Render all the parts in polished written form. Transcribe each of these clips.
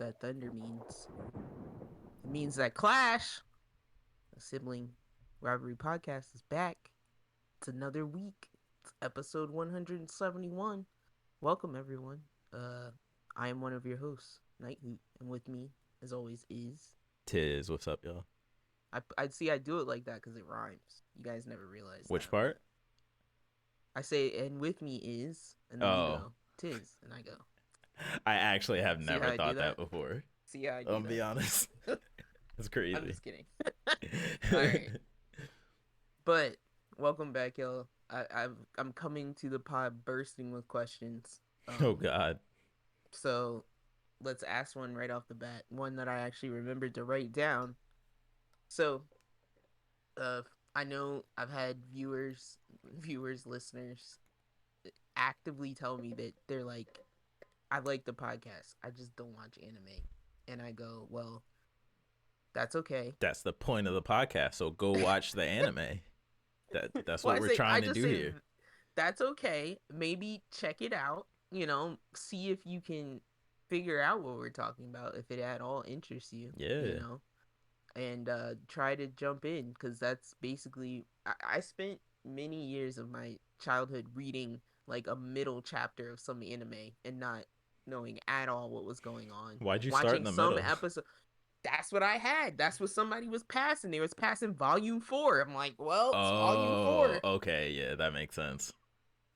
that thunder means. It means that Clash, the Sibling Rivalry Podcast, is back. It's another week. It's episode 171. Welcome, everyone. I am one of your hosts, Night Hoot, and with me, as always, is... Tiz, what's up, y'all? I'd see I do it like that because it rhymes. You guys never realize Which that. part? I say, and with me is, and then you Oh, go, Tiz, and I go. I actually have See how never I do thought that that? before. See how I do I'll that? be honest. It's I'm crazy. just kidding. All right. But welcome back, y'all. I'm coming to the pod bursting with questions. Oh, God. So let's ask one right off the bat. One that I actually remembered to write down. So, I know I've had viewers, listeners, actively tell me that they're like, I like the podcast. I just don't watch anime. And I go, well, that's okay. That's the point of the podcast. So go watch the anime. That's Well, what we're trying to do here. that's okay. Maybe check it out. See if you can figure out what we're talking about, if it at all interests you. Yeah. And try to jump in, because that's basically... I spent many years of my childhood reading like a middle chapter of some anime and not knowing at all what was going on. Why'd you start in Watching the some middle? episode. That's what I had. That's what somebody was passing. They was passing volume 4. I'm like, well, it's volume 4. Oh, okay. Yeah, that makes sense.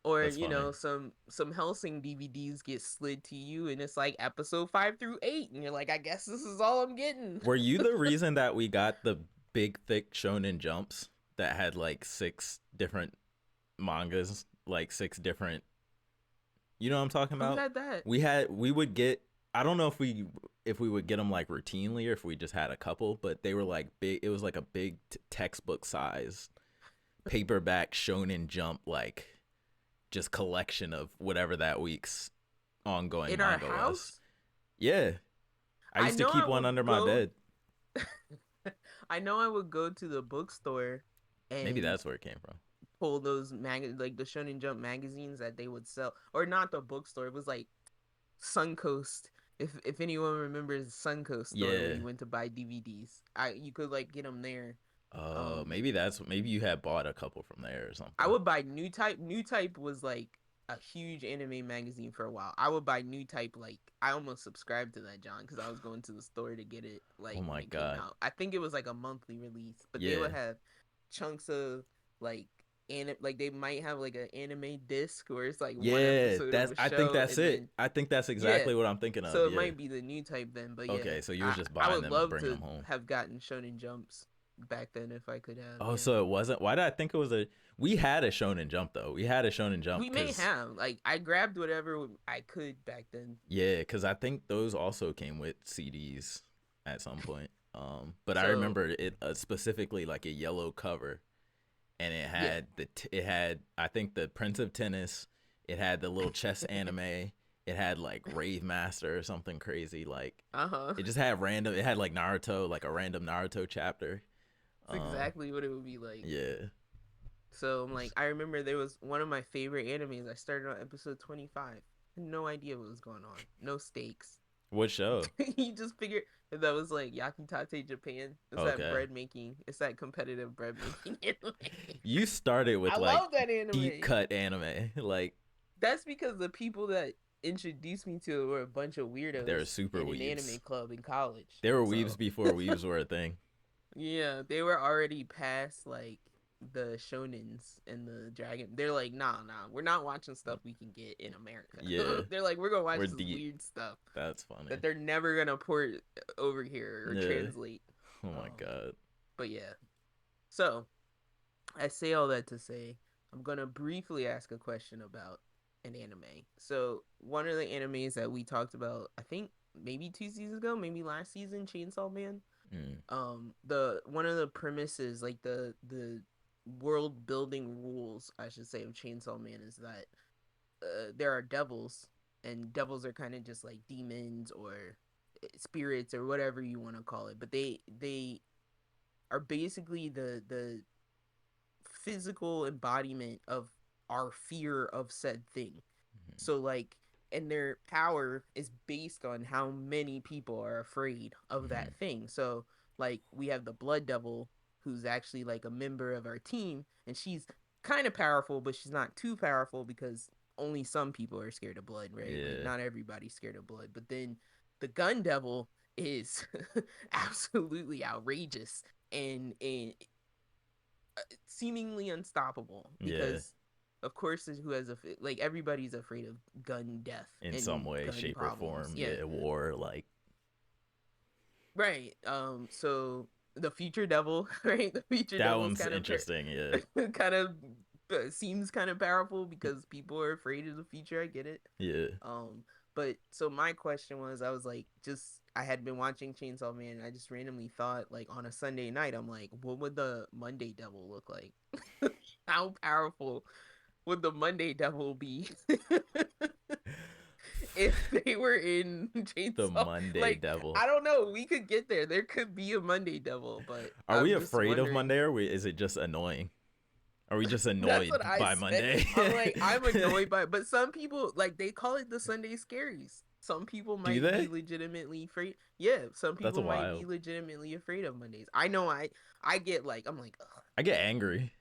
Or, That's funny. some Helsing DVDs get slid to you and it's like episode 5 through 8. And you're like, I guess this is all I'm getting. Were you the reason that we got the big, thick Shonen Jumps that had like 6 different mangas? Like 6 different... You know what I'm talking about? Who had that? We would get... I don't know if we would get them like routinely or if we just had a couple, but they were like big. It was like a big textbook size paperback Shonen Jump, like just collection of whatever that week's ongoing In manga our house? was. Yeah, I used to know keep I one would under my go- bed. I know I would go to the bookstore Maybe and that's where it came from. pull those like the Shonen Jump magazines that they would sell, or not the bookstore. It was like Suncoast. If anyone remembers Suncoast store Yeah. when you went to buy DVDs, you could like get them there. Maybe you had bought a couple from there or something. I would buy New Type. New Type was like a huge anime magazine for a while. I would buy New Type, like I almost subscribed to that, John, because I was going to the store to get it. Like, Oh my when it God. came out. I think it was like a monthly release, but Yeah. they would have chunks of like like they might have like an anime disc where it's like one Yeah, episode that's. of a I think show, that's and it. then... I think that's exactly Yeah. what I'm thinking of. So it Yeah. might be the New Type then, but yeah. Okay, so you were just I buying would them love and bringing to them home. have gotten Shonen Jumps back then if I could have. Oh, yeah. so it wasn't. Why did I think it was a? We had a Shonen Jump though. We had a Shonen Jump. We may have. Like, I grabbed whatever I could back then. Yeah, because I think those also came with CDs at some point. But I So- remember it specifically like a yellow cover, and it had it had I think the Prince of Tennis. It had the little chess anime. It had like Rave Master or something crazy. Like it just had random. It had like Naruto, like a random Naruto chapter. That's exactly what it would be like. Yeah. So I'm like, I remember there was one of my favorite animes. I started on episode 25. I had no idea what was going on. No stakes. What show? You just figured that was like Yakitate Japan. It's that Okay. bread making. It's that competitive bread making anime. You started with I like love that anime. deep cut anime. Like That's because the people that introduced me to it were a bunch of weirdos. They're super in an weebs. anime club in college. They were So, weebs before weebs were a thing. Yeah, they were already past like the shonens and the dragon. They're like, nah, we're not watching stuff we can get in America. Yeah. They're like, we're gonna watch We're this deep. weird stuff That's funny. that they're never gonna port over here or Yeah. translate. Oh my god. But yeah. So, I say all that to say, I'm gonna briefly ask a question about an anime. So, one of the animes that we talked about, I think maybe 2 seasons ago, maybe last season, Chainsaw Man. The one of the premises, like the world building rules, I should say, of Chainsaw Man is that there are devils, and devils are kind of just like demons or spirits or whatever you want to call it, but they are basically the physical embodiment of our fear of said thing. So like and their power is based on how many people are afraid of Mm-hmm. that thing. So like we have the Blood Devil, who's actually like a member of our team, and she's kind of powerful, but she's not too powerful because only some people are scared of blood, right? Like Yeah. not everybody's scared of blood. But then the Gun Devil is absolutely outrageous and seemingly unstoppable Yeah. because of course who has a like everybody's afraid of gun death In some and way, gun shape, or problems. form. Yeah, Yeah. War. Like. right. So the future devil, right? The future That devil's one's interesting. Yeah. kind of seems kind of powerful because people are afraid of the future. I get it. Yeah. um but so my question was, I was like, just I had been watching Chainsaw Man, and I just randomly thought, like, on a Sunday night, I'm like, what would the Monday devil look like? How powerful would the Monday devil be if they were in The Chainsaw? Monday Like, Devil. I don't know. We could get there. There could be a Monday devil, but Are we I'm just afraid of wondering. Monday, or is it just annoying? Are we just That's annoyed what I by said. Monday? I'm like, I'm annoyed by it. But some people, like, they call it the Sunday scaries. Some people Do might be they? legitimately afraid. Yeah, some That's people might be wild. legitimately afraid of Mondays. I know I get like, I'm like, I get angry.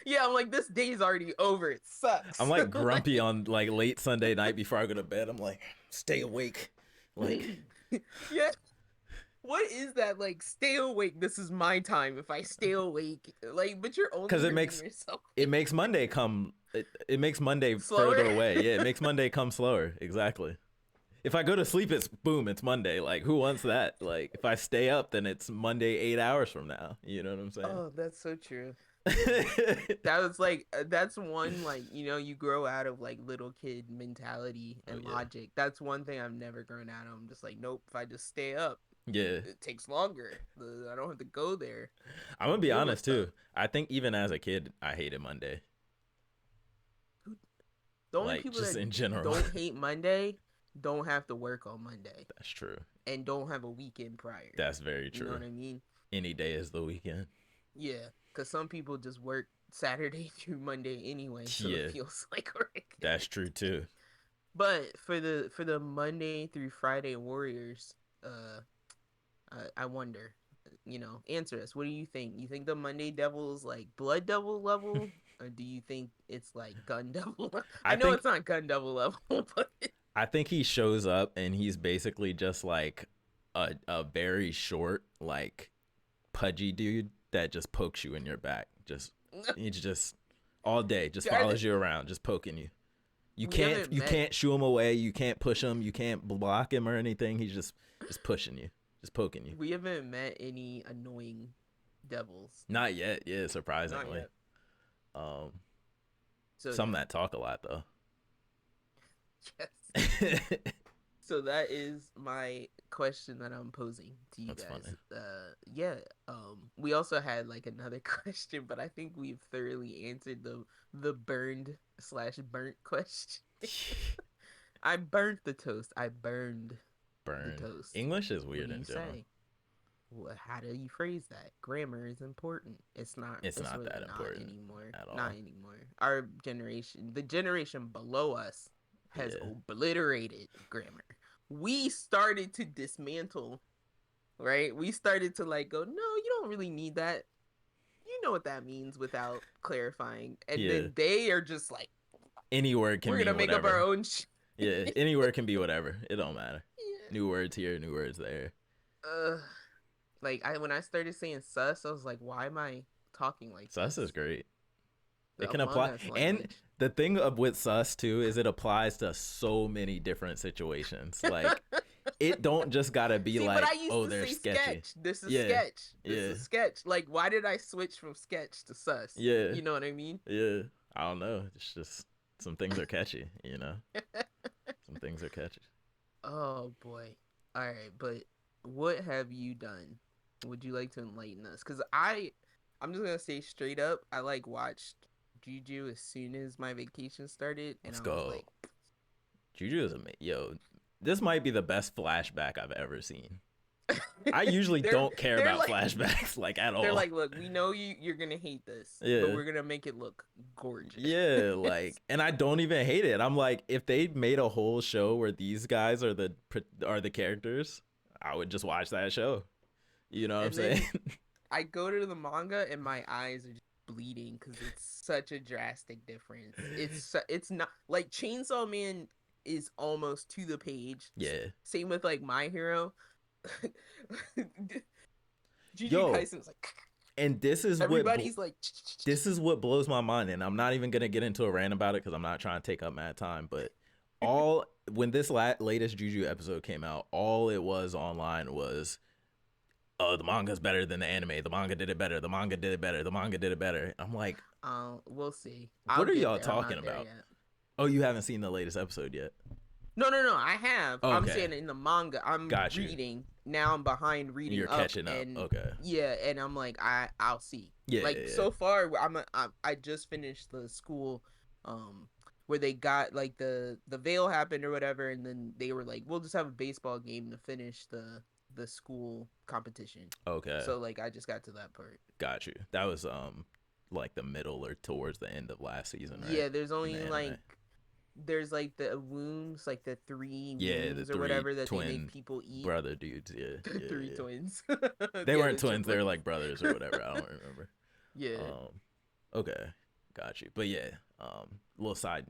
yeah, I'm like, this day's already over. It I'm sucks. like grumpy on like late Sunday night before I go to bed. I'm like, stay awake. Like, Yeah. What is that? Like, stay awake. This is my time. If I stay awake, like, but you're only because hurting yourself. it makes Monday come. It makes Monday Slower. further away. Yeah, it makes Monday come slower. Exactly. If I go to sleep, it's boom, it's Monday. Like, who wants that? Like, if I stay up, then it's Monday 8 hours from now. You know what I'm saying? Oh, that's so true. That was like that's one, like, you grow out of like little kid mentality Oh and yeah, logic. That's one thing I've never grown out of. I'm just like, nope, if I just stay up, yeah. it takes longer. I don't have to go there I'm gonna and be deal with honest stuff. too. I think even as a kid, I hated Monday. The only Like people just that in general. don't hate Monday don't have to work on Monday That's true. and don't have a weekend prior. That's very You know true. what I mean? Any day is the weekend. Yeah, because some people just work Saturday through Monday anyway, so it Yeah, feels like a that's regular true day. too. But for the Monday through Friday Warriors, uh, I wonder, answer us. What do you think? You think the Monday Devil is like Blood Devil level, or do you think it's like Gun Devil? I I know think it's not Gun Devil level, but I think he shows up and he's basically just like a very short, like pudgy dude that just pokes you in your back. He's just all day, just follows you around, just poking you. You we can't haven't you met. can't shoo him away. You can't push him. You can't block him or anything. He's just pushing you, just poking you. We haven't met any annoying devils. Not yet. Yeah, Not surprisingly. yet. Um, So some yeah. that talk a lot though. Yes. So that is my question that I'm posing to you That's guys. funny. Yeah. We also had like another question, but I think we've thoroughly answered the burned/burnt question. I burnt the toast. I burned the Burned. toast. English is What weird do you in general. say? How do you phrase that? Grammar is important. It's not. It's It's not really that not important anymore. at Not all. anymore. Our generation, the generation below us, has Yeah. obliterated grammar. We started to dismantle. Right? We started to like go, no, you don't really need that. You know what that means without clarifying. And Yeah. then they are just like, Any word can we're gonna mean make up our whatever. own. Yeah. Any word can be whatever. It don't matter. Yeah. New words here, new words there. Uh, like when I started saying sus, I was like, why am I talking like Sus is this? great. The It can Among apply, Us and language. the thing of with sus too is it applies to so many different situations. Like, it don't just gotta be See, but I like, used oh, to they're say sketchy. sketch. This is Yeah, sketch. This yeah, is sketch. Like, why did I switch from sketch to sus? yeah, You know what I mean? yeah. I don't know. It's just some things are catchy. You know, some things are catchy. Oh boy. All right, but what have you done? Would you like to enlighten us? Because I'm just gonna say straight up, I like watched Juju as soon as my vacation started, and Let's I was go. like, Juju is amazing. Yo, this might be the best flashback I've ever seen. I usually they're don't care they're about like flashbacks like at they're all. like, look, we know you're gonna hate this, but Yeah. we're gonna make it look gorgeous. Yeah, like, and I don't even hate it. I'm like, if they made a whole show where these guys are the characters, I would just watch that show. You know what I'm And saying? then I go to the manga and my eyes are just bleeding because it's such a drastic difference. It's not like Chainsaw Man is almost to the page. Yeah. Same with like My Hero. Jujutsu Yo, Kaisen's like and everybody's like this is what blows my mind, and I'm not even gonna get into a rant about it because I'm not trying to take up mad time. But all when this latest Juju episode came out, all it was online was, "Oh, the manga's better than the anime. The manga did it better. The manga did it better. The manga did it better." I'm like, we'll see. what I'll are get y'all there. I'm talking not there about? yet. Oh, you haven't seen the latest episode yet? No. I have. I'm Okay, saying in the manga. I'm got you. reading now. I'm behind reading You're up, catching up. and Okay. yeah, and I'm like, I'll see. Yeah, Like yeah, so far, I just finished the school, where they got like the veil happened or whatever, and then they were like, we'll just have a baseball game to finish the school competition. okay. So like, I just got to that part. Got you. That was like the middle or towards the end of last season, right? Yeah, there's only the like there's like the wounds, like the three yeah, wounds the or three whatever that they twin make people eat. brother dudes. Yeah, yeah, Three yeah. twins. They Yeah, weren't the twins. They were triplets. like brothers or whatever. I don't remember. Yeah, Okay, got you. But yeah, little side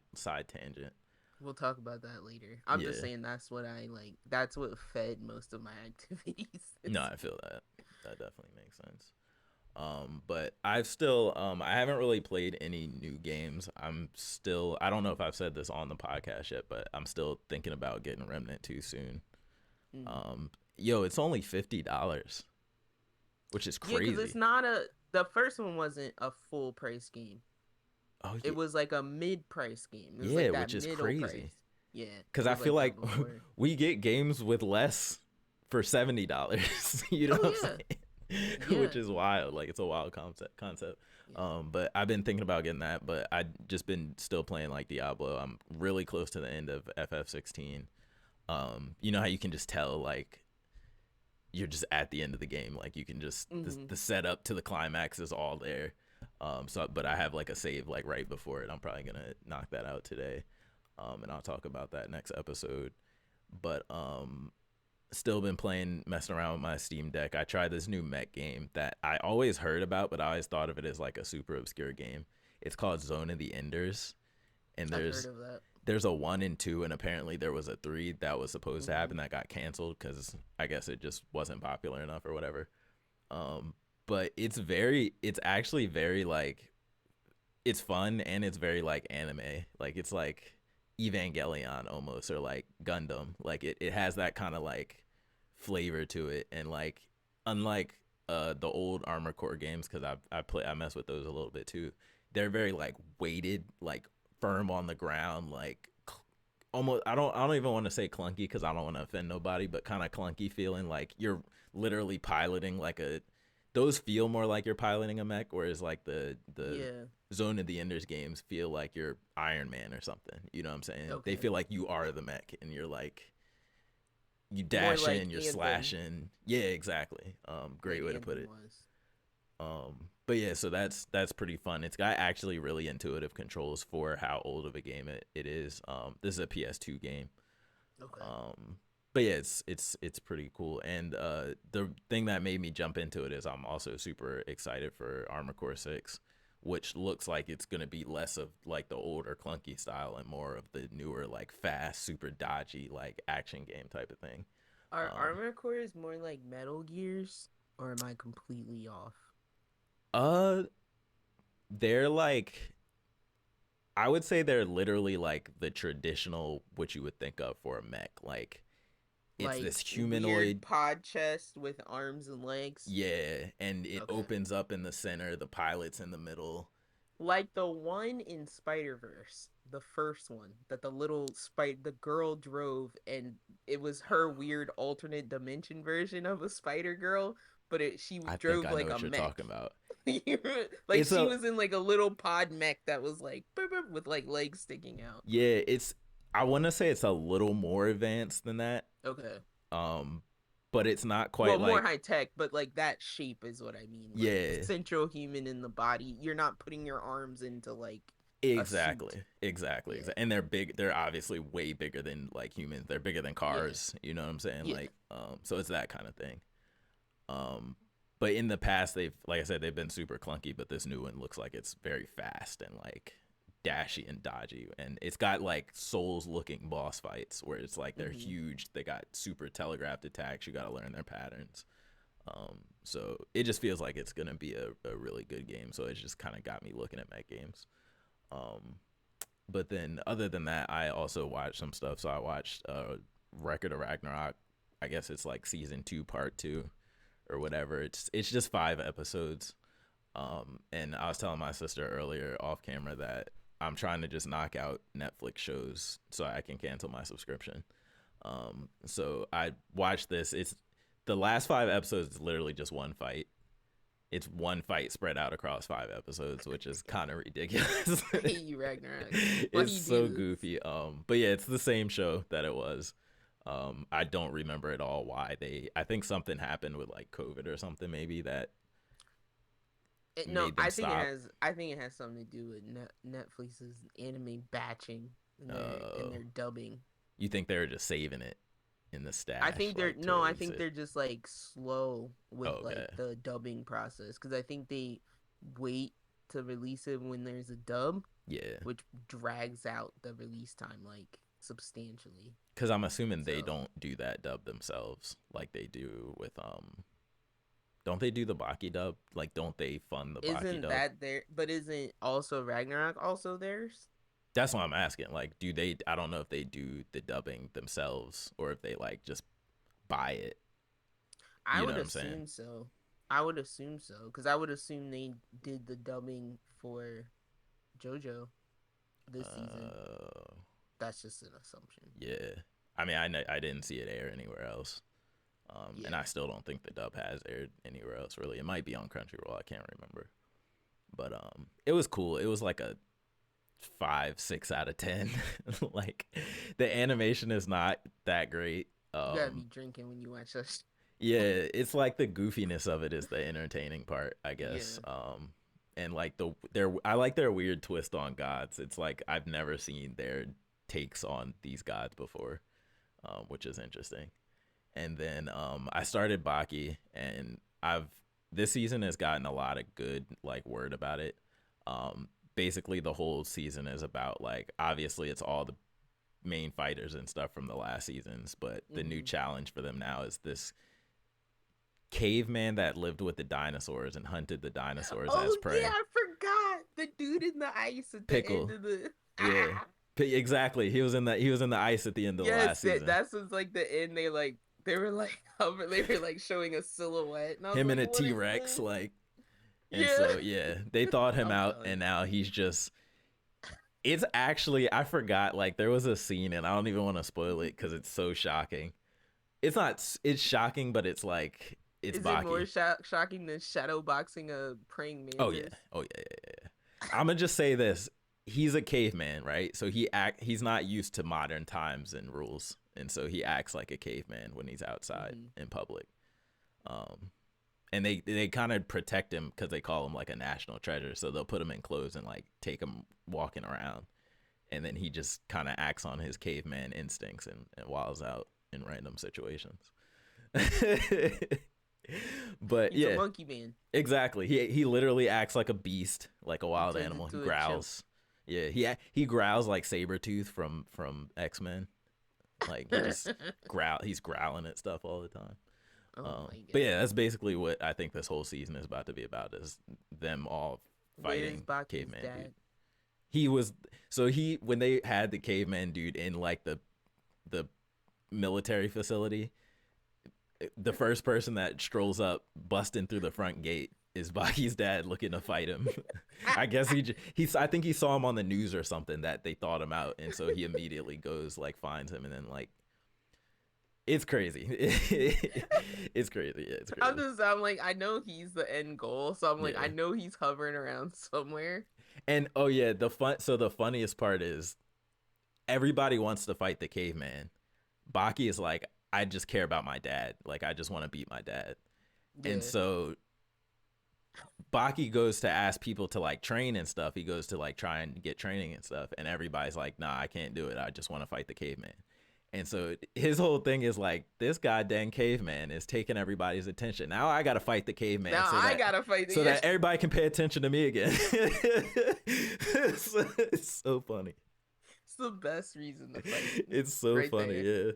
tangent. we'll talk about that later. I'm just Yeah. saying that's what I like. That's what fed most of my activities. No, I feel that. That definitely makes sense. But I've still I haven't really played any new games. I don't know if I've said this on the podcast yet, but I'm still thinking about getting Remnant 2 soon. Yo, it's only $50, which is Yeah, because crazy. it's not a. The first one wasn't a full price game. Oh yeah, It was like a mid price game. It was yeah, like that which is middle crazy. price. Yeah, Because it I was feel like that before. we get games with less for $70. You know Oh what I'm yeah, saying? yeah, Which is wild. Like it's a wild concept. yeah. But I've been thinking about getting that, but I just been still playing like Diablo. I'm really close to the end of FF16. You know how you can just tell like you're just at the end of the game. Like you can just the setup to the climax is all there. But I have like a save like right before it. I'm probably gonna knock that out today. And I'll talk about that next episode. But still been messing around with my Steam Deck. I tried this new mech game that I always heard about, but I always thought of it as like a super obscure game. It's called Zone of the Enders, and I've heard of that. there's a 1 and 2, and apparently there was a 3 that was supposed to happen that got canceled because I guess it just wasn't popular enough or whatever. But it's actually very like, it's fun and it's very like anime. Like it's like Evangelion almost, or like Gundam. Like it has that kind of like flavor to it, and like unlike the old Armored Core games, because I mess with those a little bit too. They're very like weighted, like firm on the ground, like almost I don't even want to say clunky because I don't want to offend nobody, but kind of clunky feeling, like you're literally piloting like a, those feel more like you're piloting a mech, whereas like the Yeah. Zone of the Enders games feel like you're Iron Man or something. You know what I'm saying? They Okay. feel like you are the mech and you're like, you More dash like in, you're Anthem. slashing. Yeah, exactly. Great Like way to put Anthem it. was. But yeah, so that's pretty fun. It's got actually really intuitive controls for how old of a game it is. This is a PS2 game. Okay. But yeah, it's pretty cool. And the thing that made me jump into it is I'm also super excited for Armored Core 6, which looks like it's gonna be less of like the older clunky style and more of the newer like fast, super dodgy like action game type of thing. Are Armored Core is more like Metal Gears, or am I completely off? Uh, they're like, I would say they're literally like the traditional what you would think of for a mech. Like it's Like this weird humanoid. pod chest with arms and legs, Yeah, and it Okay. opens up in the center, the pilot's in the middle. like the one in Spider Verse, the first one that the girl drove, and it was her weird alternate dimension version of a Spider Girl, but she I think drove I know like a what you're mech. talking about. Like It's she a was in like a little pod mech that was like boop, boop, with like legs sticking out. Yeah, I want to say it's a little more advanced than that. Okay. Um but it's not quite Well, more like high tech, but like that shape is what I mean. Like yeah. central human in the body. You're not putting your arms into like a suit. Exactly. Yeah. And they're big. They're obviously way bigger than like humans. They're bigger than Yeah. cars. You know what I'm saying? Yeah. Like, so it's that kind of thing. Um, but in the past, they've, like I said, they've been super clunky. But this new one looks like it's very fast and like dashy and dodgy, and it's got like Souls-looking boss fights where it's like they're Mm-hmm. huge. They got super telegraphed attacks. You got to learn their patterns. So it just feels like it's gonna be a really good game. So it just kind of got me looking at mech games. Um, but then other than that, I also watched some stuff. So I watched Record of Ragnarok. I guess it's like season 2, part 2, or whatever. It's just 5 episodes. And I was telling my sister earlier off camera that I'm trying to just knock out Netflix shows so I can cancel my subscription. So I watched this. It's the last 5 episodes is literally just one fight. It's one fight spread out across 5 episodes, which is kind of ridiculous. I hate you, Ragnarok. Why It's you so do this? goofy. But yeah, it's the same show that it was. I don't remember at all why I think something happened with like COVID or something maybe that No, made them stop. I think it has something to do with Netflix's anime batching and Uh, their dubbing. you think they were just saving it in the I stash think they're like to no, I release think it? they're just like slow Oh, with like okay. the dubbing process because I think they wait to release it when there's a dub, Yeah. which drags out the release time like substantially. Because I'm assuming they So don't do that dub themselves like they do with don't they do the Baki dub? Like, don't they fund the Baki isn't dub? that there? But isn't also Ragnarok also theirs? That's what I'm asking. Like, do they? I don't know if they do the dubbing themselves or if they like just buy it. I You know would what I'm saying? assume so. I would assume so because I would assume they did the dubbing for JoJo this season. Uh, That's just an assumption. yeah. I mean, I didn't see it air anywhere else. And Yeah. I still don't think the dub has aired anywhere else. Really, it might be on Crunchyroll. I can't remember. But it was cool. It was like a 5, 6 out of 10. Like the animation is not that great. You gotta be drinking when you watch us. Yeah, it's like the goofiness of it is the entertaining part, I guess. Yeah. And like I like their weird twist on gods. It's like I've never seen their takes on these gods before, which is interesting. And then I started Baki, and I've this season has gotten a lot of good like word about it. Basically, the whole season is about like obviously it's all the main fighters and stuff from the last seasons, but the new Mm-hmm. challenge for them now is this caveman that lived with the dinosaurs and hunted the dinosaurs as Oh yeah, prey. I forgot the dude in the ice at the end Pickle, of the. yeah, exactly. He was in the ice at the end of the last Yes, season. that's was like the end. They were like they were like showing a silhouette, and I was Him and like, a what T is Rex, this? like, and Yeah, so yeah, they thought him I'm out, done. and now he's just. It's actually I forgot like there was a scene, and I don't even want to spoil it because it's so shocking. It's not. It's shocking, but it's like it's Is it more Baki. shocking than shadow boxing a praying Oh yeah. mantis? Oh yeah. I'm gonna just say this: he's a caveman, right? So he's not used to modern times and rules, and so he acts like a caveman when he's outside Mm-hmm. in public. Um, and they kind of protect him because they call him like a national treasure. So they'll put him in clothes and like take him walking around, and then he just kind of acts on his caveman instincts and wilds out in random situations. But He's a yeah, monkey man. exactly. He literally acts like a beast, like a He wild turns animal. He into a chimp. growls. Yeah, he growls like Sabretooth from X-Men. Like he just he's growling at stuff all the time. Oh my But yeah, god. that's basically what I think this whole season is about to be about is them all Where's fighting Baki's caveman dude. dad? He was so he when they had the caveman dude in like the military facility, the first person that strolls up busting through the front gate is Baki's dad looking to fight him. I guess he's I think he saw him on the news or something that they thought him out, and so he immediately goes like finds him and then like it's crazy. It's crazy. Yeah, it's crazy. I'm like, I know he's the end goal, so I'm like, I Yeah. know he's hovering around somewhere. And oh yeah, the funniest part is everybody wants to fight the caveman. Baki is like, I just care about my dad. Like, I just want to beat my dad. And Yeah. so Baki goes to ask people to like train and stuff. He goes to like try and get training and stuff. And everybody's like, nah, I can't do it. I just want to fight the caveman. And so his whole thing is like, this goddamn caveman is taking everybody's attention. Now I got to fight the caveman. Now I got to fight so that everybody can pay attention to me again. It's so funny. It's the best reason to fight. It's so right funny, there.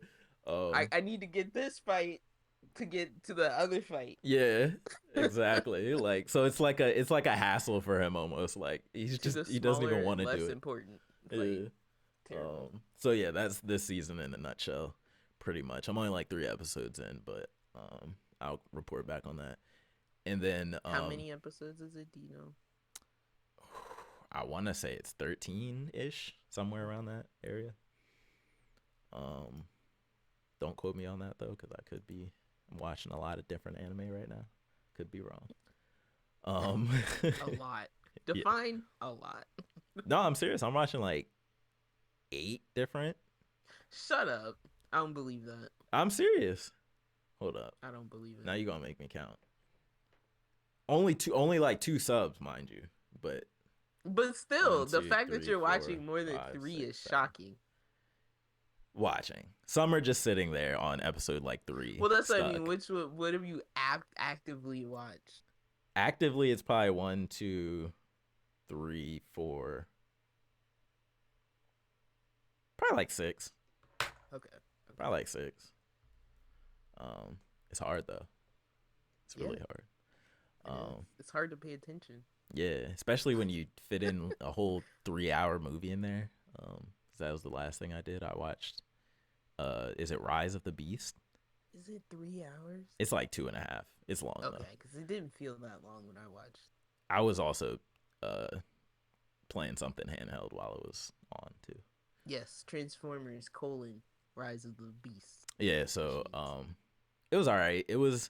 yeah. I need to get this fight to get to the other fight. Yeah, exactly. Like, so it's like a hassle for him almost. Like he doesn't even want to do it. Less important fight. Yeah. So yeah, that's this season in a nutshell, pretty much. I'm only like 3 episodes in, but I'll report back on that. And then how many episodes is it? Do you know? I want to say it's 13-ish, somewhere around that area. Don't quote me on that though, because I'm watching a lot of different anime right now. Could be wrong. A lot. Define a lot. No, I'm serious. I'm watching like 8 different. Shut up. I don't believe that. I'm serious. Hold up. I don't believe it. Now you're gonna make me count. Only like 2 subs, mind you. But still, 1, 2, the fact 3, that you're 4, watching more than 5, 3 6, is 7. shocking. Watching. Some are just sitting there on episode like 3. Well, that's stuck. what I mean. What have you actively watched? Actively, it's probably 1, 2, 3, 4. Probably like 6. Okay. Probably like 6. It's hard though. It's really hard. It's hard to pay attention. Yeah, especially when you fit in a whole 3-hour movie in there. That was the last thing I did. I watched. Is it Rise of the Beast? Is it 3 hours? It's like 2.5. It's long though. Okay, because it didn't feel that long when I watched. I was also playing something handheld while it was on too. Yes, Transformers: Rise of the Beast. Yeah, so it was all right. It was.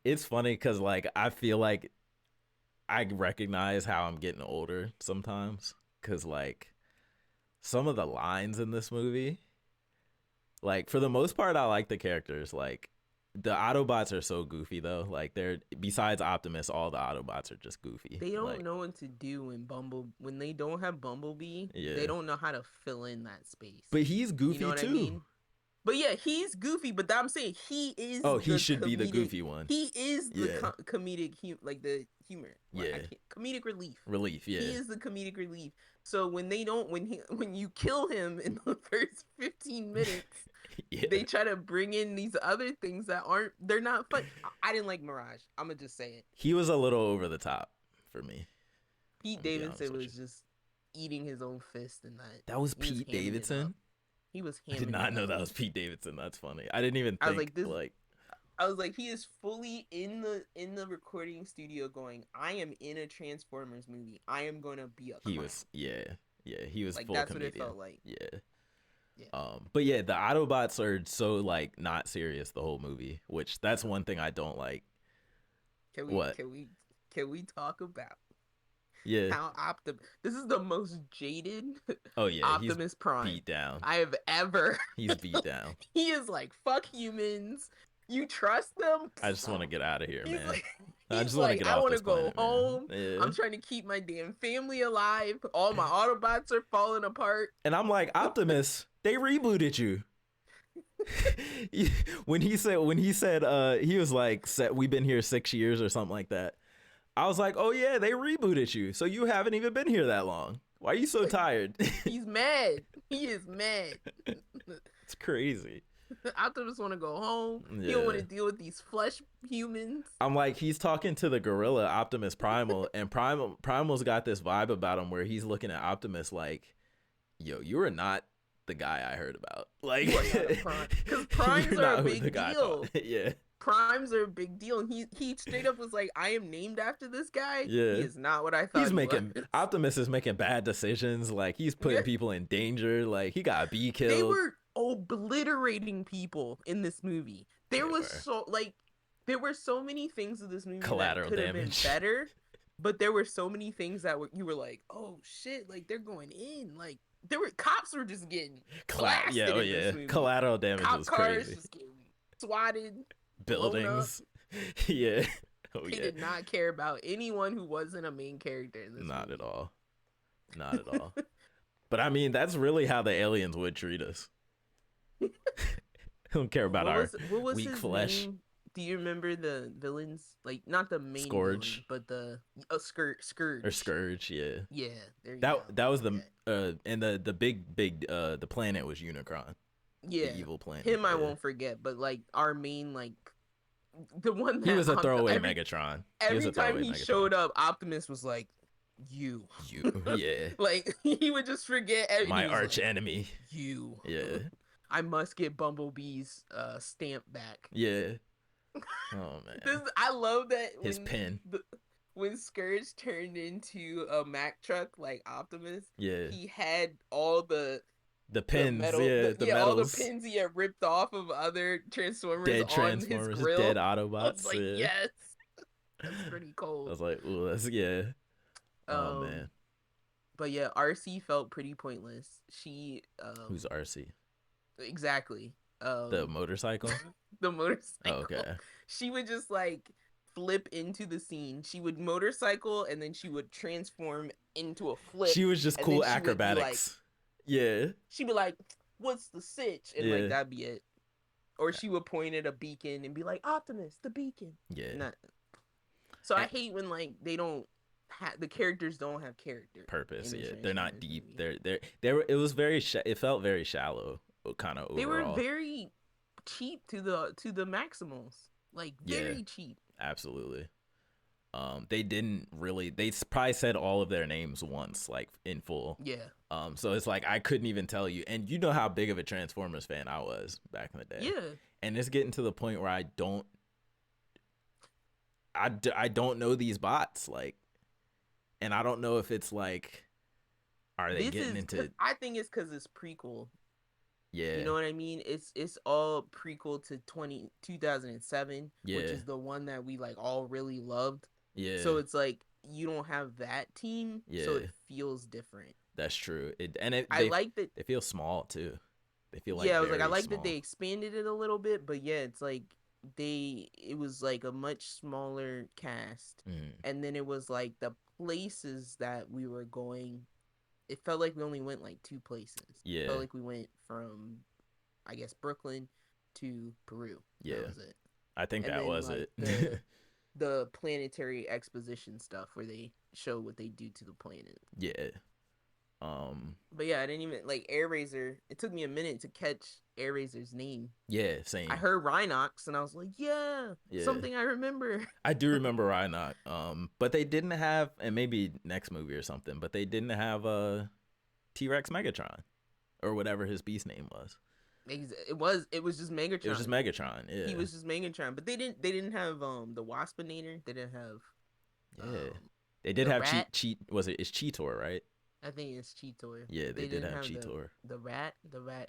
It's funny because like I feel like I recognize how I'm getting older sometimes because like some of the lines in this movie, like for the most part, I like the characters. Like the Autobots are so goofy though. Like they're besides Optimus, all the Autobots are just goofy. They don't like, know what to do when they don't have Bumblebee. Yeah. They don't know how to fill in that space. But he's goofy you know what too. I mean? But yeah, he's goofy. But I'm saying he is. Oh, he should be the goofy one. He is the comedic, like the humor. Yeah, comedic relief. Relief. Yeah, he is the comedic relief. So when you kill him in the first 15 minutes, they try to bring in these other things that they're not fun. I didn't like Mirage. I'm gonna just say it. He was a little over the top for me. Pete Davidson was just eating his own fist in that. That was Pete Davidson. He was. I did not know that was Pete Davidson. That's funny. I didn't even think. I was like, he is fully in the recording studio going, I am in a Transformers movie. I am going to be a clown. He was, yeah. He was like, full that's comedian. What it felt like. Yeah. But yeah, the Autobots are so like not serious the whole movie, which that's one thing I don't like. Can we talk about? Yeah. How this is the most jaded. Oh yeah, Optimus Prime beat down. I have ever. He's beat down. He is like, fuck humans. You trust them? I just want to get out of here, man. I just want to get off this planet, I want to go home. Yeah. I'm trying to keep my damn family alive. All my Autobots are falling apart. And I'm like, Optimus, they rebooted you. when he said he was like, we've been here 6 years or something like that. I was like, oh yeah, they rebooted you. So you haven't even been here that long. Why are you so tired? He's mad. He is mad. It's crazy. Optimus want to go home. Yeah. He don't want to deal with these flesh humans. I'm like, he's talking to the gorilla Optimus Primal, and Primal's got this vibe about him where he's looking at Optimus like, yo, you are not the guy I heard about. Like, because primes are a big deal. Yeah. Primes are a big deal, and he straight up was like, I am named after this guy. Yeah. He is not what I thought. Optimus is making bad decisions. Like, he's putting people in danger. Like, he got B killed. They were obliterating people in this movie. There were so many things in this movie collateral that could have been better. but there were so many things that you were like, oh shit, like they're going in, like there were cops were just getting Yeah, blasted oh in this yeah. movie. Collateral damage Cop was cars crazy. just getting swatted, blown up. Buildings. Yeah. Oh They yeah. did not care about anyone who wasn't a main character in this Not at movie. all. Not at all. But I mean, that's really how the aliens would treat us. They don't care about our What was weak his flesh. name? Do you remember the villains? Like not the main Scourge. villain, but the Scourge. Or Scourge, yeah. Yeah, there you That go. that was Yeah. and the big the planet was Unicron. Yeah, The evil planet. him I yeah. won't forget, but like our main like the one that He was a throwaway Megatron. Every time he showed up, Optimus was like, "You, yeah." like he would just forget. My arch enemy. You, Yeah. I must get Bumblebee's stamp back. Yeah. Oh man. I love that his pin. When Scourge turned into a Mack truck like Optimus, yeah, he had all the pins, metal, the metals. all the pins he had ripped off of other Transformers, dead Transformers, on his grill. dead Autobots. I was like, yes, that's pretty cool. I was like, ooh, that's Oh man. But yeah, RC felt pretty pointless. She Who's RC? Exactly. The motorcycle? The motorcycle. Oh, okay. She would just like flip into the scene. She would motorcycle and then she would transform into a flip. She was just cool acrobatics. Yeah. She'd be like, "What's the sitch?" And like that'd be it. Or she would point at a beacon and be like, "Optimus, the beacon." Yeah. So I hate when like they don't the characters don't have character purpose. Yeah, they're not deep. It was very it felt very shallow, kind of overall. They were very cheap to the Maximals, like very cheap. Absolutely. They didn't really. They probably said all of their names once, like in full. Yeah. So it's like I couldn't even tell you, and you know how big of a Transformers fan I was back in the day. Yeah. And it's getting to the point where I don't know these bots, like, and I don't know if it's like, are they getting into? I think it's because it's prequel. Yeah. You know what I mean? It's all prequel to 2007, which is the one that we like all really loved. Yeah. So it's like you don't have that team, so it feels different. That's true. I like that they feel small too. They feel like I was like I like small. that they expanded it a little bit, but yeah, it's like it was like a much smaller cast, and then it was like the places that we were going. It felt like we only went like 2 places. Yeah. It felt like we went from, I guess, Brooklyn to Peru. Yeah. That was it. I think that was like, it. The planetary exposition stuff where they show what they do to the planet. Yeah. But yeah, I didn't even like Airazor. It took me a minute to catch Airazor's name. Yeah, same. I heard Rhinox and I was like, yeah, something I remember. I do remember Ragnarok. But they didn't have, and maybe next movie or something, but they didn't have a T-Rex Megatron or whatever his beast name was. It was just Megatron. It was just Megatron. Yeah, he was just Megatron. But they didn't have the Waspinator. They didn't have. They did have rat. It's Cheetor, right? I think it's Cheetor. Yeah, they did have Cheetor. The rat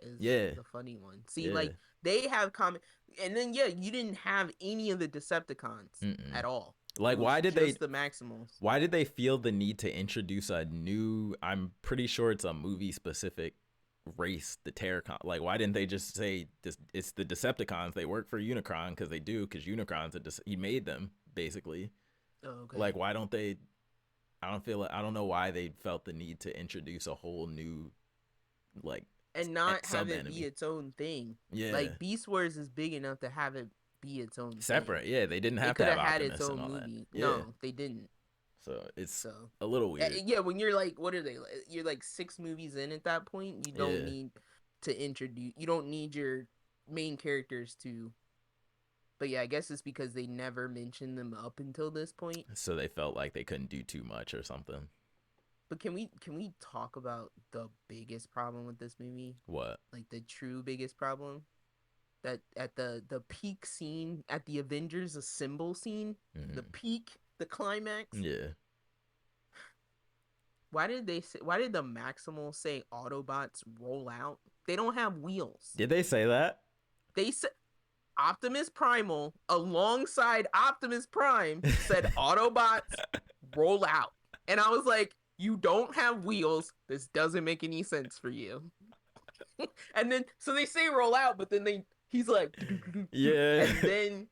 is the funny one. See, like they have common, and then you didn't have any of the Decepticons at all. Like, why did they? The Maximals. Why did they feel the need to introduce a new? I'm pretty sure it's a movie specific race, the Terracon. Like, why didn't they just say this? It's the Decepticons. They work for Unicron because they do. Because Unicron's he made them basically. Oh, okay. Like, why don't they? I don't know why they felt the need to introduce a whole new, like, and not have it be its own thing. Yeah, like Beast Wars is big enough to have it be its own separate. thing. Yeah, they didn't have to have had Optimus its own and all movie. that. No, they didn't. So it's a little weird. Yeah, when you're like, what are they? You're like 6 movies in at that point. You don't need to introduce. You don't need your main characters to. But yeah, I guess it's because they never mentioned them up until this point. So they felt like they couldn't do too much or something. But can we talk about the biggest problem with this movie? What? Like the true biggest problem? That at the peak scene at the Avengers Assemble scene, the peak, the climax. Yeah. Why did the Maximals say Autobots roll out? They don't have wheels. Did they say that? They said Optimus Primal alongside Optimus Prime said Autobots roll out. And I was like, you don't have wheels. This doesn't make any sense for you. And then so they say roll out, but then he's like, Yeah. and then,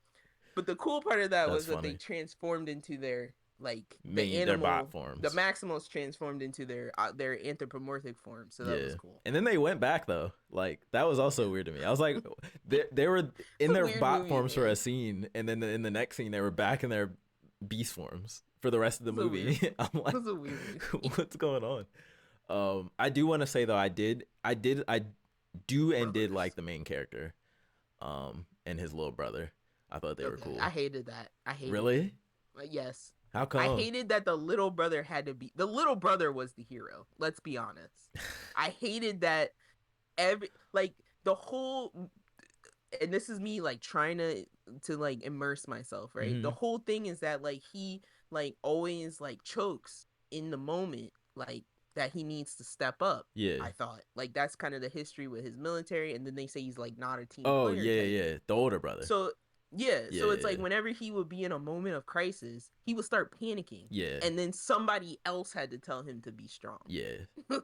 but the cool part of that That's was that they funny. transformed into their like the Main their bot animal, the forms. Maximals transformed into their anthropomorphic form. So that was Yeah. cool. And then they went back though. Like that was also weird to me. I was like, they were It's in a their weird bot movie, forms for man. a scene, and then in the next scene they were back in their beast forms for the rest of the It's a movie. weird. I'm like, It's a weird movie. what's going on? I do want to say though, I do and did Brothers. like the main character, and his little brother. I thought they were Okay, cool. I hated that. I hated Really? it. Yes. How I come? hated that the little brother had to be the little brother was the hero. Let's be honest. I hated that every like the whole, and this is me like trying to like immerse myself, right? The Mm-hmm. whole thing is that like he like always like chokes in the moment like that he needs to step up. Yeah. I thought like that's kind of the history with his military, and then they say he's like not a team Oh player yeah, type. yeah. The older brother. So yeah, Yeah, so it's yeah, like whenever he would be in a moment of crisis, he would start panicking, yeah, and then somebody else had to tell him to be strong. yeah,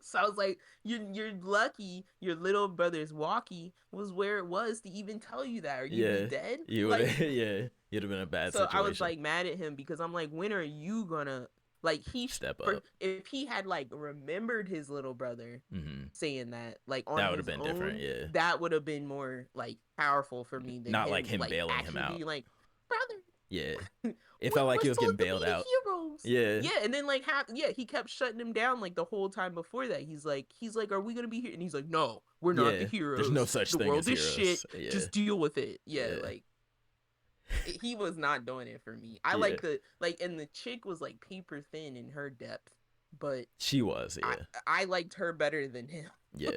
So I was like, you're lucky your little brother's walkie was where it was to even tell you that, or you'd be yeah. dead. You would, Like, yeah. You'd have been in a bad so I was situation. like mad at him because I'm like, when are you gonna like Step for up. if he had like remembered his little brother Mm-hmm. saying that like on That would have his been different. own, Yeah. that would have been more like powerful for me than Not like him him like bailing him actually out. being like, brother, Yeah. It felt like we're he was getting supposed to be bailed the out. heroes. Yeah. Yeah, and then like he kept shutting him down like the whole time before that. He's like, are we gonna be here? And he's like, no, we're not the Yeah. There's no heroes. such The thing as world is shit. heroes. Yeah. Just deal with it. Yeah, Yeah. like he was not doing it for me. I Yeah. like the like, and the chick was like paper thin in her depth, but She was. I Yeah. I liked her better than him. Yeah.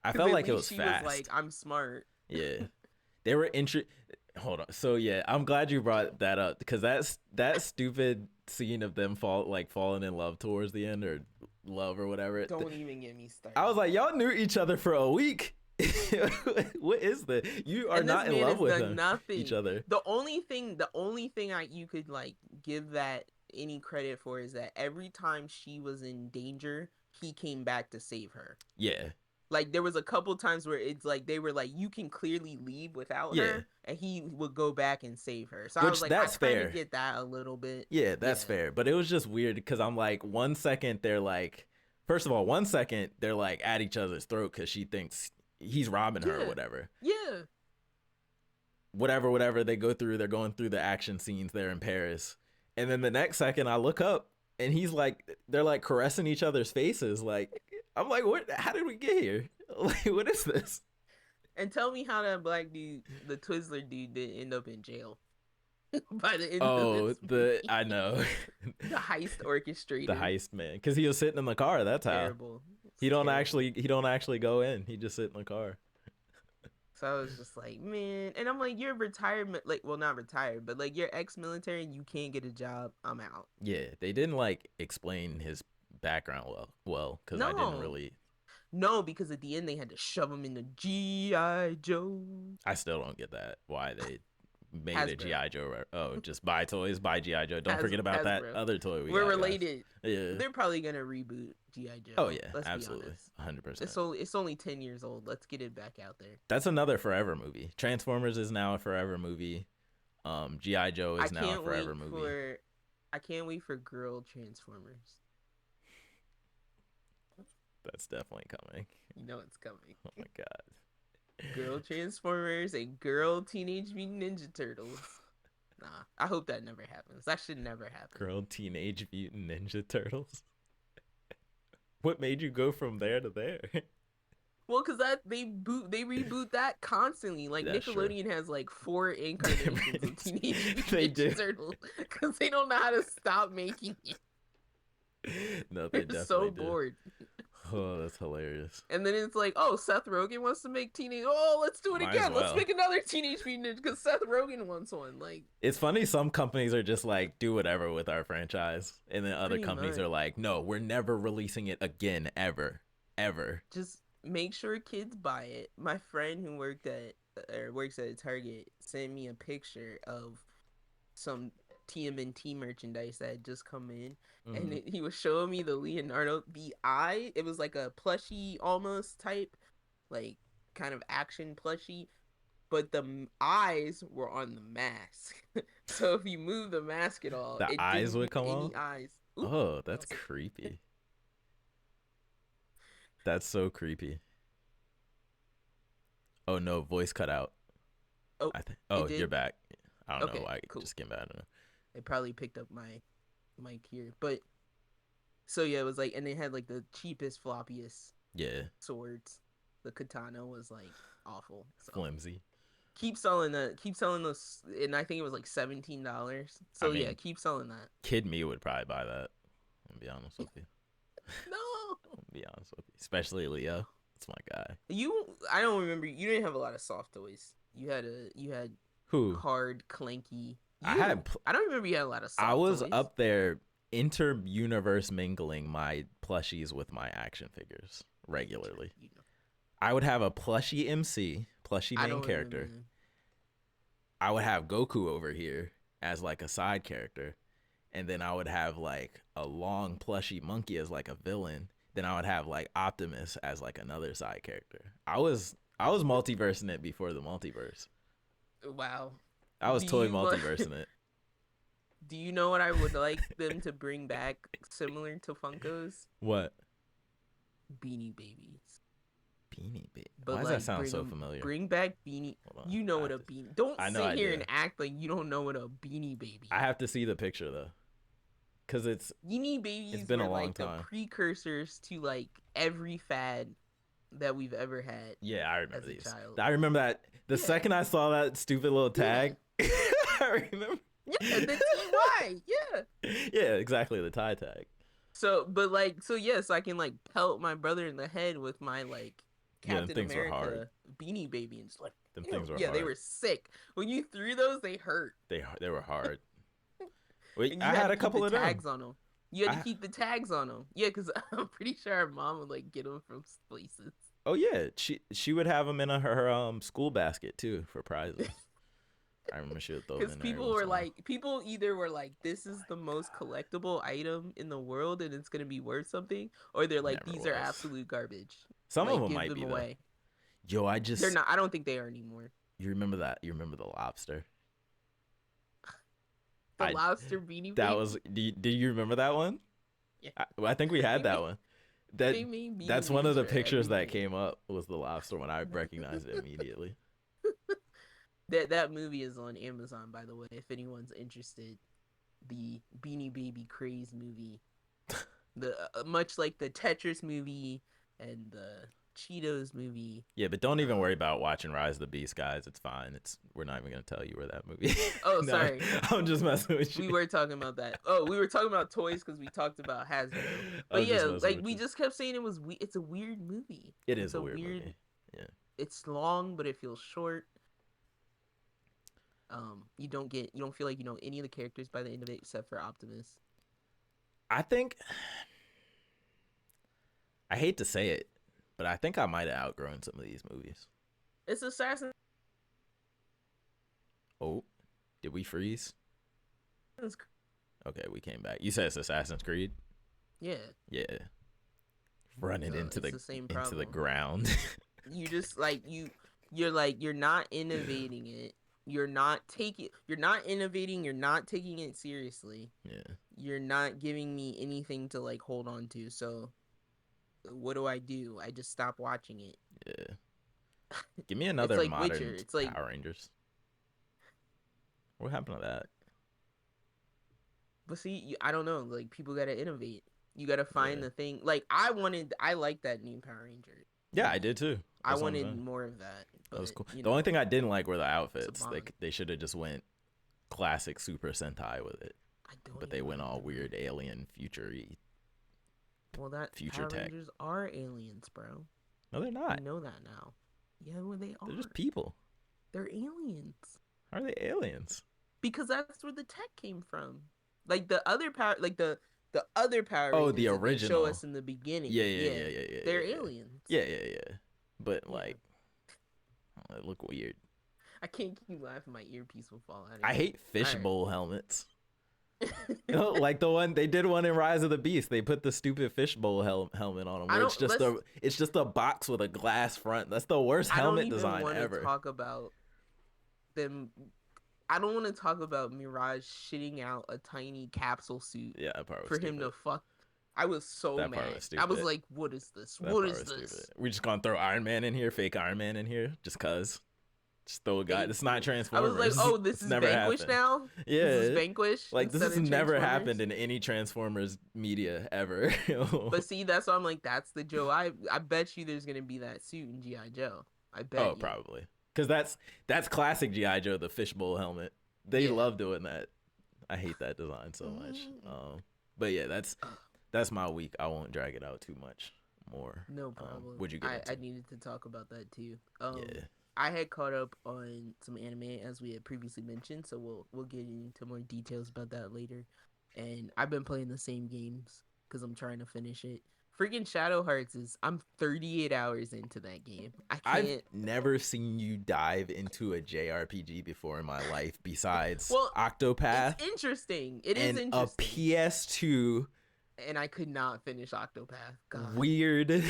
I Because felt at like it least was she was like, fast. I'm smart. Yeah. They were Hold on. So yeah, I'm glad you brought that up because that stupid scene of them falling in love towards the end, or love or whatever. Don't even get me started. I was like, y'all knew each other for a week. What is this? You are And this not in man love has with done each nothing. other. The only thing you could like give that any credit for is that every time she was in danger, he came back to save her. Yeah. Like there was a couple times where it's like they were like, you can clearly leave without Yeah. her, and he would go back and save her. So I Which was like, that's I kind fair. of get that a little bit. Yeah, that's fair. But it was just weird because I'm like, 1 second they're like, first of all, 1 second they're like at each other's throat because she thinks he's robbing her or whatever. Yeah. Whatever they go through, they're going through the action scenes there in Paris. And then the next second I look up and they're like caressing each other's faces. Like, I'm like, what? How did we get here? Like, what is this? And tell me how that black dude, the Twizzler dude, did end up in jail by the end Oh, of this movie. I know. The heist orchestrator. The heist man, because he was sitting in the car. That's how. Terrible. He don't actually go in. He just sit in the car. So I was just like, man, and I'm like, you're retired, like, well, not retired, but like you're ex-military and you can't get a job. I'm out. Yeah, they didn't like explain his background well, because I didn't really. No, because at the end they had to shove him into G.I. Joe. I still don't get that. Why they made Hasbro. a G.I. Joe. Oh, just buy toys, buy G.I. Joe. Don't forget about that Hasbro. other toy we We're got, related. Guys. Yeah. They're probably gonna reboot G.I. Joe. Oh yeah, Let's absolutely, 100%. It's only 10 years old. Let's get it back out there. That's another forever movie. Transformers is now a forever movie. G.I. Joe is now a forever movie. I can't wait for girl Transformers. That's definitely coming. You know it's coming. Oh my god. Girl Transformers and girl Teenage Mutant Ninja Turtles. Nah, I hope that never happens. That should never happen. Girl Teenage Mutant Ninja Turtles. What made you go from there to there? Well, because they reboot that constantly. Like That's Nickelodeon has like 4 incarnations of Teenage They Mutant do. Ninja Turtles because they don't know how to stop making it. No, they They're definitely so do. bored. Oh, that's hilarious. And then it's like, oh, Seth Rogen wants to make teenage. Oh, let's do it Might again. as Let's well. make another Teenage Mutant Ninja because Seth Rogen wants one. Like, It's funny, some companies are just like, do whatever with our franchise. And then other Pretty companies much. are like, no, we're never releasing it again, ever. Ever. just make sure kids buy it. My friend who works at a Target sent me a picture of some TMNT merchandise that had just come in, and Mm-hmm. he was showing me the Leonardo. The eye, it was like a plushie almost type, like kind of action plushie, but the eyes were on the mask. So if you move the mask at all, The it eyes didn't would do come off. any eyes. Oop, Oh, I that's was like, creepy. That's so creepy. Oh no, voice cut out. oh, I think. it Oh, you're did. back. I don't know Okay, why it cool. just came back. I don't know. It probably picked up my mic here, but so yeah, it was like, and they had like the cheapest, floppiest Yeah, swords. The katana was like awful. So flimsy. keep selling those, and I think it was like $17. I So yeah, mean, keep selling that. kid me would probably buy that. I'll be honest with you. No, I'll be honest with you. Especially Leo. That's my guy. I don't remember. You didn't have a lot of soft toys. You had Who? hard, clanky. I had. I don't remember you had a lot of I soft was toys. up there inter-universe mingling my plushies with my action figures regularly. I would have a plushie MC, plushie I main don't remember character. them. I would have Goku over here as like a side character. And then I would have like a long plushie monkey as like a villain. Then I would have like Optimus as like another side character. I was multiversing it before the multiverse. Wow. I was Do totally you multiversing it. do you know what I would like them to bring back similar to Funkos? What? Beanie Babies. Beanie Baby. But Why does like that sound so familiar? bring back Beanie. Hold on. You know what a beanie. Don't I know sit I here do. and act like you don't know what a Beanie Baby. I have to see the picture though. Cause Beanie Babies it's been were a long like time. the precursors to like every fad that we've ever had. Yeah, I remember as a these. child. I remember that the second I saw that stupid little tag. I remember. Yeah, the TY. Yeah. Yeah, exactly, the tie tag. So, but like, so yes, I can like pelt my brother in the head with my like Yeah, them Captain things were America hard. Beanie Baby, and just like, Them ew. things were yeah, hard. they were sick. When you threw those, they hurt. They were hard. Wait, And you I had to a couple keep of the them. tags on them. You had to keep the tags on them. Yeah, because I'm pretty sure our mom would like get them from places. Oh yeah, she would have them in her school basket too for prizes. I remember she would throw them Because in there. people were like, people either were like, this is the most collectible item in the world and it's gonna be worth something, or they're like, Never these are was. absolute garbage. Some like, of them give might them be away. Though. Yo, I just They're not. I don't think they are anymore. You remember that? You remember the lobster? The lobster Beanie That Baby? was. Do you remember that one? Yeah. I think we had that one. That's one of the pictures that everything. came up was the lobster one. I recognized it immediately. That movie is on Amazon, by the way. If anyone's interested, the Beanie Baby craze movie, the much like the Tetris movie and the Cheetos movie. Yeah, but don't even worry about watching Rise of the Beast, guys. It's fine. We're not even gonna tell you where that movie. Oh, No, sorry. I'm just messing with you. We were talking about that. Oh, we were talking about toys because we talked about Hasbro. But yeah, like we just kept saying it's a weird movie. It's a weird movie. Yeah. It's long, but it feels short. You don't feel like you know any of the characters by the end of it except for Optimus. I think I hate to say it, but I think I might have outgrown some of these movies. It's Assassin's Oh, did we freeze? Creed. Okay, we came back. You said it's Assassin's Creed? Yeah. Yeah. Running into the ground. You just like you're not innovating it. You're not innovating, you're not taking it seriously. Yeah. You're not giving me anything to like hold on to. So what do? I just stop watching it. Yeah. Give me another it's like modern Witcher. It's like Power Rangers. What happened to that? But see, I don't know. Like people gotta innovate. You gotta find the thing. Like I like that new Power Ranger. Yeah, I did too. I wanted more of that. But, that was cool. The only thing I didn't like were the outfits. They should have just went classic Super Sentai with it. But they went all weird alien future-y. Well, that future Power tech. Rangers are aliens, bro. No, they're not. I know that now. Yeah, well, they are. They're just people. They're aliens. How are they aliens? Because that's where the tech came from. Like the other power, the other Power Oh, Rangers the that they original. show us in the beginning. Yeah. They're aliens. Yeah. But like, they look weird. I can't keep laughing. My earpiece will fall out. I hate fishbowl helmets. Like the one they did one in Rise of the Beast. They put the stupid fishbowl helmet on him, I where don't let's it's just a box with a glass front. That's the worst I don't helmet even design want to ever. talk about them. I don't want to talk about Mirage shitting out a tiny capsule suit Yeah, that part was for him stupid. to fuck. I was so That part was mad. I was stupid. like, "What is this? That What part is was stupid. this?" We just gonna throw Iron Man in here, fake Iron Man in here, just cause. Just throw a guy. Thank It's not you. I was like, Transformers. "Oh, this It's is never Vanquish happened. now. This is Yeah, Vanquish like this instead has of never happened Transformers." in any Transformers media ever. But see, that's why I'm like, that's the Joe. I bet you there's gonna be that suit in GI Joe. I Oh, bet you. probably. Because that's classic GI Joe, the fishbowl helmet. They Yeah. love doing that. I hate that design so much. But yeah, that's my week. I won't drag it out too much more. No problem. What'd you get into? I needed to talk about that too. Yeah. I had caught up on some anime as we had previously mentioned, so we'll get into more details about that later. And I've been playing the same games because I'm trying to finish it. Freaking Shadow Hearts I'm 38 hours into that game. I I've can't. never seen you dive into a JRPG before in my life besides Well, Octopath it's interesting. It is and a interesting. PS2 And I could not finish Octopath. God. weird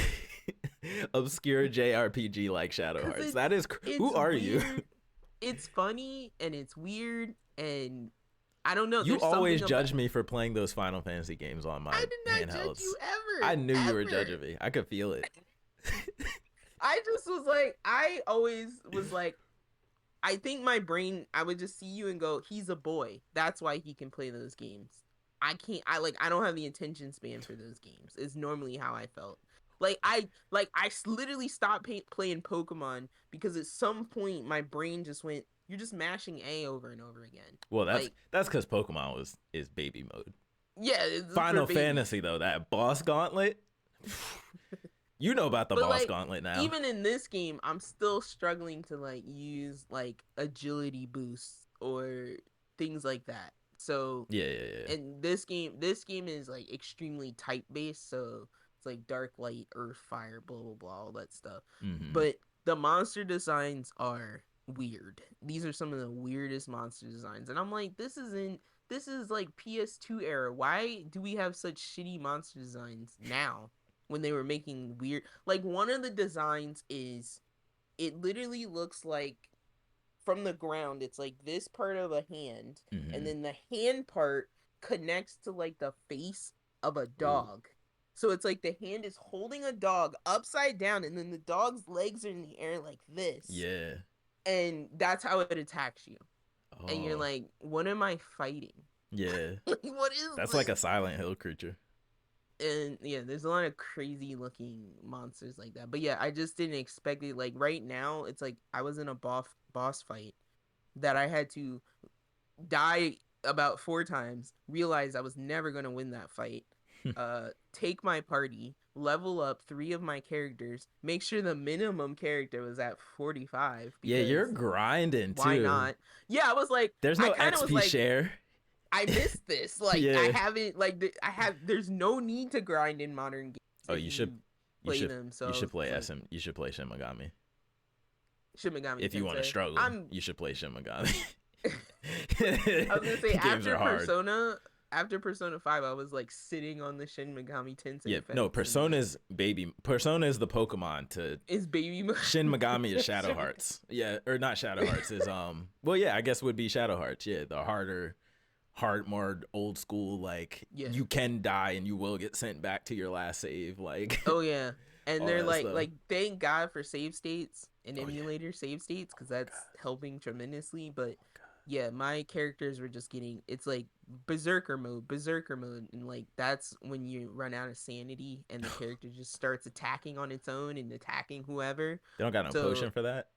obscure JRPG like Shadow 'Cause Hearts. That is who are you? It's funny and it's weird and I don't know. You There's always something judge about... me for playing those Final Fantasy games on my I did not handhelds. judge you ever. I knew you were Ever. judging me. I could feel it. I just was like, I always was like, I think my brain, I would just see you and go, he's a boy. That's why he can play those games. I can't, I don't have the attention span for those games. Is normally how I felt. Literally stopped playing Pokemon because at some point my brain just went, you're just mashing A over and over again. Well, that's because Pokemon is baby mode. Yeah, it's Final Fantasy though, that boss gauntlet. You know about the but boss gauntlet now. Even in this game, I'm still struggling to use agility boosts or things like that. So yeah. And this game is extremely type based, so it's like dark, light, earth, fire, blah blah blah, all that stuff. Mm-hmm. But the monster designs are weird. These are some of the weirdest monster designs, and I'm like, this is like PS2 era. Why do we have such shitty monster designs now when they were making weird? Like one of the designs is, it literally looks like from the ground, it's like this part of a hand, Mm-hmm. and then the hand part connects to the face of a dog. Ooh. So it's like the hand is holding a dog upside down, and then the dog's legs are in the air like this. Yeah. And that's how it attacks you. Oh. And you're like, what am I fighting? Yeah. What is That's this? like a Silent Hill creature. And yeah, there's a lot of crazy looking monsters like that. But yeah, I just didn't expect it. Like right now, it's like I was in a boss fight that I had to die about 4 times, realize I was never going to win that fight, take my party, level up 3 of my characters, make sure the minimum character was at 45. Yeah, you're grinding too. Why not? Yeah, I was like, there's no XP share. I missed this. Like, yeah. I haven't, there's no need to grind in modern games. Oh, you should play them. So you should play you should play Shin Megami. Shin Megami. If you want to struggle, you should play Shin Megami. I was gonna say after Persona 5, I was like sitting on the Shin Megami Tensei. Yeah, no, Persona is the Pokemon to baby. Shin Megami is Shadow Hearts. Yeah, or not Shadow Hearts is well, yeah, I guess would be Shadow Hearts. Yeah, the more old school, you can die and you will get sent back to your last save. Oh yeah, and they're like thank God for save states and emulator save states, because that's helping tremendously. But yeah, my characters were just getting, it's like berserker mode, and that's when you run out of sanity and the character just starts attacking on its own and attacking whoever. They don't got no potion for that.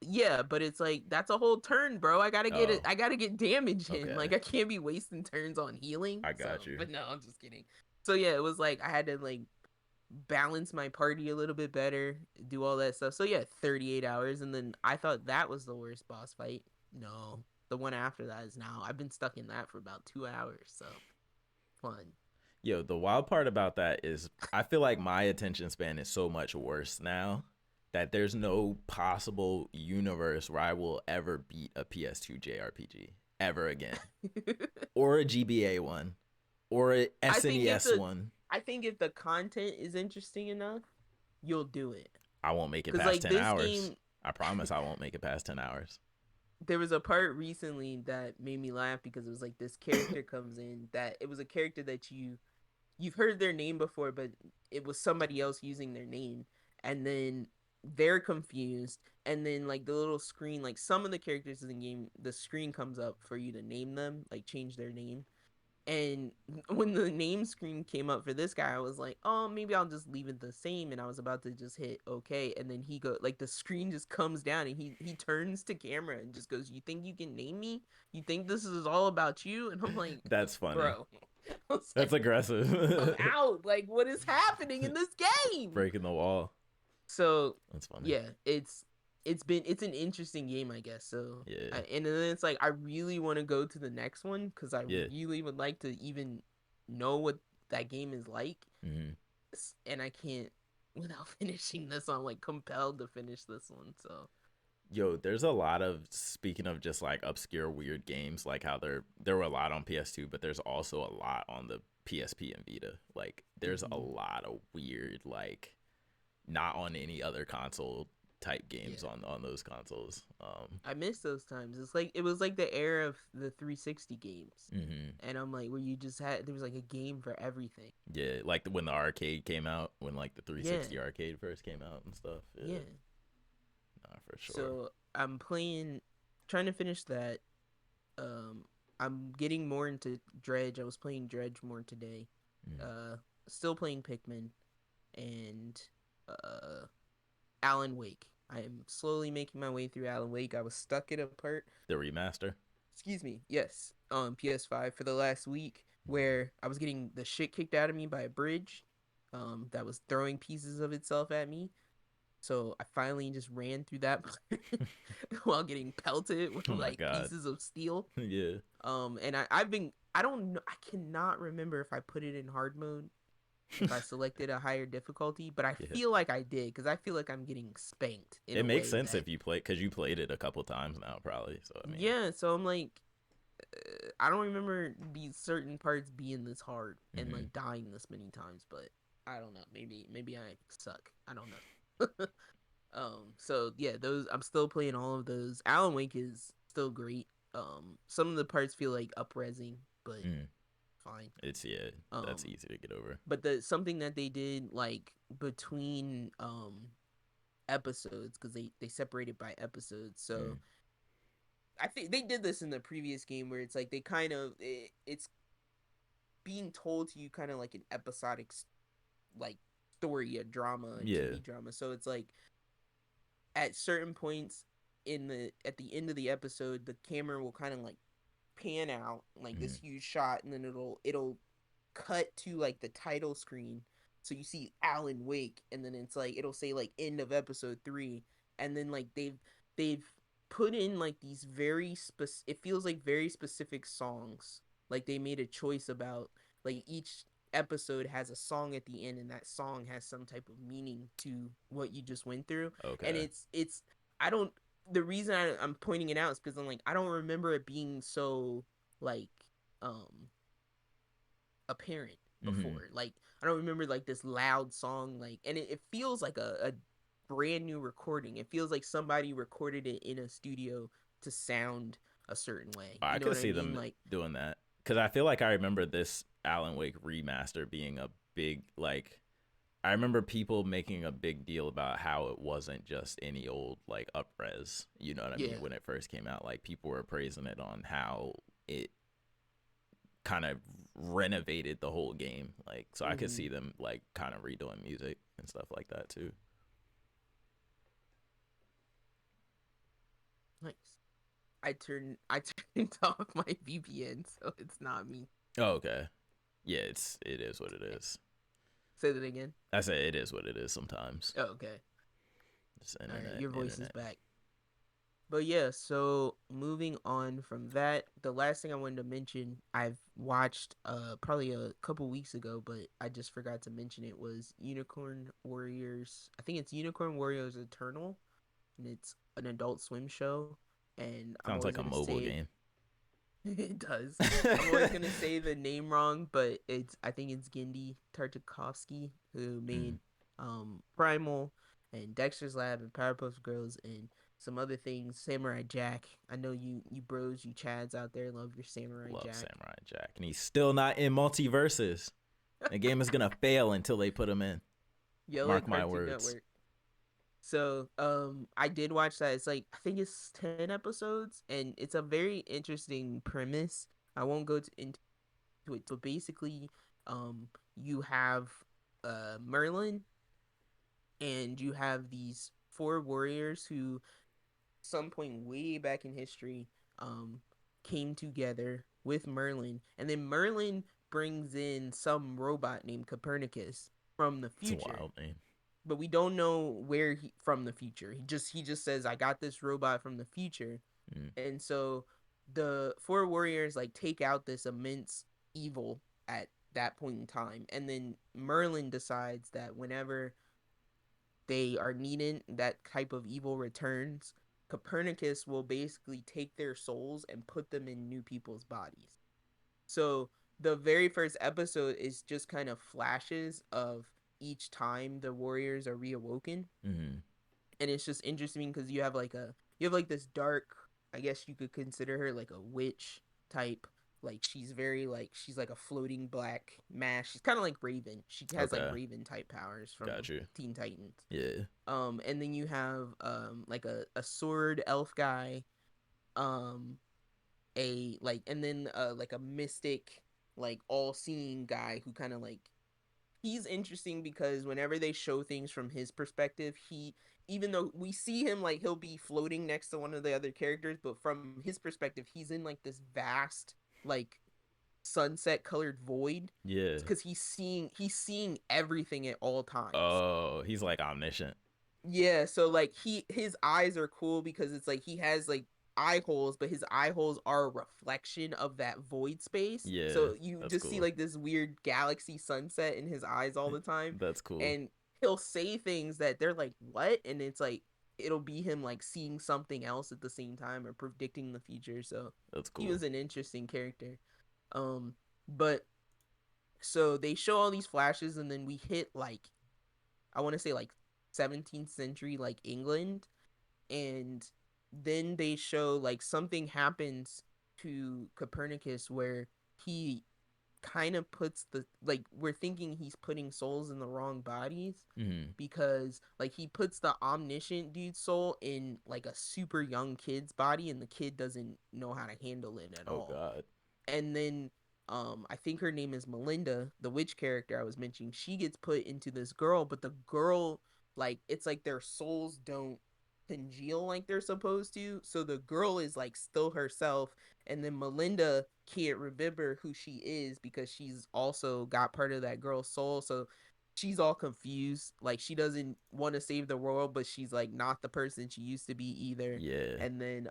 Yeah, but it's like, that's a whole turn, bro. I gotta get I gotta get damage in. Okay. I can't be wasting turns on healing. I got you. But no, I'm just kidding. So yeah, it was like I had to balance my party a little bit better, do all that stuff. So yeah, 38 hours, and then I thought that was the worst boss fight. No, the one after that is now. I've been stuck in that for about 2 hours, so fun. Yo, the wild part about that is I feel like my attention span is so much worse now that there's no possible universe where I will ever beat a PS2 JRPG. ever again, or a GBA one, or a I think if SNES the one. I think if the content is interesting enough, you'll do it. I won't make it Cause past like 10 this hours. game, I promise I won't make it past 10 hours. there was a part recently that made me laugh because it was like this character comes in that it was a character that you've heard their name before, but it was somebody else using their name, and then they're confused, and then like the little screen, like some of the characters in the game, the screen comes up for you to name them, like change their name. And when the name screen came up for this guy, I was like, oh, maybe I'll just leave it the same. And I was about to just hit okay. And then he go like the screen just comes down and he turns to camera and just goes, you think you can name me? You think this is all about you? And I'm like, That's funny. bro. I was That's like, I'm aggressive. out. Like, what is happening in this game? Breaking the wall. So That's funny. yeah, it's an interesting game, I guess. So Yeah. and then it's like I really want to go to the next one because I Yeah. really would like to even know what that game is like, Mm-hmm. and I can't without finishing this. I'm like compelled to finish this one. So Yo, there's a lot of, speaking of just like obscure weird games, like how there were a lot on PS2, but there's also a lot on the PSP and Vita. Like there's a lot of weird, like not on any other console type games yeah, on those consoles. I miss those times. It's like it was like the era of the 360 games, Mm-hmm. and I'm like where you just had there was like a game for everything. Yeah, like when the arcade came out, when like the Yeah, 360 arcade first came out and stuff. Yeah, yeah. nah, for sure. So I'm playing, trying to finish that. Um, I'm getting more into Dredge. I was playing Dredge more today. Mm. Still playing Pikmin and uh Alan Wake. I am slowly making my way through Alan Wake. I was stuck at a part. The remaster. Excuse me. Yes, on PS5 for the last week where I was getting the shit kicked out of me by a bridge. That was throwing pieces of itself at me. So I finally just ran through that while getting pelted with Oh my like god. pieces of steel. Yeah. And I've been I don't know I cannot remember if I put it in hard mode, if I selected a higher difficulty, but I Yeah. feel like I did because I feel like I'm getting spanked in It a makes way sense that if you play, because you played it a couple times now, probably. So I mean, yeah. So I'm like, I don't remember these certain parts being this hard and mm-hmm. like dying this many times, but I don't know. Maybe I suck. I don't know. So yeah, those I'm still playing all of those. Alan Wake is still great. Some of the parts feel like upresing, but Mm. fine. It's, yeah, that's Um, easy to get over. but the something that they did like between episodes because they separated by episodes. So Mm. I think they did this in the previous game where it's like they kind of it's being told to you kind of like an episodic like story, a drama, a Yeah. TV drama. So it's like at certain points at the end of the episode, the camera will kind of like pan out like this Mm. huge shot, and then it'll cut to like the title screen. So you see Alan Wake, and then it's like it'll say like end of episode 3, and then like they've put in like these very it feels like very specific songs. Like they made a choice about like each episode has a song at the end, and that song has some type of meaning to what you just went through. And Okay. it's I don't the reason I'm pointing it out is because I'm like I don't remember it being so like um apparent Mm-hmm. before. Like I don't remember like this loud song like, and it feels like a brand new recording. It feels like somebody recorded it in a studio to sound a certain way. I You know could what I see mean? them Like doing that, because I feel like I remember this Alan Wake remaster being a big, like, I remember people making a big deal about how it wasn't just any old like upres. You know what I mean? yeah. When it first came out, like people were praising it on how it kind of renovated the whole game. Like, so I could Mm-hmm. see them like kind of redoing music and stuff like that too. Nice. I turned off my VPN, so it's not me. Oh, okay. Yeah, it is what it is. Say that again. I say it is what it is sometimes. Oh, okay. It's All right, internet, your voice is internet. back. But yeah, so moving on from that, the last thing I wanted to mention, I've watched probably a couple weeks ago, but I just forgot to mention it was Unicorn Warriors. I think it's Unicorn Warriors Eternal, and it's an Adult Swim show. And I'm Sounds always like a gonna mobile say game. It does. I'm always gonna say the name wrong, but I think it's Gendy Tartakovsky who made Mm, Primal and Dexter's Lab and Powerpuff Girls and some other things. Samurai Jack. I know you bros, you chads out there love your Samurai love Jack. Samurai Jack, and he's still not in multiverses. The game is gonna fail until they put him in. Yell at Mark my Cartoon words. Network. So, I did watch that. It's like I think it's 10 episodes, and it's a very interesting premise. I won't go into it, but basically, you have Merlin, and you have these four warriors who, some point way back in history, um, came together with Merlin, and then Merlin brings in some robot named Copernicus from the It's a future, wild name. but we don't know where he from the future. He just says I got this robot from the future, Mm. and so the four warriors like take out this immense evil at that point in time, and then Merlin decides that whenever they are needed, that type of evil returns. Copernicus will basically take their souls and put them in new people's bodies. So the very first episode is just kind of flashes of each time the warriors are reawoken, Mm-hmm. and it's just interesting because you have like this dark, I guess you could consider her like a witch type. Like she's very like she's like a floating black mask. She's kind of like Raven. She has like Okay, Raven type powers from got you. Teen Titans. Yeah. And then you have like a sword elf guy, um a like and then like a mystic, like all seeing guy who kind of like he's interesting because whenever they show things from his perspective, he, even though we see him like he'll be floating next to one of the other characters, but from his perspective he's in like this vast, like, sunset colored void, Yeah. because he's seeing everything at all times. Oh, he's like omniscient. Yeah, so like his eyes are cool because it's like he has like eye holes, but his eye holes are a reflection of that void space. Yeah, So you that's just see cool. like this weird galaxy sunset in his eyes all the time. That's cool. And he'll say things that they're like, "What?" And it's like it'll be him like seeing something else at the same time or predicting the future. So That's he cool. was an interesting character. But so they show all these flashes and then we hit like, I want to say like 17th century like England, and then they show like something happens to Copernicus where he kind of puts the, like, we're thinking he's putting souls in the wrong bodies, Mm-hmm. because like he puts the omniscient dude's soul in like a super young kid's body and the kid doesn't know how to handle it at Oh all. God. And then I think her name is Melinda, the witch character I was mentioning. She gets put into this girl, but the girl, like, it's like their souls don't congeal like they're supposed to. So the girl is like still herself, and then Melinda can't remember who she is because she's also got part of that girl's soul. So she's all confused. Like she doesn't want to save the world, but she's like not the person she used to be either. Yeah. And then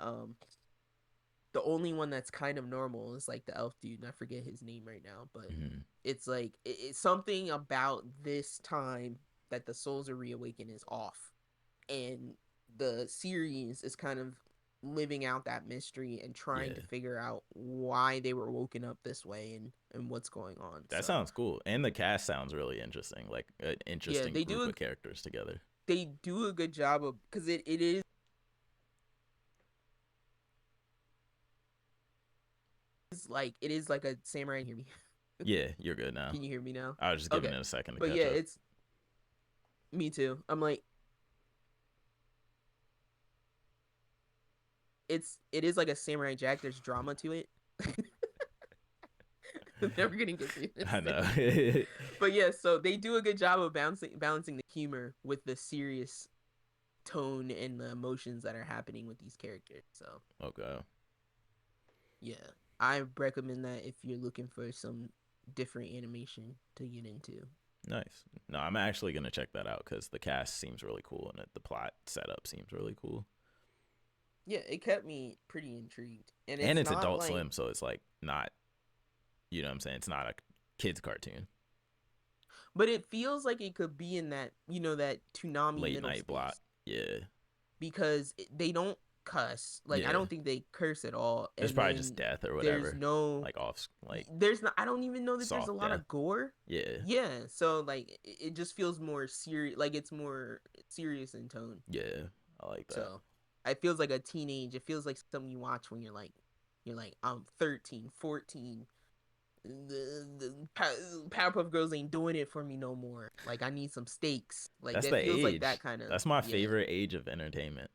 the only one that's kind of normal is like the elf dude, and I forget his name right now, but Mm-hmm. it's like it's something about this time that the souls are reawakened is off, and the series is kind of living out that mystery and trying to Yeah. figure out why they were woken up this way and what's going on. That So sounds cool, and the cast sounds really interesting. Like an yeah, interesting group of characters together. they do a good job of, because it is like a samurai. Hear me? Yeah, you're good now. Can you hear me now? I was just giving Okay, it a second to but catch yeah, up. it's me too. I'm like, it is like a samurai jack. There's drama to it. I'm never gonna get through this I know. sentence. But yeah, so they do a good job of balancing the humor with the serious tone and the emotions that are happening with these characters. So Okay. yeah, I recommend that if you're looking for some different animation to get into. Nice. No, I'm actually gonna check that out because the cast seems really cool and the plot setup seems really cool. Yeah, it kept me pretty intrigued, and And it's it's not Adult like, Swim, so it's like not, you know what I'm saying? It's not a kids cartoon. but it feels like it could be in that that Toonami Late middle night block. space, Yeah. because they don't. cuss. Like I Yeah. don't think they curse at all. There's And probably just then death or there's whatever. no, Like off, like there's not. I don't even know that there's a soft lot death. of gore. Yeah. Yeah, so like it just feels more serious. Like it's more serious in tone. Yeah. I like that. So it feels like a teenage. It feels like something you watch when you're like I'm 13, 14. The Powerpuff Girls ain't doing it for me no more. Like I need some steaks. Like That's that the feels like age. that kind of. That's my favorite age of entertainment.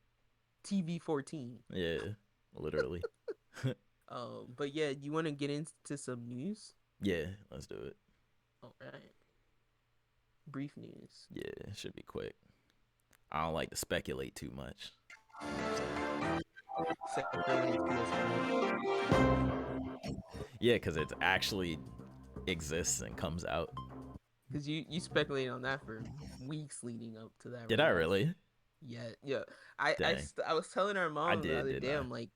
TV 14. Yeah. Literally. But yeah, you want to get into some news? Yeah. Let's do it. All right. Brief news. Yeah. It should be quick. I don't like to speculate too much. Yeah, because it actually exists and comes out. Because you speculated on that for weeks leading up to that. Did I really? Yeah. I was telling our mom the other day, I'm like,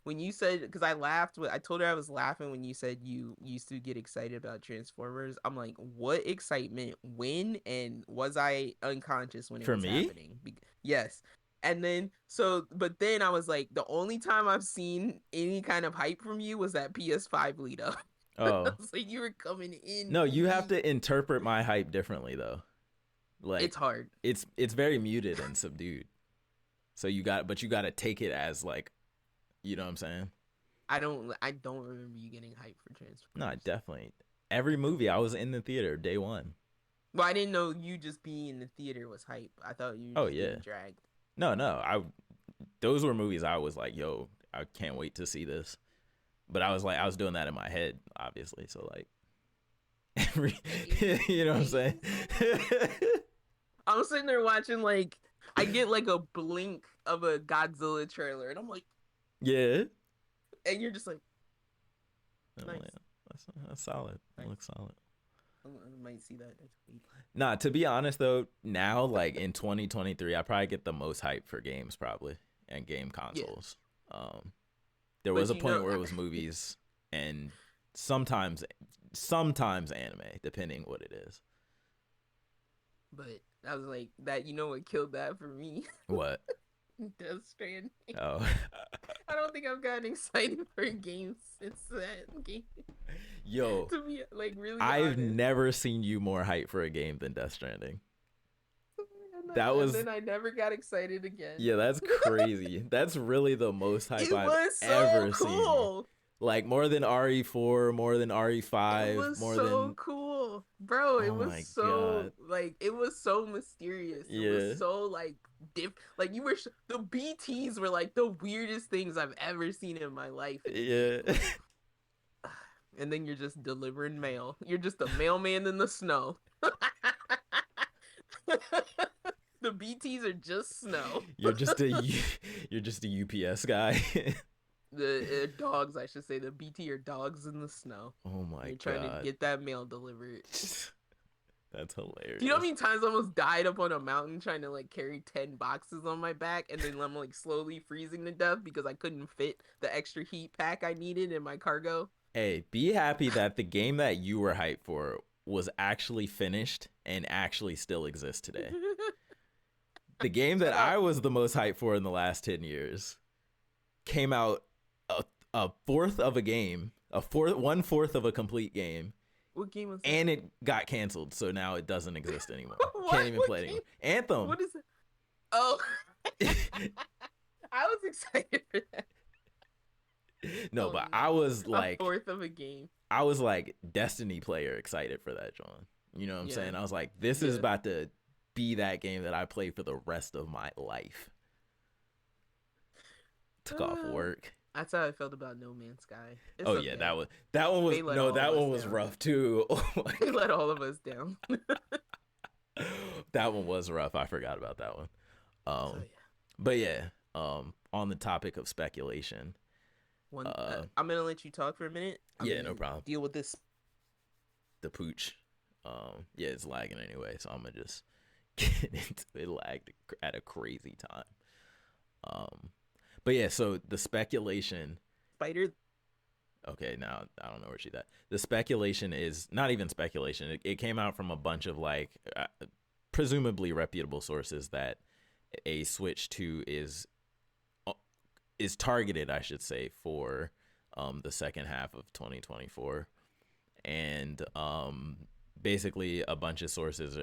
when you said, because I laughed, I told her I was laughing when you said you used to get excited about Transformers. I'm like, what excitement? When? And was I unconscious when it was happening? Yes. And then, but then I was like, the only time I've seen any kind of hype from you was that PS5 lead up. Oh. So you were coming in. No, you have to interpret my hype differently, though. Like, it's hard. It's very muted and subdued. So you got to take it as like, you know what I'm saying? I don't remember you getting hyped for Transformers. No, definitely. Every movie I was in the theater day one. Well, I didn't know you just being in the theater was hype. I thought you were just getting dragged. No. Those were movies I was like, yo, I can't wait to see this. But I was doing that in my head, obviously. So like, you know what I'm saying? I'm sitting there watching, like, I get like a blink of a Godzilla trailer, and I'm like, yeah. And you're just like, nice. That's solid. Nice. It looks solid. I might see that next week. Nah, to be honest though, now like in 2023, I probably get the most hype for games probably and game consoles. Yeah. There was a point where it was movies and sometimes anime, depending what it is. But I was like, that, you know what killed that for me? What? Death Stranding. Oh. I don't think I've gotten excited for a game since that game. Yo. To be like really I've honest. never seen you more hyped for a game than Death Stranding. And then I never got excited again. Yeah, that's crazy. That's really the most hype I've ever seen. Like more than RE4, more than RE5, it was more so than cool, bro. It was so God. Like it was so mysterious. Yeah. It was so like like you were the BTs were like the weirdest things I've ever seen in my life. Yeah. And then you're just delivering mail. You're just a mailman in the snow. The BTs are just snow. You're just a UPS guy. The dogs, I should say. The BT are dogs in the snow. Oh my God. You're trying to get that mail delivered. That's hilarious. Do you know how many times I almost died up on a mountain trying to like carry 10 boxes on my back, and then I'm like slowly freezing to death because I couldn't fit the extra heat pack I needed in my cargo? Hey, be happy that the game that you were hyped for was actually finished and actually still exists today. The game that I was the most hyped for in the last 10 years came out a fourth of a game, 1/4 of a complete game. What game was that? And it got canceled, so now it doesn't exist anymore. Can't even play it anymore. Anthem. What is it? Oh. I was excited for that. No, but I was like a fourth of a game. I was like Destiny player excited for that, John. You know what I'm saying? I was like, this is about to be that game that I play for the rest of my life. Took off work. That's how I felt about No Man's Sky. It's okay. that one was rough too. They let all of us down. That one was rough. I forgot about that one. But yeah, on the topic of speculation, I'm gonna let you talk for a minute. No problem. Deal with this. The pooch. Yeah, it's lagging anyway, so I'm gonna just get into it. Lagged at a crazy time. But yeah, so the speculation. Spider. Okay, now I don't know where she's at. The speculation is not even speculation. It came out from a bunch of like presumably reputable sources that a Switch 2 is is targeted, I should say, for the second half of 2024. And basically a bunch of sources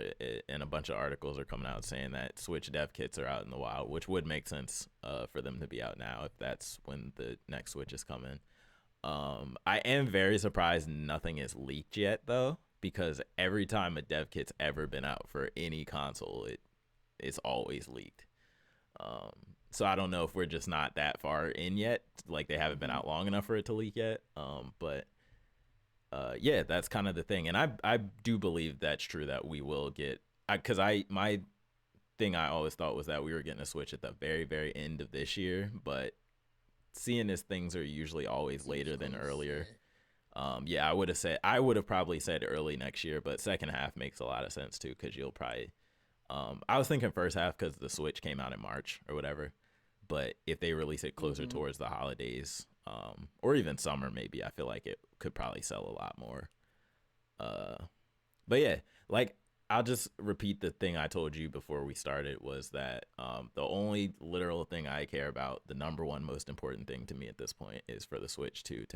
and a bunch of articles are coming out saying that Switch dev kits are out in the wild, which would make sense for them to be out now if that's when the next Switch is coming. I am very surprised nothing is leaked yet, though, because every time a dev kit's ever been out for any console, it's always leaked. So I don't know if we're just not that far in yet, like they haven't been out long enough for it to leak yet. But yeah, that's kind of the thing, and I do believe that's true, that we will get, because my thing I always thought was that we were getting a Switch at the very, very end of this year, but seeing as things are usually always later than earlier, yeah, I would have probably said early next year, but second half makes a lot of sense too, because you'll probably, I was thinking first half because the Switch came out in March or whatever, but if they release it closer towards the holidays, or even summer, maybe, I feel like it could probably sell a lot more. But yeah, like, I'll just repeat the thing I told you before we started, was that the only literal thing I care about, the number one most important thing to me at this point, is for the Switch 2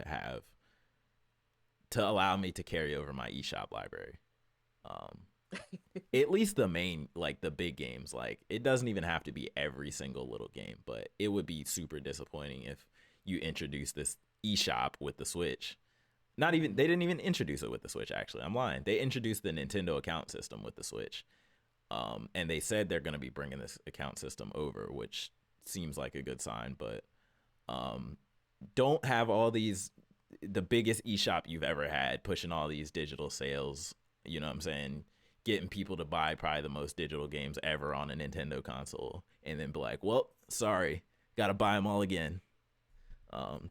to allow me to carry over my eShop library. At least the main, like the big games. Like, it doesn't even have to be every single little game, but it would be super disappointing if you introduce this eShop with the Switch. They didn't even introduce it with the Switch, actually. I'm lying. They introduced the Nintendo account system with the Switch. And they said they're going to be bringing this account system over, which seems like a good sign, but don't have all the biggest eShop you've ever had, pushing all these digital sales, you know what I'm saying? Getting people to buy probably the most digital games ever on a Nintendo console, and then be like, well, sorry, got to buy them all again.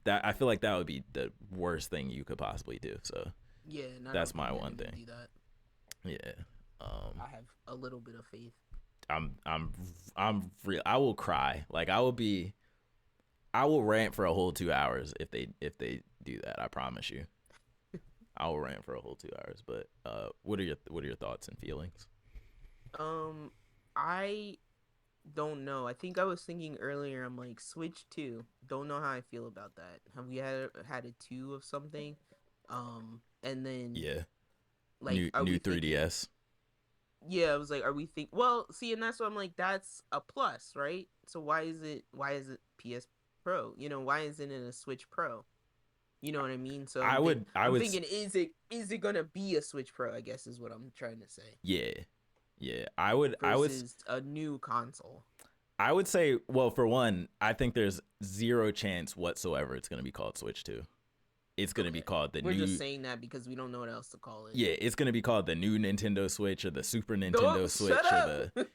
That, I feel like that would be the worst thing you could possibly do. So yeah, that's my one thing. do that. Yeah. I have a little bit of faith. I'm real. I will cry. Like, I will rant for a whole 2 hours if they do that. I promise you. I will rant for a whole 2 hours. But what are your thoughts and feelings? I don't know. I think I was thinking earlier, I'm like, Switch 2. Don't know how I feel about that. Have we had a 2 of something? And then, Yeah. like, New 3DS. Yeah, I was like, are we well, see, and that's what I'm like, that's a plus, right? So why is it PS Pro? You know, why isn't it a Switch Pro? You know what I mean? So I'm thinking, is it gonna be a Switch Pro, I guess is what I'm trying to say. Yeah. Yeah. Versus a new console. I would say, well, for one, I think there's zero chance whatsoever it's going to be called Switch 2. It's going to be called the new... We're just saying that because we don't know what else to call it. Yeah, it's going to be called the new Nintendo Switch or the Super Nintendo Switch.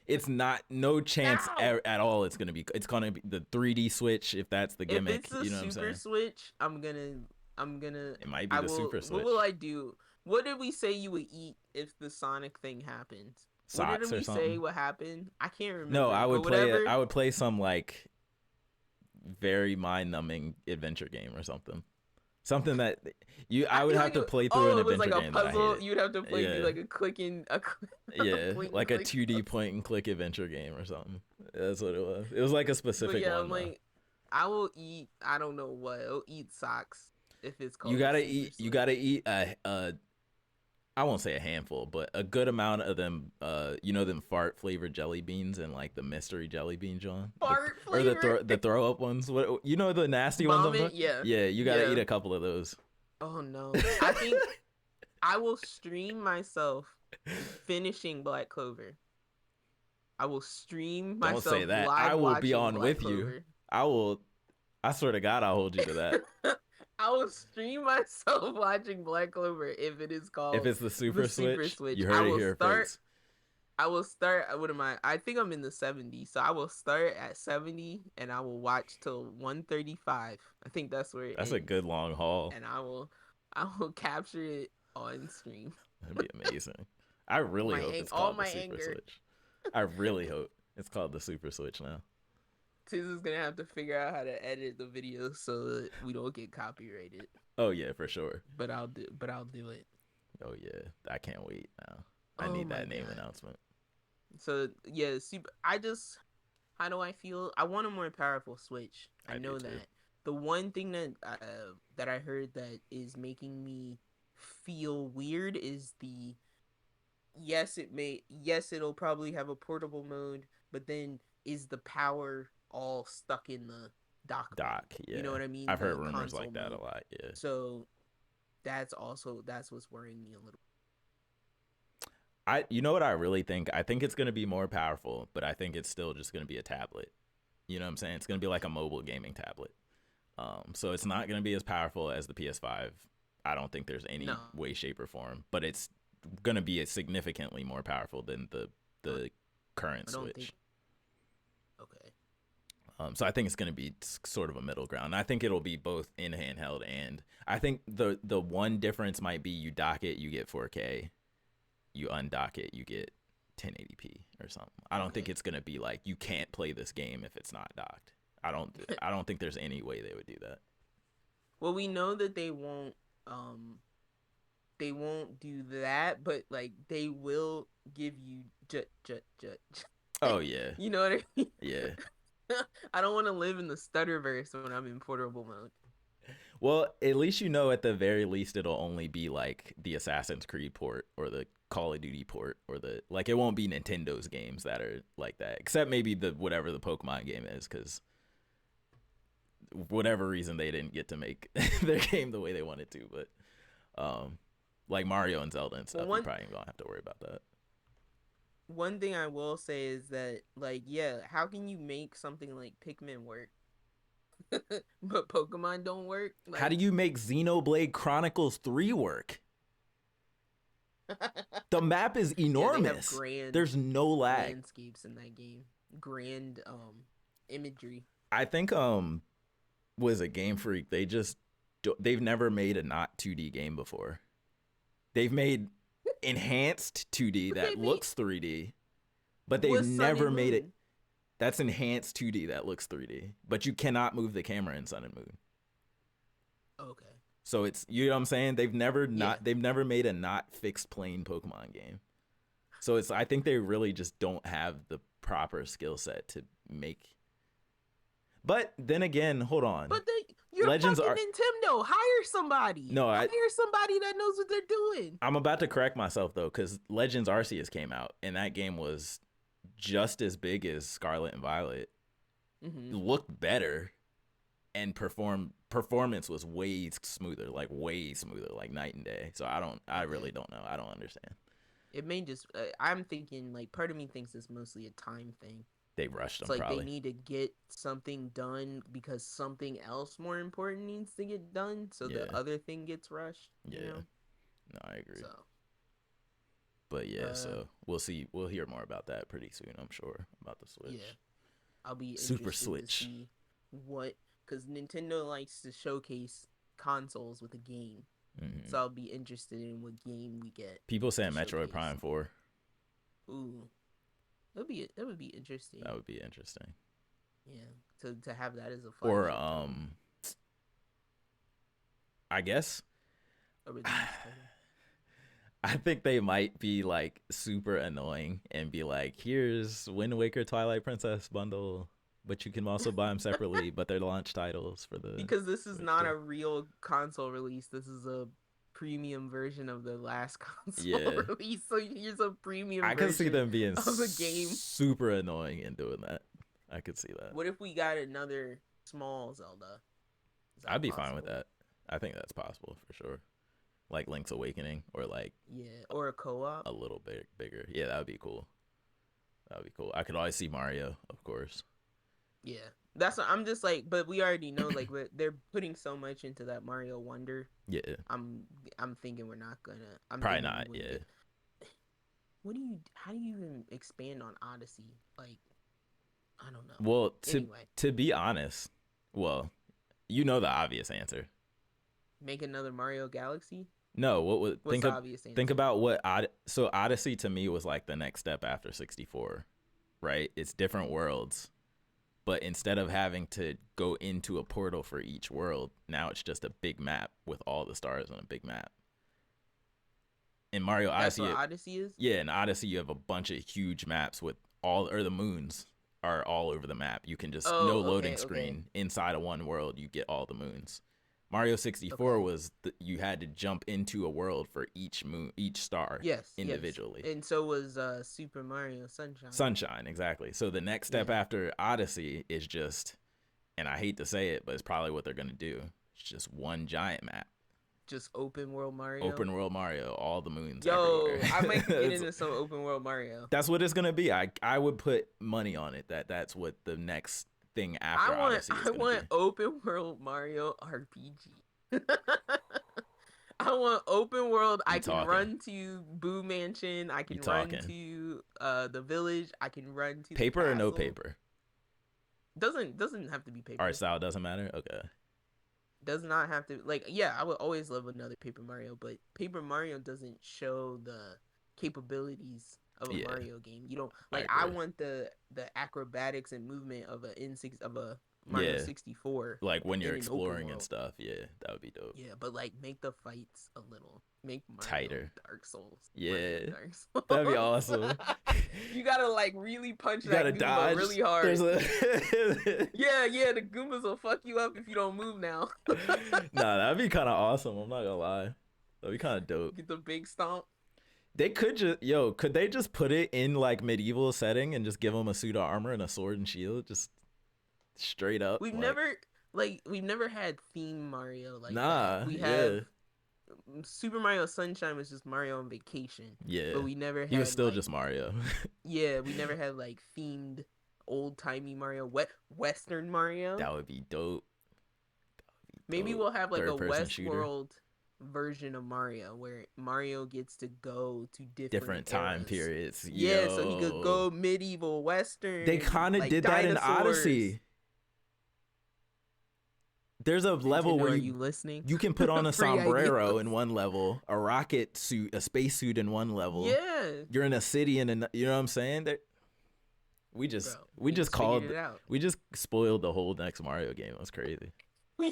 It's not, no chance at all it's going to be... It's going to be the 3D Switch, if that's the gimmick. If it's the Super Switch, I'm gonna... It might be the Super Switch. What will I do? What did we say you would eat if the Sonic thing happened? Socks what did we or something? say what happened? I can't remember. No, I would play some, like, very mind-numbing adventure game or something. Something that I would have to play through an adventure game. Like a puzzle. You'd have to play through like like a 2D point and click adventure game or something. That's what it was. It was like a specific one. I'm like, I will eat. I don't know what. I'll eat socks if it's called. You gotta eat I won't say a handful, but a good amount of them. You know, them fart flavored jelly beans and like the mystery jelly bean, John. Fart flavor? Or the throw up ones. What, you know, the nasty ones. Yeah. Yeah, you gotta eat a couple of those. Oh no! I think I will stream myself finishing Black Clover. I will stream myself. Don't say that. I will be on with you. I swear to God, I'll hold you to that. I will stream myself watching Black Clover if it is called. If it's the Super Switch. You heard it here first. I will start. What am I? I think I'm in the 70s, so I will start at 70 and I will watch till 135. I think that's where it That's ends. a good long haul. And I will capture it on stream. That'd be amazing. I really hope it's called the Super Switch. I really hope it's called the Super Switch now. Tiz is gonna have to figure out how to edit the video so that we don't get copyrighted. Oh yeah, for sure. But I'll do it. Oh yeah, I can't wait now. I need that name announcement. So yeah, How do I feel? I want a more powerful Switch. I I do know too. that. The one thing that I heard that is making me feel weird is the yes, it'll probably have a portable mode, but then is the power all stuck in the dock mode? Doc, You know yeah. what I mean? I've heard The rumors console like that a mode. lot, yeah. So that's what's worrying me a little. You know what I really think? I think it's going to be more powerful, but I think it's still just going to be a tablet. You know what I'm saying? It's going to be like a mobile gaming tablet. So it's not going to be as powerful as the PS5. I don't think there's any No, way, shape, or form, but it's going to be significantly more powerful than the current I don't think. Switch. Okay. So I think it's going to be sort of a middle ground. I think it'll be both in handheld and I think the one difference might be you dock it, you get 4K. You undock it, you get 1080p or something. I don't think Okay. it's going to be like you can't play this game if it's not docked. I don't think there's any way they would do that. Well, we know that they won't do that, but like they will give you Oh yeah. you know what I mean? Yeah. I don't want to live in the stutterverse when I'm in portable mode. Well, at least you know at the very least it'll only be like the Assassin's Creed port or the Call of Duty port or the like it won't be Nintendo's games that are like that. Except maybe the whatever the Pokemon game is cuz whatever reason they didn't get to make their game the way they wanted to, but like Mario and Zelda and Well, stuff, you probably ain't gonna have to worry about that. one thing I will say is that like yeah, how can you make something like Pikmin work, but Pokemon don't work? How do Like you make Xenoblade Chronicles 3 work? The map is yeah, they have enormous. grand There's no lag. landscapes in that game, grand imagery. I think was a Game Freak. They've never made a not 2D game before. They've made enhanced 2D But they that made looks 3D, but they've was Sun never and made it. Moon. That's enhanced 2D that looks 3D, but you cannot move the camera in Sun and Moon. Okay. So it's you know what I'm saying? Yeah. They've never made a not fixed plane Pokemon game. So it's I think they really just don't have the proper skill set to make. But then again, hold on. But you're Legends fucking are Nintendo. Hire somebody. no, Hire somebody that knows what they're doing. I'm about to correct myself though, because Legends Arceus came out and that game was just as big as Scarlet and Violet. Mm-hmm. It looked better, and performance was way smoother, like night and day. So I really Okay. don't know. I don't understand. It may just. I'm thinking like part of me thinks it's mostly a time thing. They rushed It's them like they probably. need to get something done because something else more important needs to get done, so the Yeah, other thing gets rushed. You yeah. know. No, I agree. So. But yeah, Uh. so we'll see. We'll hear more about that pretty soon, I'm sure, about the Switch. Yeah. I'll be Super interested to Switch. see what because Nintendo likes to showcase consoles with a game. Mm-hmm. So I'll be interested in what game we get People to saying Metroid showcase. Prime 4. Ooh, that would be interesting. That would be interesting. Yeah, to have that as a Or flagship title, I guess a release title. I think they might be like super annoying and be like, "Here's Wind Waker Twilight Princess bundle, but you can also buy them separately, but they're launch titles for the Because this is Switch not too." a real console release. This is a premium version of the last console Yeah, release. So here's a premium I can see version them being of a game. super annoying and doing that. I could see that. What if we got another small Zelda? Is I'd that be fine with possible? that. I think that's possible for sure. Like Link's Awakening or like Yeah, or a co-op. a little bit bigger. Yeah, that would be cool. That would be cool. I could always see Mario, of course. Yeah, that's what I'm just like. But we already know like they're putting so much into that Mario Wonder. Yeah, I'm I'm thinking we're not gonna. I'm probably thinking we not. wouldn't Yeah. get. What do you? How do you even expand on Odyssey? Like, I don't know. Well, Anyway, to be honest, well, you know the obvious answer. make another Mario Galaxy. No, what would What's the obvious think answer? about so Odyssey to me was like the next step after 64, right? It's different worlds, but instead of having to go into a portal for each world, now it's just a big map with all the stars on a big map. In Mario That's Odyssey, what Odyssey is. yeah, in Odyssey you have a bunch of huge maps with all or the moons are all over the map. You can just Oh, no loading okay, screen inside of one world. You get all the moons. Mario 64 okay. was you had to jump into a world for each moon, each star Yes, yes. individually. And so was Super Mario Sunshine. Sunshine, exactly. So the next step after Odyssey is just, and I hate to say it, but it's probably what they're gonna do. It's just one giant map. Just open world Mario. Open world Mario, all the moons Yo, everywhere. I might get into some open world Mario. That's what it's gonna be. I would put money on it that's what the next thing after Odyssey is gonna I want be. open world Mario RPG. I want open world. I can run to Boo Mansion. I can run to the village. I can run to paper the or no paper. Doesn't have to be paper. Art style doesn't matter. Okay. Does not have to, like, yeah, I would always love another Paper Mario, but Paper Mario doesn't show the capabilities of a Mario game. You don't like. I want the acrobatics and movement of a Mario 64. Like when you're exploring and stuff. Yeah, that would be dope. Yeah, but like make the fights a little Mario tighter. Dark Souls. Yeah, Dark Souls. That'd be awesome. You gotta like really punch that Goomba dodge really hard. Yeah, the Goombas will fuck you up if you don't move now. Nah, that'd be kind of awesome. I'm not gonna lie. That'd be kind of dope. Get the big stomp. They could could they just put it in like medieval setting and just give them a suit of armor and a sword and shield, just straight up? We've never had theme Mario like nah, that. We have Super Mario Sunshine was just Mario on vacation. Yeah, but we never had. He was still just Mario. Yeah, we never had like themed old timey Mario, Western Mario. That would be dope. Maybe we'll have like a Westworld version of Mario where Mario gets to go to different time eras. periods. Yeah, so he could go medieval, Western. They kind of like did dinosaurs. That in Odyssey. There's a level where you can put on a sombrero in one level, a rocket suit, a space suit in one level. Yeah, you're in a city and you know what I'm saying? We just spoiled the whole next Mario game. It was crazy. We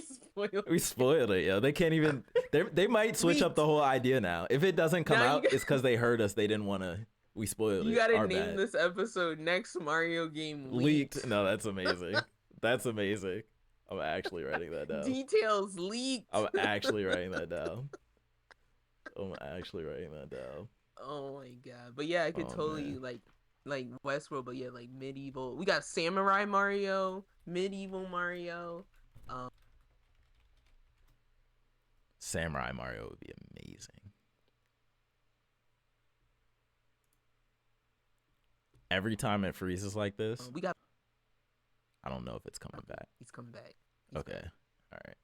spoiled it, yo. They can't even. They might switch up the whole idea now. If it doesn't come out, it's because they heard us. They didn't want to. We spoiled it. You gotta name this episode "Next Mario Game Leaked." No, that's amazing. That's amazing. I'm actually writing that down. Details leaked. I'm actually writing that down. Oh my god! But yeah, I could totally like Westworld, but yeah, like medieval. We got Samurai Mario, medieval Mario. Samurai Mario would be amazing. Every time it freezes like this, I don't know if it's coming back. He's coming back. Okay. All right.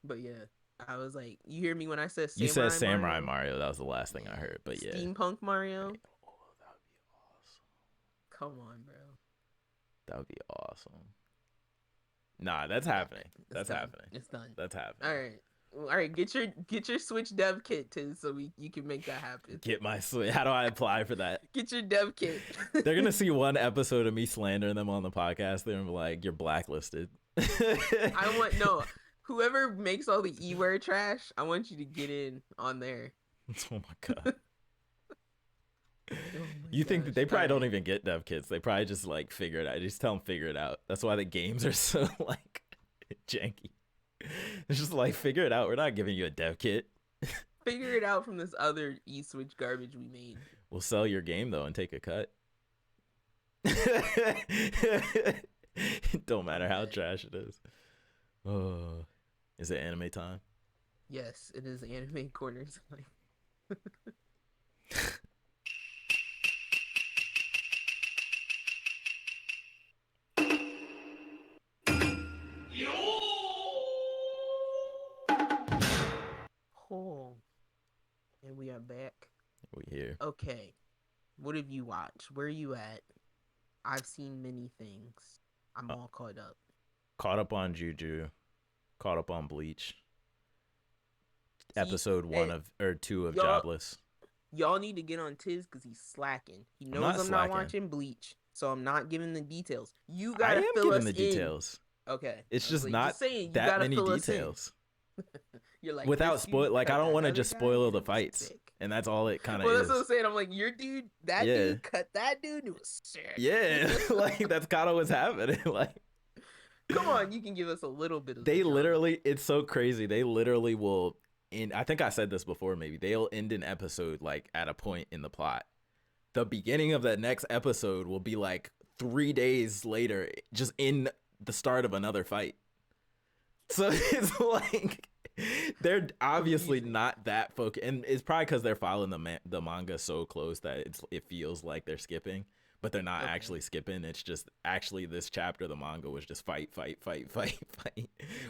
But yeah, I was like, you hear me when I said Samurai You said Samurai Mario. That was the last thing I heard. But yeah. Steampunk Mario. Oh, that would be awesome. Come on, bro. That would be awesome. Nah, that's happening. That's happening. It's done. That's happening. All right. Get your Switch dev kit, so you can make that happen. Get my Switch. How do I apply for that? Get your dev kit. They're gonna see one episode of me slandering them on the podcast. They're gonna be like, "You're blacklisted." Whoever makes all the eWare trash, I want you to get in on there. Oh my god. You think that they probably don't even get dev kits? They probably just like figure it out. Just tell them figure it out. That's why the games are so like janky. It's just like figure it out. We're not giving you a dev kit. Figure it out from this other eSwitch garbage we made. We'll sell your game though and take a cut. It don't matter how trash it is. Oh, is it anime time? Yes, it is anime corner time. Oh, and we are back. We here. Okay, what have you watched? Where are you at? I've seen many things. I'm all caught up. Caught up on Juju. Caught up on Bleach. Episode 1 or 2 of Jobless. Y'all need to get on Tiz because he's slacking. He knows I'm not watching Bleach, so I'm not giving the details. You gotta fill us in. I am giving the details. Okay. It's just not that many details. You're like, without spoil, like I don't want to just spoil the fights. And that's all it kind of Well, is. that's what I'm saying. I'm like, your dude, that Yeah. dude cut that dude. It was sick. Yeah, like that's kind of what's happening. Like, come on, you can give us a little bit of. They literally, it's so crazy. They literally will. I think I said this before. Maybe they'll end an episode like at a point in the plot. The beginning of that next episode will be like 3 days later, just in the start of another fight. So it's like they're obviously not that focused, and it's probably because they're following the manga so close that it feels like they're skipping, but they're not actually skipping. It's just actually this chapter of the manga was just fight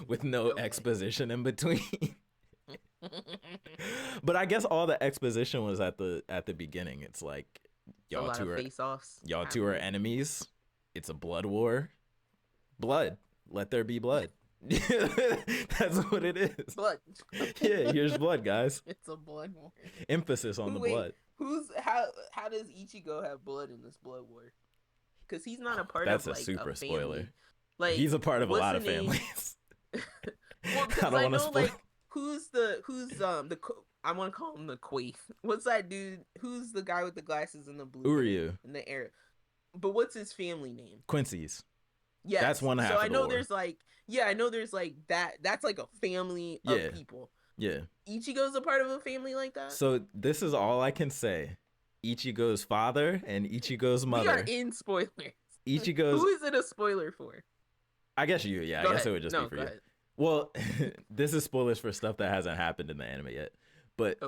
with no exposition in between. But I guess all the exposition was at the beginning. It's like y'all two are enemies. It's a blood war. Blood. Let there be blood. That's what it is. Blood. Yeah, here's blood, guys. It's a blood war. Emphasis on the blood. How does Ichigo have blood in this blood war? Because he's not a part of like a super spoiler. Like he's a part of a lot of families. Well, because I know like who's the I want to call him the Quaith. What's that dude? Who's the guy with the glasses and the blue? Uryu. In the air. But what's his family name? Quincy's. Yeah, that's one half. So I know there's like, I know there's like that. That's like a family of people. Yeah. Ichigo's a part of a family like that. So this is all I can say. Ichigo's father and Ichigo's mother. We are in spoilers. Ichigo's. Who is it a spoiler for? I guess you. Yeah, I guess it would just be for you. Ahead. Well, this is spoilers for stuff that hasn't happened in the anime yet. But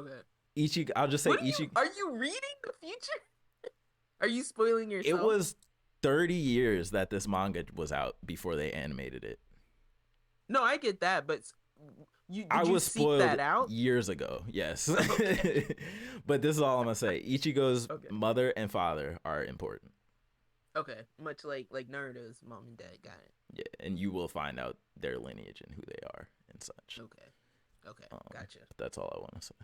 Ichigo, I'll just say Ichigo. Are you reading the future? Are you spoiling yourself? It was 30 years that this manga was out before they animated it. No, I get that, but I was spoiled that out years ago. Yes. Okay. But this is all I'm gonna say. Ichigo's mother and father are important. Okay, much like Naruto's mom and dad got it. Yeah, and you will find out their lineage and who they are and such. Okay, gotcha. That's all I want to say.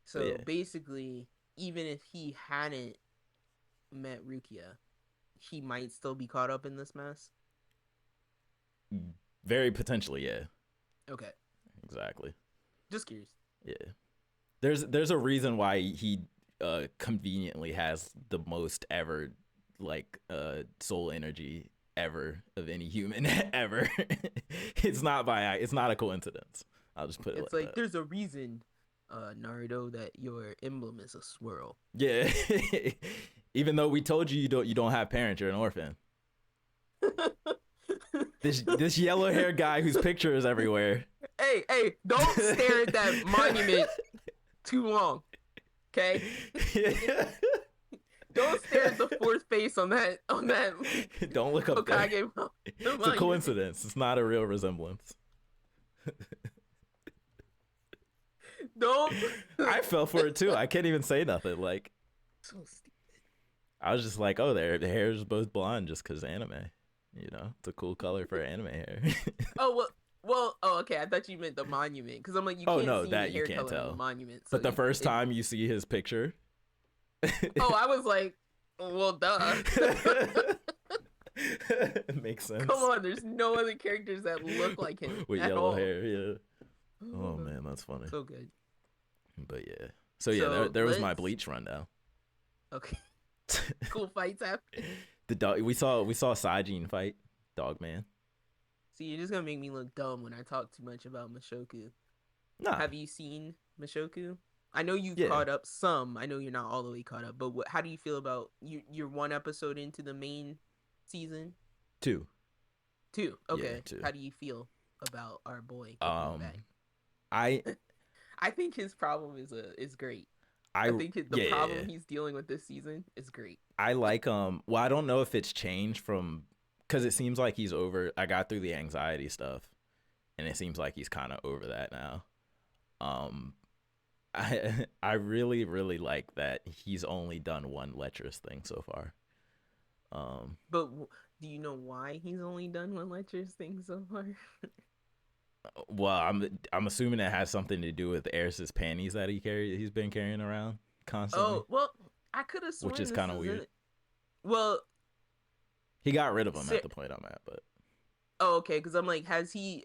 So basically, even if he hadn't met Rukia, he might still be caught up in this mess. Very potentially, yeah. Okay. Exactly. Just curious. Yeah. There's a reason why he conveniently has the most ever soul energy ever of any human ever. It's not a coincidence. I'll just put it like that. There's a reason, Naruto, that your emblem is a swirl. Yeah. Even though we told you you don't have parents, you're an orphan. This yellow haired guy whose picture is everywhere. Hey, don't stare at that monument too long. Okay? Yeah. Don't stare at the fourth face on that. Don't look up there. It's a coincidence. It's not a real resemblance. Don't. I fell for it too. I can't even say nothing. Like, so stupid. I was just like, oh, their hair is both blonde just because anime. You know, it's a cool color for anime hair. Well, okay. I thought you meant the monument because I'm like, you can't see the hair color tell. The monument. So but the first time you see his picture. I was like, well, duh. It makes sense. Come on, there's no other characters that look like him with yellow hair. Yeah. Oh man, that's funny. So good. But yeah. So yeah, there was my Bleach rundown. Okay. Cool fights happening. The dog. We saw Saijin fight Dogman. See, you're just gonna make me look dumb when I talk too much about Mushoku. Nah. Have you seen Mushoku? I know you've caught up some. I know you're not all the way caught up, but how do you feel about you're one episode into the main season? Two. Okay. Yeah, 2. How do you feel about our boy coming back? I think his problem is great. I think the problem he's dealing with this season is great. I like well, I don't know if it's changed from because it seems like he's over. I got through the anxiety stuff, and it seems like he's kind of over that now. I really like that he's only done one lecherous thing so far. But do you know why he's only done one lecherous thing so far? Well, I'm assuming it has something to do with Eris's panties that he's been carrying around constantly. Oh, well, I could have sworn which is kind of weird. Well, he got rid of him at the point I'm at, but okay, because I'm like, has he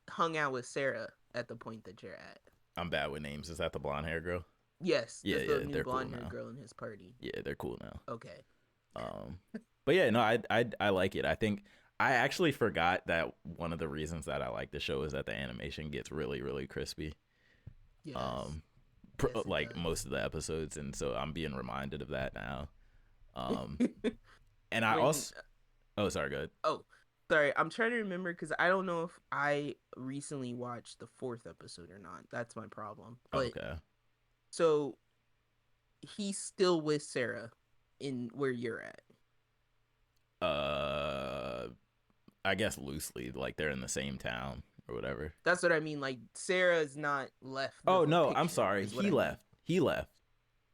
hung out with Sarah at the point that you're at? I'm bad with names. Is that the blonde hair girl? Yes, Yeah, that's the yeah, new they're cool blonde haired now. girl in his party. Yeah, they're cool now. Okay. Um, but yeah, no, I like it. I think I actually forgot that one of the reasons that I like the show is that the animation gets really, really crispy. Yes. Um, Yes, it like does. most of the episodes, and so I'm being reminded of that now. Um, and I when also, oh, sorry, good. oh, sorry, I'm trying to remember because I don't know if I recently watched the fourth episode or not. That's my problem. But Okay. so he's still with Sarah in where you're at. Uh, I guess loosely, like they're in the same town or whatever. That's what I mean. Like Sarah is not left the Oh no, I'm picture, sorry. is what He I mean. left. He left.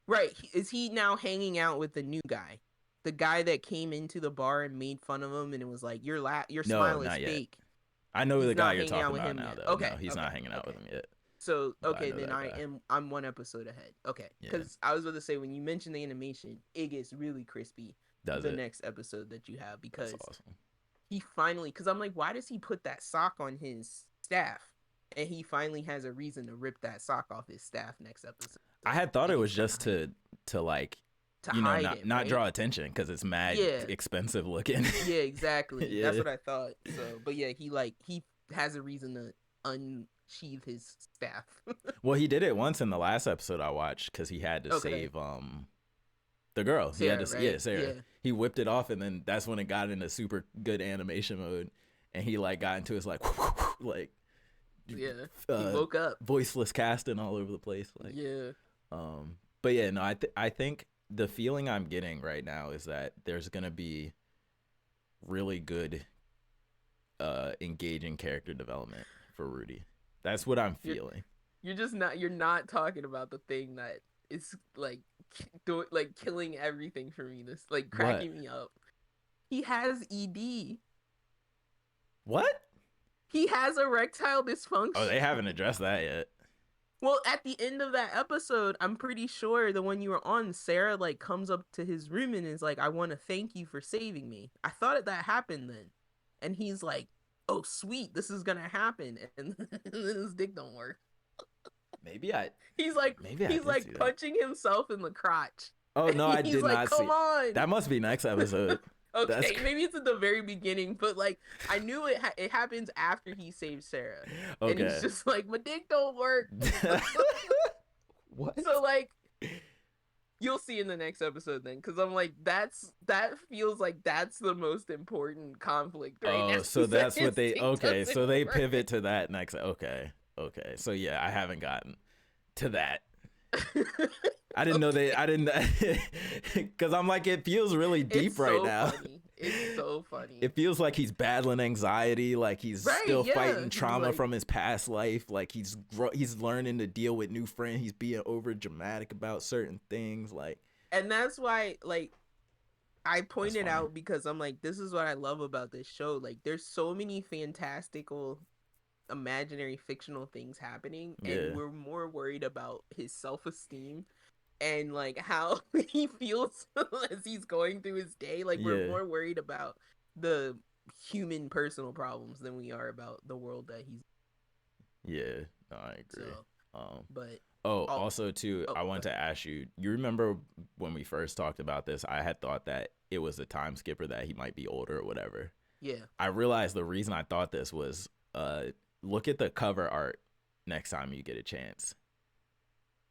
Right? Is he now hanging out with the new guy, the guy that came into the bar and made fun of him and it was like your No, smile is not yet. fake. I know He's the guy not you're hanging out talking with about him now, yet. though. No, Okay, he's okay, not hanging out with okay. him yet. So But I okay, know then that guy. I'm one episode ahead. Okay, Yeah. because I was about to say when you mentioned the animation, it gets really crispy. Does The it? next episode that you have That's because awesome. he finally, because I'm like, why does he put that sock on his staff? And he finally has a reason to rip that sock off his staff next episode. I had thought And it he's was gonna just to like, to hide not it, not right? draw attention because it's mad Yeah, expensive looking. yeah, exactly. That's Yeah. what I thought. So, but yeah, he has a reason to unsheath his staff. Well, he did it once in the last episode I watched because he had to Okay, save the girl. He had Sarah, to, yeah, right? Sarah. Yeah, He whipped it off, and then that's when it got into super good animation mode, and he like got into his like like yeah. He woke up. voiceless casting all over the place. Like, Yeah. but yeah, no, I think the feeling I'm getting right now is that there's gonna be really good, engaging character development for Rudy. That's what I'm You're feeling. you're not talking about the thing that is like like killing everything for me. This like What? cracking me up. He has ED. What? He has erectile Oh, they dysfunction. haven't addressed that yet. Well, at the end of that episode, I'm pretty sure the one you were on, Sarah like comes up to his room and is like, "I want to thank you for saving me." I thought that happened then, and he's like, "Oh, sweet, this is gonna happen," and then his dick don't work. Maybe I He's like, maybe I he's did see like that. punching himself in the crotch. Oh no, I He's did like, not "Come see. on." That must be next episode. That's Okay, maybe it's at the very beginning, but like I knew it happens after he saves Sarah, and he's okay. just like, "My dick don't work." What? So like you'll see in the next episode then, because I'm like, that feels like that's the most important conflict right now. Oh, so that's what they. His dick Okay, so doesn't they work. pivot to that next. Okay, okay. So yeah, I haven't gotten to that. I didn't know they. Okay. I didn't because I'm like it feels really deep It's right so now. funny. It's so funny. It feels like he's battling anxiety, like he's Right, still yeah. fighting He's trauma like, from his past life, like he's learning to deal with new friends. He's being over dramatic about certain things, like and that's why like I that's pointed funny. out because I'm like, this is what I love about this show. Like, there's so many fantastical, imaginary, fictional things happening, Yeah, and we're more worried about his self-esteem and like how he feels as he's going through his day. Like, we're yeah, more worried about the human personal problems than we are about the world that he's yeah. No, I so. agree. Um, But Oh, oh, also too, I go wanted to ahead. ask you. You remember when we first talked about this? I had thought that it was a time skipper that he might be older or whatever. Yeah, I realized the reason I thought this was, look at the cover art next time you get a chance.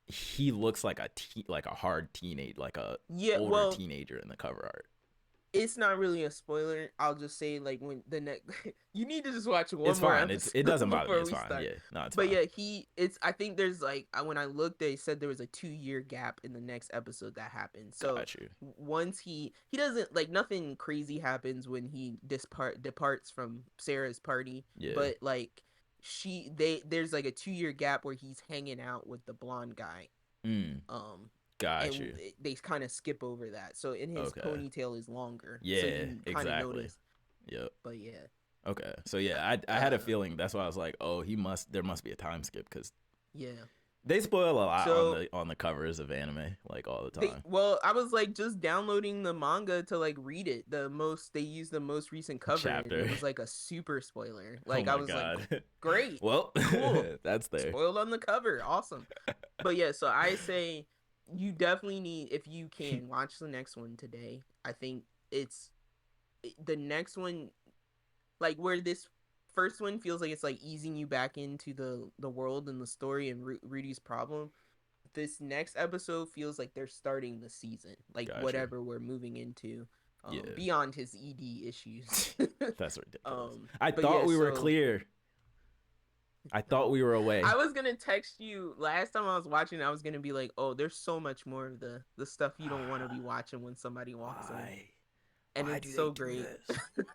He looks like like a hard teenage, like a yeah. older Well, teenager in the cover art. it's not really a spoiler. I'll just say like when the next you need to just watch one It's more fine. episode It doesn't bother me. before It's we fine. start. Yeah, no, it's But fine. yeah, it's I think there's like when I looked, they said there was a 2 year gap in the next episode that happened. So Got you. once he doesn't like nothing crazy happens when he departs from Sarah's party, Yeah, but like there's like a 2 year gap where he's hanging out with the blonde guy. mm, Um, got and you. they kind of skip over that. So in his Okay. ponytail is longer, so Yeah, you kind of exactly. notice. Yep. But yeah, Okay, so yeah, I had a feeling that's why I was like, oh, there must be a time skip because yeah. they spoil a lot So on the covers of anime like all the they time. well, I was like just downloading the manga to like read it. They used the most recent cover, and Chapter. it was like a super spoiler. Oh Like I my was god. like, great, Well, cool, that's there. spoiled on the cover, awesome. But yeah, so I say you definitely need, if you can, watch the next one today. I think it's the next one, like where this first one feels like it's like easing you back into the world and the story and Rudy's problem. This next episode feels like they're starting the season, like Gotcha. whatever we're moving into, Yeah. beyond his ED issues. That's ridiculous. I But yeah, thought we were so clear. I thought we were away. I was gonna text you last time I was watching. I was gonna be like, "Oh, there's so much more of the stuff you don't want to be watching when somebody walks in," Why? and Why it's do so they do great.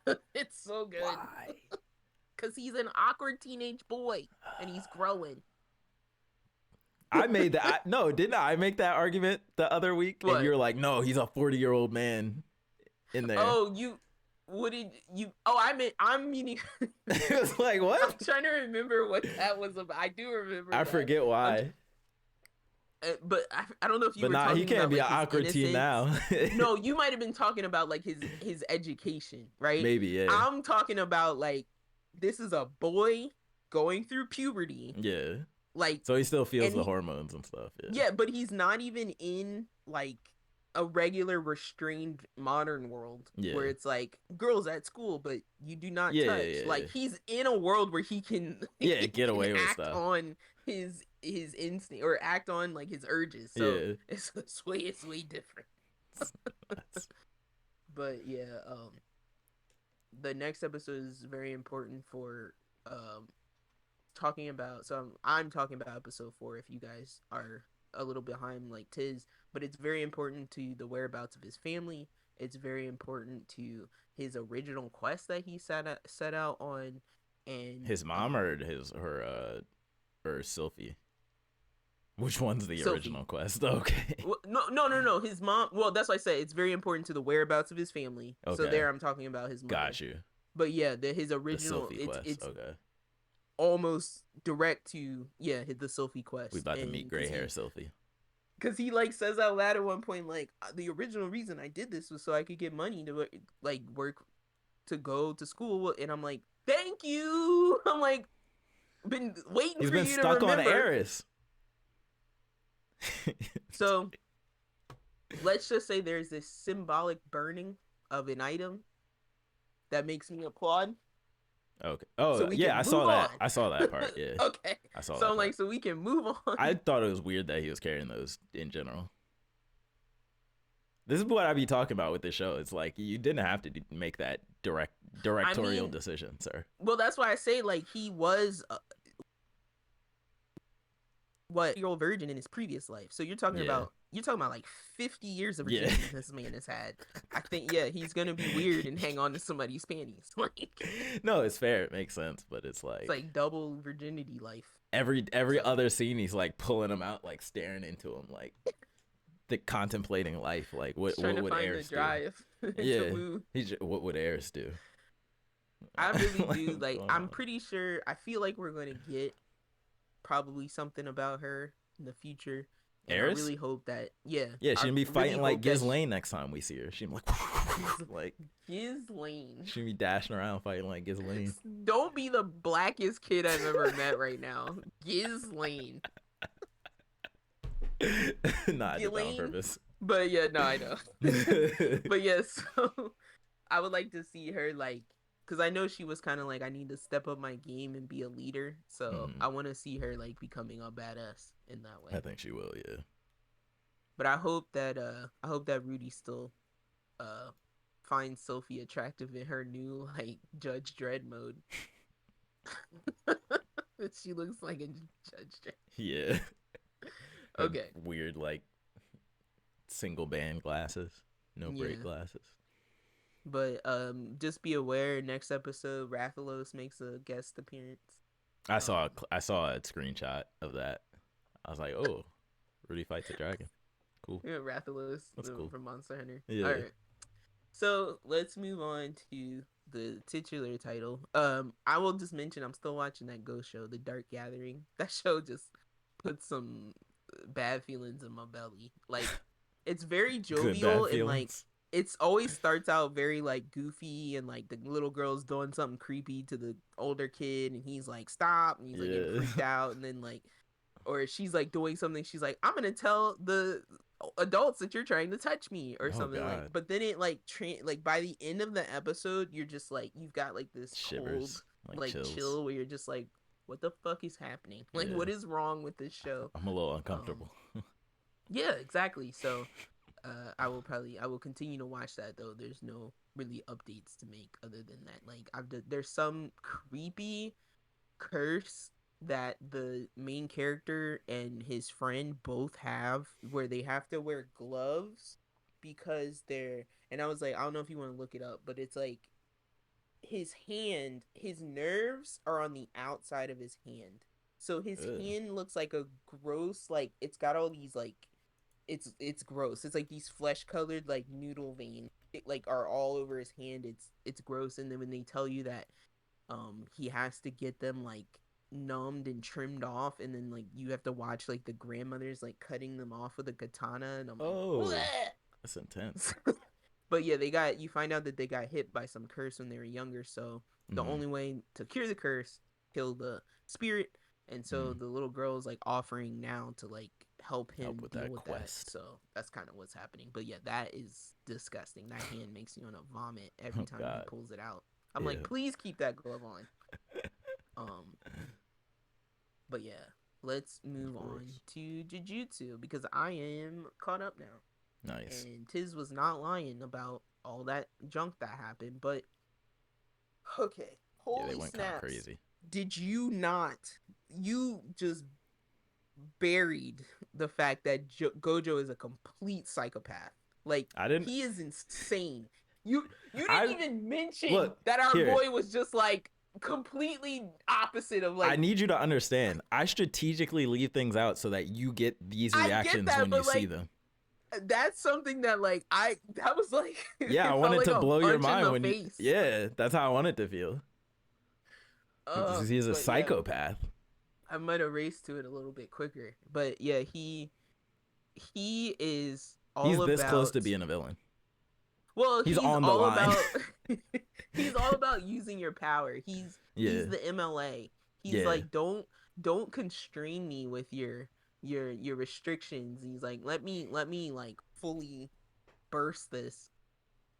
this? It's so good Why? because he's an awkward teenage boy and he's growing. I made that. No, didn't I make that argument the other week? And What? you're like, no, he's a 40-year-old man in there. Oh, you. What did you? Oh, I'm meaning. It was like, what? I'm trying to remember what that was about. I do remember. I that. forget why. But I don't know if you But were talking he can't about, be like, an awkward teen now. No, you might have been talking about like his education, right? Maybe, yeah. I'm talking about like this is a boy going through puberty. Yeah. Like, so he still feels the hormones and stuff. Yeah, but he's not even in like a regular restrained modern world where it's like girls at school, but you do not touch. Like he's in a world where he can get away with act stuff on his instinct or act on like his urges. So it's way different. But yeah, the next episode is very important for talking about. So I'm talking about episode 4 if you guys are a little behind like Tiz, but it's very important to the whereabouts of his family. It's very important to his original quest that he set out on, and his mom or or Sylphie. Which one's the original quest? Okay. Well, no. His mom. Well, that's why I say it's very important to the whereabouts of his family. Okay. So there, I'm talking about his mother. Got you. But yeah, his original. It's okay. Almost direct to the Sylphie quest. We about to meet gray hair Sylphie. Because he like says out loud at one point, like, the original reason I did this was so I could get money to like work to go to school, and I'm like, thank you. I'm like, been waiting for you to remember. He's been stuck on Eris. So let's just say there's this symbolic burning of an item that makes me applaud. Okay. Oh, so yeah, I saw that. I saw that part. Yeah. Okay. I saw that. So I'm like, so we can move on. I thought it was weird that he was carrying those in general. This is what I be talking about with the show. It's like you didn't have to make that directorial decision, sir. Well, that's why I say like he was year-old virgin in his previous life. So you're talking about like 50 years of virginity this man has had. I think he's gonna be weird and hang on to somebody's panties. Like, no, it's fair. It makes sense, but it's like double virginity life. Every other scene, he's like pulling him out, like staring into him, like contemplating life. Like what would Eris do? What would Eris do? I really do. Like, I'm pretty sure. I feel like we're gonna get probably something about her in the future. Eris? I really hope that she's gonna be fighting like Ghislaine next time we see her. She's like Ghislaine. She's gonna be dashing around fighting like Ghislaine. Don't be the blackest kid I've ever met right now. Ghislaine. Nah, I did that on purpose. But yeah, no, I know. But yeah, so I would like to see her like, because I know she was kind of like, I need to step up my game and be a leader. So I want to see her like becoming a badass in that way. I think she will, yeah. But I hope that Rudy still finds Sophie attractive in her new like Judge Dredd mode. She looks like a Judge Dredd. Yeah. Okay. Weird like single band glasses, no break glasses. But just be aware, next episode Rathalos makes a guest appearance. I saw a screenshot of that. I was like, oh, Rudy fights a dragon. Cool. Yeah, Rathalos cool. From Monster Hunter. Yeah. All right. So let's move on to the titular title. I will just mention I'm still watching that ghost show, The Dark Gathering. That show just puts some bad feelings in my belly. Like, it's very jovial and like it's always starts out very like goofy and like the little girl's doing something creepy to the older kid and he's like stop and he's like getting freaked out, and then like or she's like doing something, she's like, I'm gonna tell the adults that you're trying to touch me or Oh something. Like, God. but then it like like by the end of the episode, you're just like, you've got like this cold Shivers, like like chills. chill where you're just like, what the fuck is happening? Like, Yeah, what is wrong with this show? I'm a little um uncomfortable. yeah, exactly. So I will continue to watch that, though there's no really updates to make other than that. Like, there's some creepy curse that the main character and his friend both have, where they have to wear gloves because they're, and I was like, I don't know if you want to look it up, but it's like his nerves are on the outside of his hand. So his Ugh. hand looks like a gross, like it's got all these like, it's gross. It's like these flesh colored like noodle veins, like are all over his hand. It's gross. And then when they tell you that he has to get them like numbed and trimmed off, and then like you have to watch like the grandmothers like cutting them off with a katana, and I'm like, Oh, that's intense. bleh! But yeah, they got, you find out that they got hit by some curse when they were younger, so the Mm-hmm. only way to cure the curse, kill the spirit. And so Mm-hmm. the little girl is like offering now to like help Help him with deal that with that. quest. So that's kind of what's happening. But yeah, that is disgusting. That hand makes you want to vomit every Oh time he God. pulls it out. I'm like, Yeah. please keep that glove on. Um, but yeah, let's Of move on course. to Jujutsu because I am caught up now. Nice. And Tiz was not lying about all that junk that happened. But okay, Yeah, they holy went kind of snaps. crazy. Did you not? You just buried the fact that Gojo is a complete psychopath. Like, I didn't. he is insane. You didn't I even mention look that our here. boy was just like completely opposite of I like, need you to understand. I strategically leave things out so that you get these I get reactions that, when you but see like them. that's something that like that was like Yeah, I it felt wanted like to a blow your punch in mind the when you. face. Yeah, that's how I wanted to feel. Because he's a But yeah, psychopath. I might have raced to it a little bit quicker. But yeah, he is He's all this close to about, being a villain. well, He's he's on the all line. about he's all about using your power. He's Yeah, the MLA. He's yeah. like, don't constrain me with your restrictions. He's like, let me like fully burst this.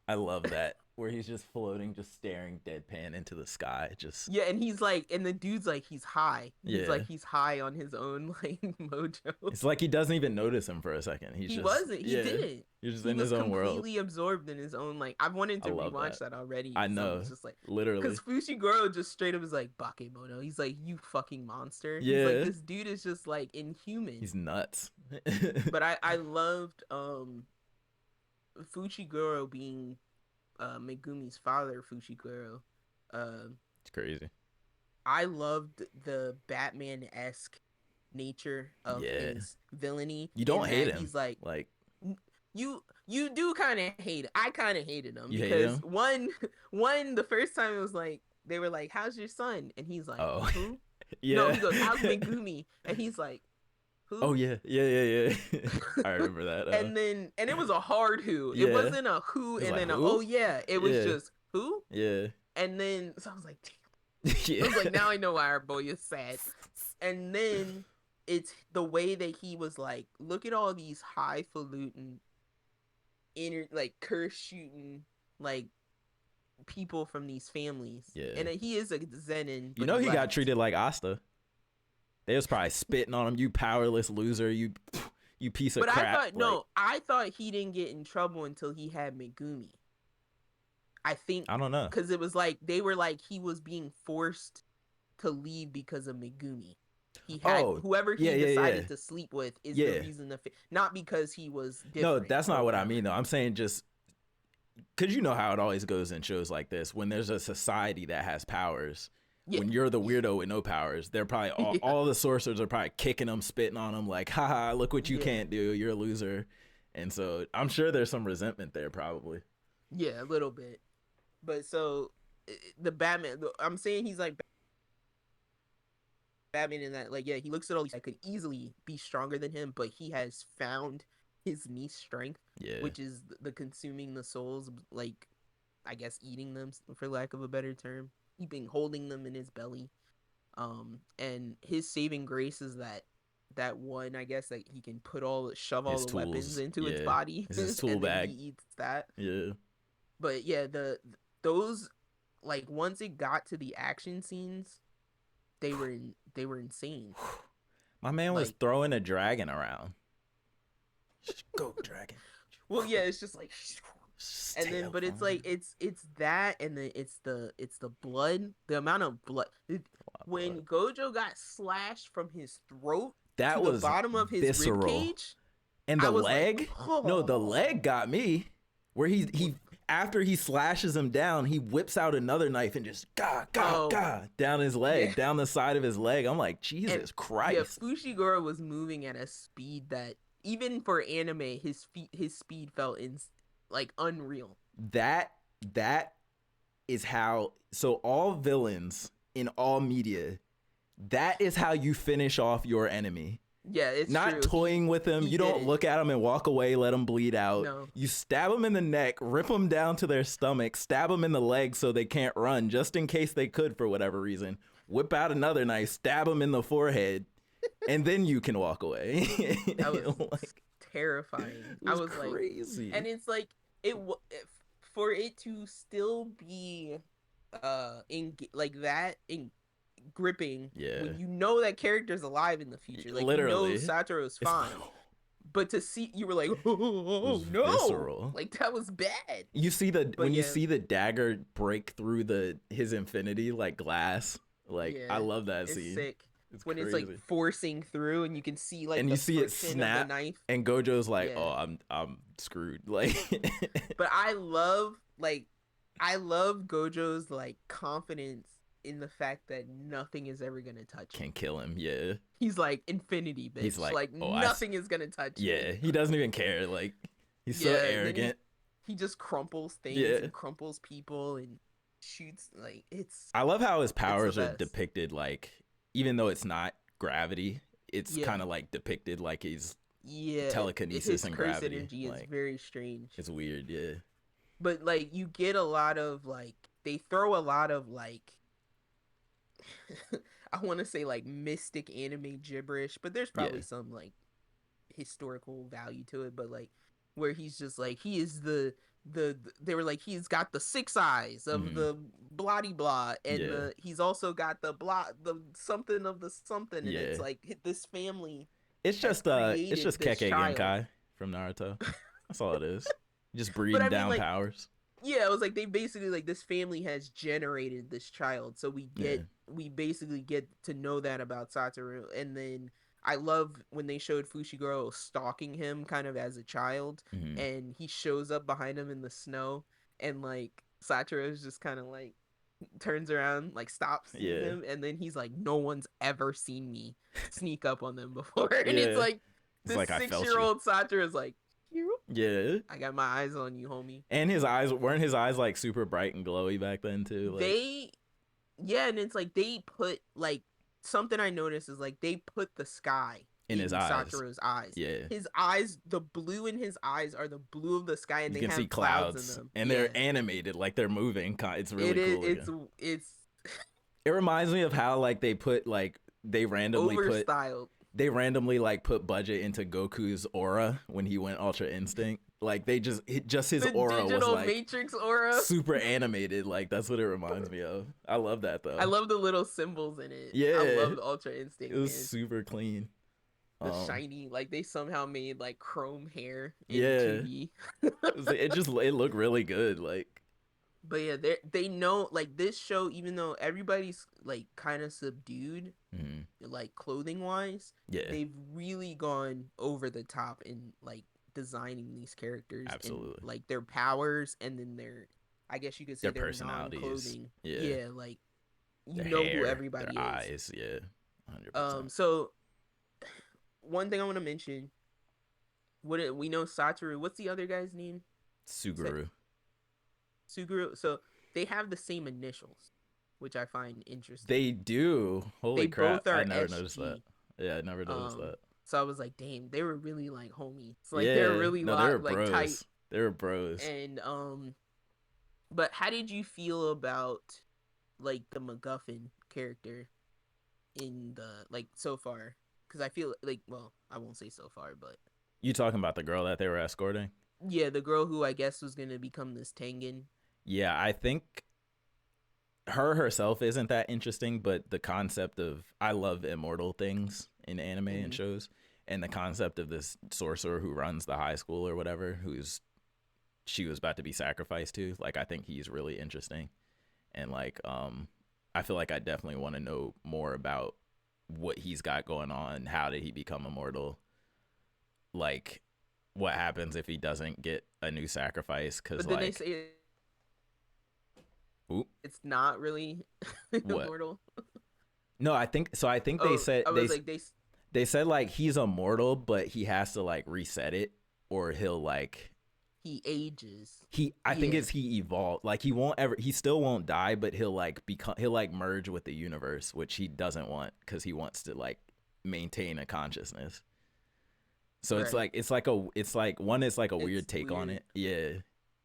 I love that. Where he's just floating, just staring deadpan into the sky. Just, Yeah, and he's like, and the dude's like, he's high. He's like, yeah. he's high on his own like mojo. It's like he doesn't even notice him for a second. He's He just, wasn't. He yeah. didn't. You're just He in was his own world. completely absorbed in his own. Like, I've wanted I to love rewatch that. that already I because I know. was just like, because Literally. Fushiguro just straight up is like Bakemono. He's like, you fucking monster. He's like, Yeah. this dude is just like inhuman. He's nuts. But I loved Fushiguro being Megumi's father. Fushiguro. Uh, It's crazy. I loved the Batman esque nature of Yeah. his villainy. You In don't hate that him. he's like, Like, you do kind of hate it. I kind of hated him you hate because him? one the first time it was like they were like, how's your son? And he's like, Oh. who? No, Yeah. he goes, how's Megumi? And he's like, Oh, who? yeah. Yeah. I remember that. And it was a hard who. It Yeah. wasn't a who It's and like, then a who? oh yeah. It was Yeah. just who? Yeah. And then so I was like, Yeah. I was like, now I know why our boy is sad. And then it's the way that he was like, look at all these highfalutin inner like curse shooting like people from these families. Yeah. And he is a Zenin, You but know he got left. treated like Asta. They was probably spitting on him. You powerless loser. You piece of But crap. I thought no, I thought he didn't get in trouble until he had Megumi. I think I don't know. because it was like they were like he was being forced to leave because of Megumi. He had whoever he decided to sleep with is the reason not because he was different. No, that's not what I mean though. I'm saying just because you know how it always goes in shows like this when there's a society that has powers. Yeah. When you're the weirdo with no powers, they're probably all the sorcerers are probably kicking them, spitting on them, like, haha, look what you can't do. You're a loser. And so I'm sure there's some resentment there, probably. Yeah, a little bit. But so the Batman, I'm saying he's like Batman in that, like, yeah, he looks at all these that could easily be stronger than him, but he has found his niche strength, which is the consuming the souls, like, I guess eating them, for lack of a better term. He's been holding them in his belly. And his saving grace is that that one, I guess, like he can shove all His the weapons tools, into its yeah. body, It's his tool and then he bag. eats that. Yeah. But yeah, those, like, once it got to the action scenes, they were insane. My man was Like, throwing a dragon around. Just go, dragon. well, yeah, it's just like, and Stay then, up but it's on like it's that, and then it's the blood, the amount of blood. When blood. Gojo got slashed from his throat to That the was bottom of his rib visceral. cage, And I the was like, leg? No, the oh. leg got me. Where he after he slashes him down, he whips out another knife and just down his leg, Yeah. down the side of his leg. I'm like, Jesus And yeah, Christ. Fushiguro was moving at a speed that even for anime, his speed felt like unreal. That is how, so all villains in all media, that is how you finish off your enemy. Yeah, it's not true. toying with him. You don't look at him and walk away, let him bleed out. No. You stab him in the neck, rip him down to their stomach, stab him in the leg so they can't run, just in case they could for whatever reason. Whip out another knife, stab him in the forehead, and then you can walk away. That was like terrifying. I was crazy. Like, and it's like for it to still be in like that in gripping, yeah, when you know that character's alive in the future, like, literally, you know Satoru's fine, but to see, you were like, oh no, visceral. Like, that was bad. You see you see the dagger break through his infinity like glass, like, yeah, I love that scene. Sick. It's when crazy. It's like forcing through, and you can see like, and the you see it snap, of the knife. and Gojo's like, oh, I'm screwed, like. But I love Gojo's like confidence in the fact that nothing is ever gonna touch him. Can kill him, yeah. He's like, infinity, bitch. He's like oh, nothing is gonna touch me. Yeah, he doesn't even care. Like, he's so arrogant. He just crumples things and crumples people and shoots. Like, it's. I love how his powers are depicted, like, even though it's not gravity, it's kind of like depicted like he's telekinesis and gravity. Energy is like, very strange. It's weird, yeah. But like, you get a lot of like, they throw a lot of like, I want to say like mystic anime gibberish, but there's probably some like historical value to it. But like, where he's just like, he is they were like, he's got the 6 eyes of the bloody blah, and he's also got the something of the something, and it's like, this family. It's just Kekkei Genkai from Naruto. That's all it is. Just breathing down like, powers. Yeah, it was like, they basically, like, this family has generated this child, so we basically get to know that about Satoru. And then I love when they showed Fushiguro stalking him kind of as a child, and he shows up behind him in the snow, and like, Satoru is just kind of like turns around, like, stops seeing him, and then he's like, no one's ever seen me sneak up on them before. And it's like, this 6-year-old Satoru is like, I got my eyes on you, homie. And weren't his eyes like super bright and glowy back then too? Like... and it's like, they put, like, something I noticed is like, they put the sky in his eyes. Satoru's eyes. Yeah. His eyes, the blue in his eyes are the blue of the sky, and you they can have see clouds in them. And they're animated, like they're moving. It's really cool. It's it reminds me of how like they put like they randomly put budget into Goku's aura when he went Ultra Instinct. Like, they his aura was like Matrix aura, super animated. Like, that's what it reminds me of. I love that though. I love the little symbols in it. Yeah, I love the Ultra Instinct. It was super clean. The shiny, like, they somehow made like chrome hair in 2D. it looked really good. Like, but yeah, they know, like, this show, even though everybody's like kind of subdued, like, clothing wise, they've really gone over the top in like designing these characters. Absolutely. And, like, their powers, and then I guess you could say their personalities. Non-clothing. Yeah, like, you know who everybody their is. Eyes, 100%. So one thing I want to mention, we know Satoru. What's the other guy's name? Suguru. So they have the same initials, which I find interesting. They do. Holy crap! Both are I never SG. noticed that. Yeah, I never noticed that. So I was like, damn, they were really like homies. Like, they're really like bros. tight. They were bros. And but how did you feel about like the MacGuffin character in the, like, so far? because I feel like, well, I won't say so far, but You talking about the girl that they were escorting? yeah, the girl who I guess was gonna become this Tengen. Yeah, I think her herself isn't that interesting, but the concept of I love immortal things in anime and Mm-hmm. shows, and the concept of this sorcerer who runs the high school or whatever, who's she was about to be sacrificed to, like I think he's really interesting, and like I feel like I definitely want to know more about what he's got going on. How did he become immortal? Like, what happens if he doesn't get a new sacrifice? Because But then they like, say oop, it's not really what? immortal. No, I think so. I think they Oh, said I was like, they. they said like he's immortal, but he has to like reset it, or he'll like He ages. I think Yeah. it's he evolved. Like he still won't die, but he'll like become he'll like merge with the universe, which he doesn't want because he wants to like maintain a consciousness. So Right. it's like one is like a It's weird take on weird. it. Yeah.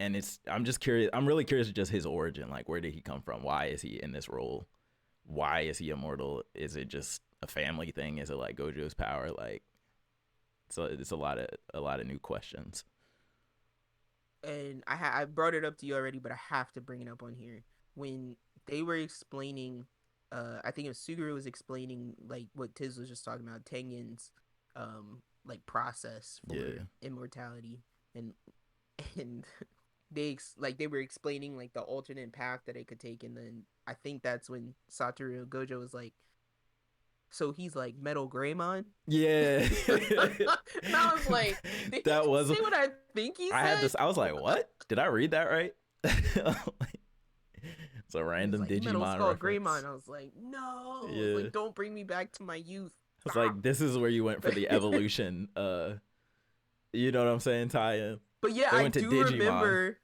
And I'm just curious. I'm really curious just his origin. Like, where did he come from? Why is he in this role? Why is he immortal? Is it just a family thing? Is it like Gojo's power? Like, so it's a lot of new questions. And I brought it up to you already, but I have to bring it up on here. When they were explaining, I think it was Suguru was explaining like what Tiz was just talking about, Tengen's like process for Yeah. immortality, and and they were explaining like the alternate path that it could take, and then I think that's when Satoru Gojo was like, so he's like Metal Greymon. Yeah. And I was like, did he That was say what I think he I said? had this. I was like, what? Did I read that right? It's a random like, Metal Digimon Skull reference. Greymon. I was like, no. I was Yeah. like, don't bring me back to my youth. It's Stop. like this is where you went for the evolution. You know what I'm saying, Taya? But yeah, They went to Digimon.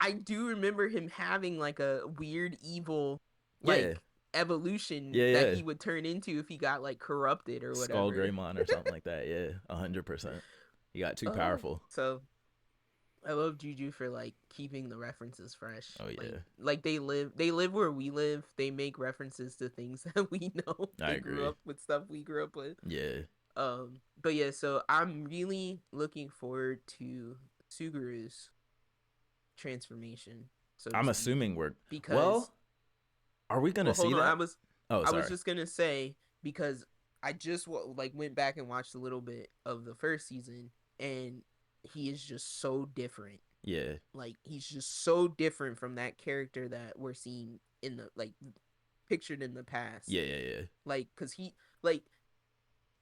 I do remember him having like a weird evil Yeah. like evolution Yeah, that yeah. he would turn into if he got like corrupted or Skull whatever. Greymon or something like that. Yeah, 100%. He got too Oh, powerful. so I love Juju for like keeping the references fresh. Oh yeah, Like they live where we live. They make references to things that we know. I They grew agree. up with stuff we grew up with. Yeah, But yeah, so I'm really looking forward to Suguru's transformation, so to I'm speak, assuming we're because well. Are we gonna well, see hold on, that? Oh, I was sorry. just gonna say because I just like went back and watched a little bit of the first season, and he is just so different. Yeah, Like he's just so different from that character that we're seeing in the like pictured in the past. yeah, yeah, yeah. Like, cause he like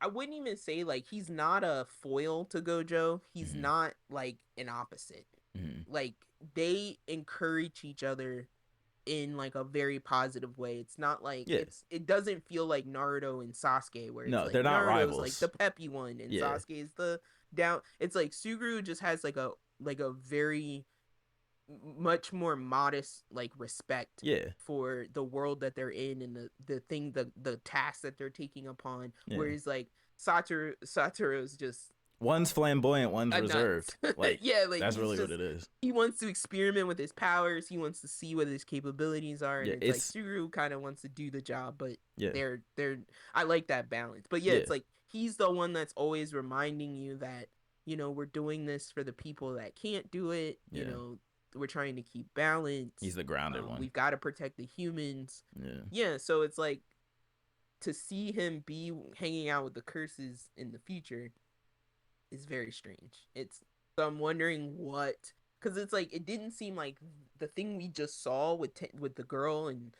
I wouldn't even say like he's not a foil to Gojo. He's Mm-hmm. not like an opposite. Mm-hmm. Like they encourage each other in like a very positive way. It's not like Yeah. it doesn't feel like Naruto and Sasuke where it's No, like they're not Naruto's like rivals. the peppy one and Yeah, Sasuke is the down. It's like Suguru just has like a very much more modest like respect yeah, for the world that they're in and the task that they're taking upon, yeah. whereas like Satoru's just One's flamboyant, one's a nuts. reserved. Like Yeah, like that's he's really what just it is. he wants to experiment with his powers, he wants to see what his capabilities are, and Yeah, it's like it's Suguru kind of wants to do the job, but yeah, they're I like that balance. But yeah, yeah, it's like he's the one that's always reminding you that, you know, we're doing this for the people that can't do it, you yeah. know, we're trying to keep balance. He's the grounded one. We've got to protect the humans. Yeah, Yeah, so it's like to see him be hanging out with the curses in the future is very strange. It's so I'm wondering what, because it's like it didn't seem like the thing we just saw with the girl, and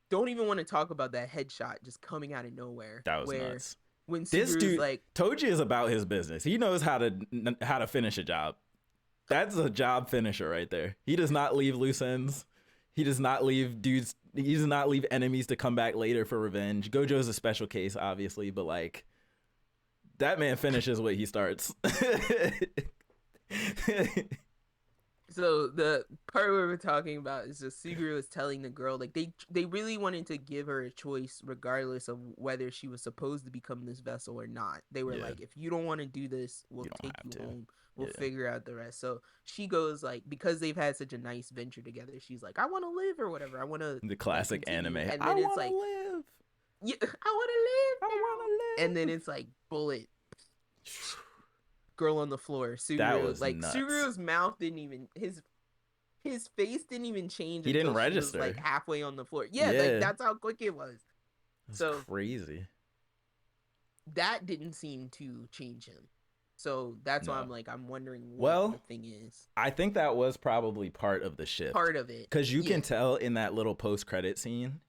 don't even want to talk about that headshot just coming out of nowhere that was where nuts. when This Suguru's dude like, Toji is about his business. He knows how to finish a job. That's a job finisher right there. He does not leave loose ends. He does not leave dudes. He does not leave enemies to come back later for revenge. Gojo's a special case, obviously, but like that man finishes what he starts. so the part where we're talking about is just Suguru is telling the girl like they really wanted to give her a choice regardless of whether she was supposed to become this vessel or not. They were Yeah. like, if you don't want to do this, we'll You don't take have you to. home. We'll Yeah. figure out the rest. So she goes like, because they've had such a nice venture together, she's like, I want to live or whatever. I want to The classic continue. anime. And I then it's want to like, live. Yeah, I want to live I now. And want then to live. it's like bullet, girl on the floor. That Suguru, was like nuts. Suguru's mouth didn't even his face didn't even change He didn't until she was like register. halfway on the floor. Yeah, like Yeah, that's how quick it was. that's So crazy. that didn't seem to change him. So that's why No. I'm like, I'm wondering what the Well, thing is. I think that was probably part of the shift. Part of it. Because you can Yeah. tell in that little post credit scene,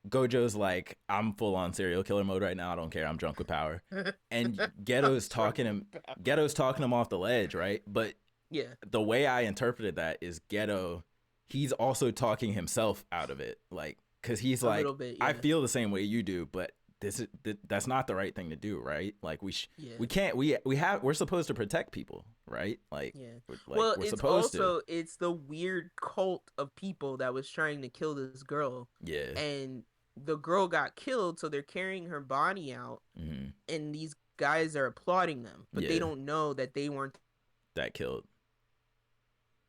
Gojo's like, I'm full on serial killer mode right now. I don't care. I'm drunk with power. And Ghetto's talking him off the ledge, right? But Yeah. the way I interpreted that is Ghetto, he's also talking himself out of it. Like, because he's A like, little bit, I yeah. feel the same way you do, but that's not the right thing to do, right? Like Yeah. we can't we're supposed to protect people, right? Like, Yeah. we're It's supposed to. also it's the weird cult of people that was trying to kill this girl. Yeah. And the girl got killed, so they're carrying her body out, Mm-hmm. and these guys are applauding them, but they Yeah. don't know that they weren't That killed.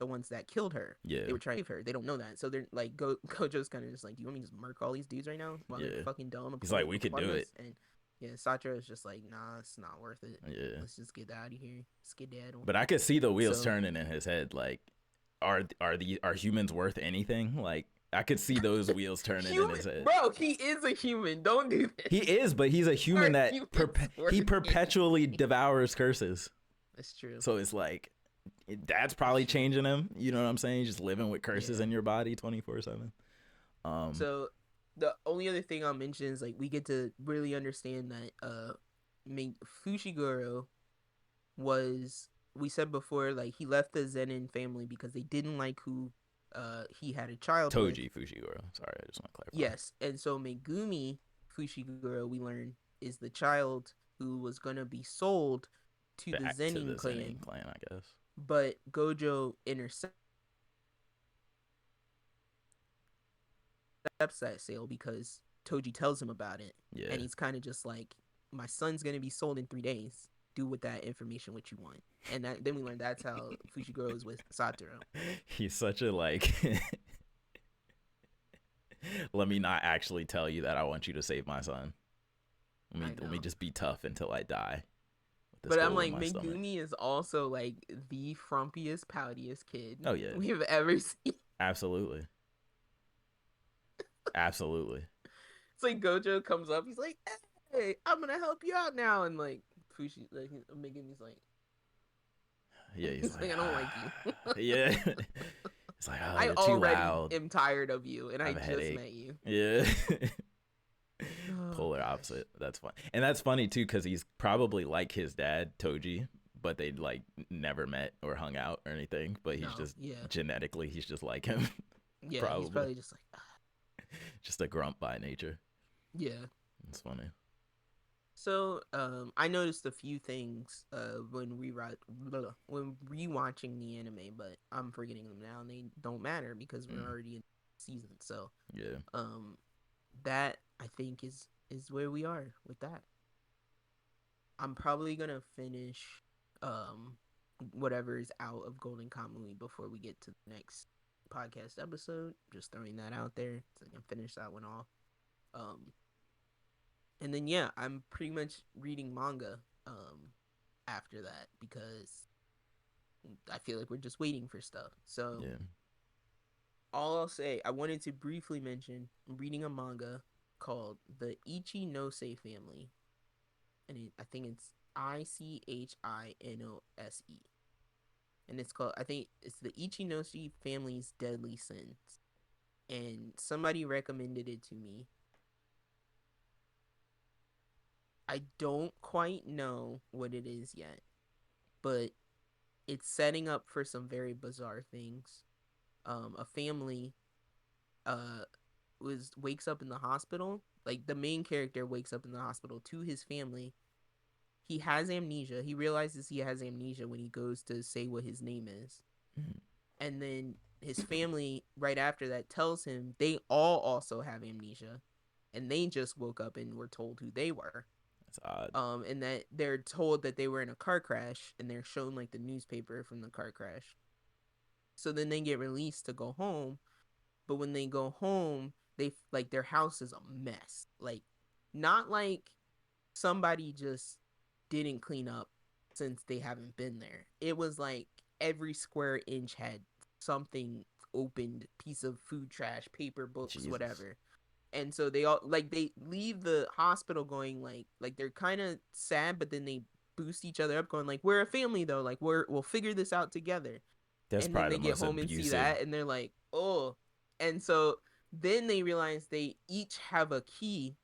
the ones that killed her. Yeah. They were trying to save her. They don't know that. So they're like, Gojo's kind of just like, do you want me to just murk all these dudes right now while they're fucking dumb? He's like, we could do it. And yeah, Satra is just like, nah, it's not worth it. Yeah. Let's just get out of here. Skedaddle. But I could see the wheels turning in his head. Like, are humans worth anything? Like, I could see those wheels turning in his head. Bro, he is a human. Don't do this. He is, but he's a human that he perpetually devours curses. That's true. So it's like, that's probably changing him. You know what I'm saying? Just living with curses in your body 24/7. So the only other thing I'll mention is like we get to really understand that Fushiguro was, we said before, like he left the Zenin family because they didn't like who he had a child Toji Fushiguro. Sorry, I just want to clarify. Yes, and so Megumi Fushiguro, we learn, is the child who was gonna be sold to the Zenin clan. I guess. But Gojo intercepts that sale because Toji tells him about it. Yeah. And he's kind of just like, my son's going to be sold in 3 days. Do with that information what you want. And then we learn that's how Fushiguro is with Satoru. He's such a like, let me not actually tell you that I want you to save my son. Let me just be tough until I die. But I'm like, Megumi is also like the frumpiest, poutiest kid we have ever seen. Absolutely. Absolutely. It's like Gojo comes up, he's like, hey, I'm gonna help you out now, and like Megumi's like, yeah, he's like, I don't like you. Yeah. It's like, oh, I you're already too loud. am tired of you, and I just headache. met you. Yeah. Polar opposite. That's fun. And that's funny too, because he's probably like his dad, Toji, but they like never met or hung out or anything. But he's genetically, he's just like him. Yeah, probably. He's probably just like just a grump by nature. Yeah. It's funny. So, I noticed a few things when rewatching the anime, but I'm forgetting them now, and they don't matter because we're already in season. So, yeah. That I think is where we are with that. I'm probably gonna finish whatever is out of Golden Kamui before we get to the next podcast episode. Just throwing that out there so I can finish that one off. And then yeah, I'm pretty much reading manga after that because I feel like we're just waiting for stuff. So all I'll say, I wanted to briefly mention, I'm reading a manga called The Ichinose Family. And I think it's Ichinose. And it's called, I think it's The Ichinose Family's Deadly Sins. And somebody recommended it to me. I don't quite know what it is yet, but it's setting up for some very bizarre things. A family wakes up in the hospital. Like the main character wakes up in the hospital to his family. He has amnesia. He realizes he has amnesia when he goes to say what his name is. Mm-hmm. And then his family right after that tells him they all also have amnesia, and they just woke up and were told who they were. That's odd. And that they're told that they were in a car crash, and they're shown like the newspaper from the car crash. So then they get released to go home, but when they go home, they like their house is a mess. Like, not like somebody just didn't clean up since they haven't been there. It was like every square inch had something opened, piece of food trash, paper, books, Jesus. whatever. And so they all like they leave the hospital going like they're kind of sad, but then they boost each other up, going like, we're a family though, like we'll figure this out together. That's And then probably they the get most home and see abusive. that, and they're like, oh. And so then they realize they each have a key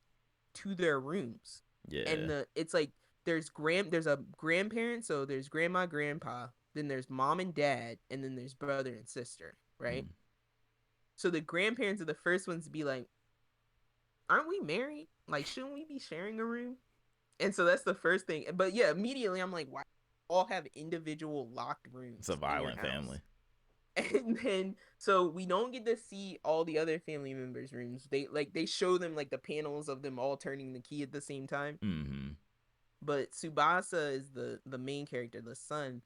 to their rooms. And Yeah. it's like there's a grandparent, so there's grandma, grandpa, then there's mom and dad, and then there's brother and sister, right? Mm. So the grandparents are the first ones to be like, aren't we married? Like, shouldn't we be sharing a room? And so that's the first thing. But yeah, immediately I'm like, why all have individual locked It's a rooms in your violent house? family. And then so we don't get to see all the other family members' rooms. They show them like the panels of them all turning the key at the same time. Mm-hmm. But Tsubasa is the main character, the son.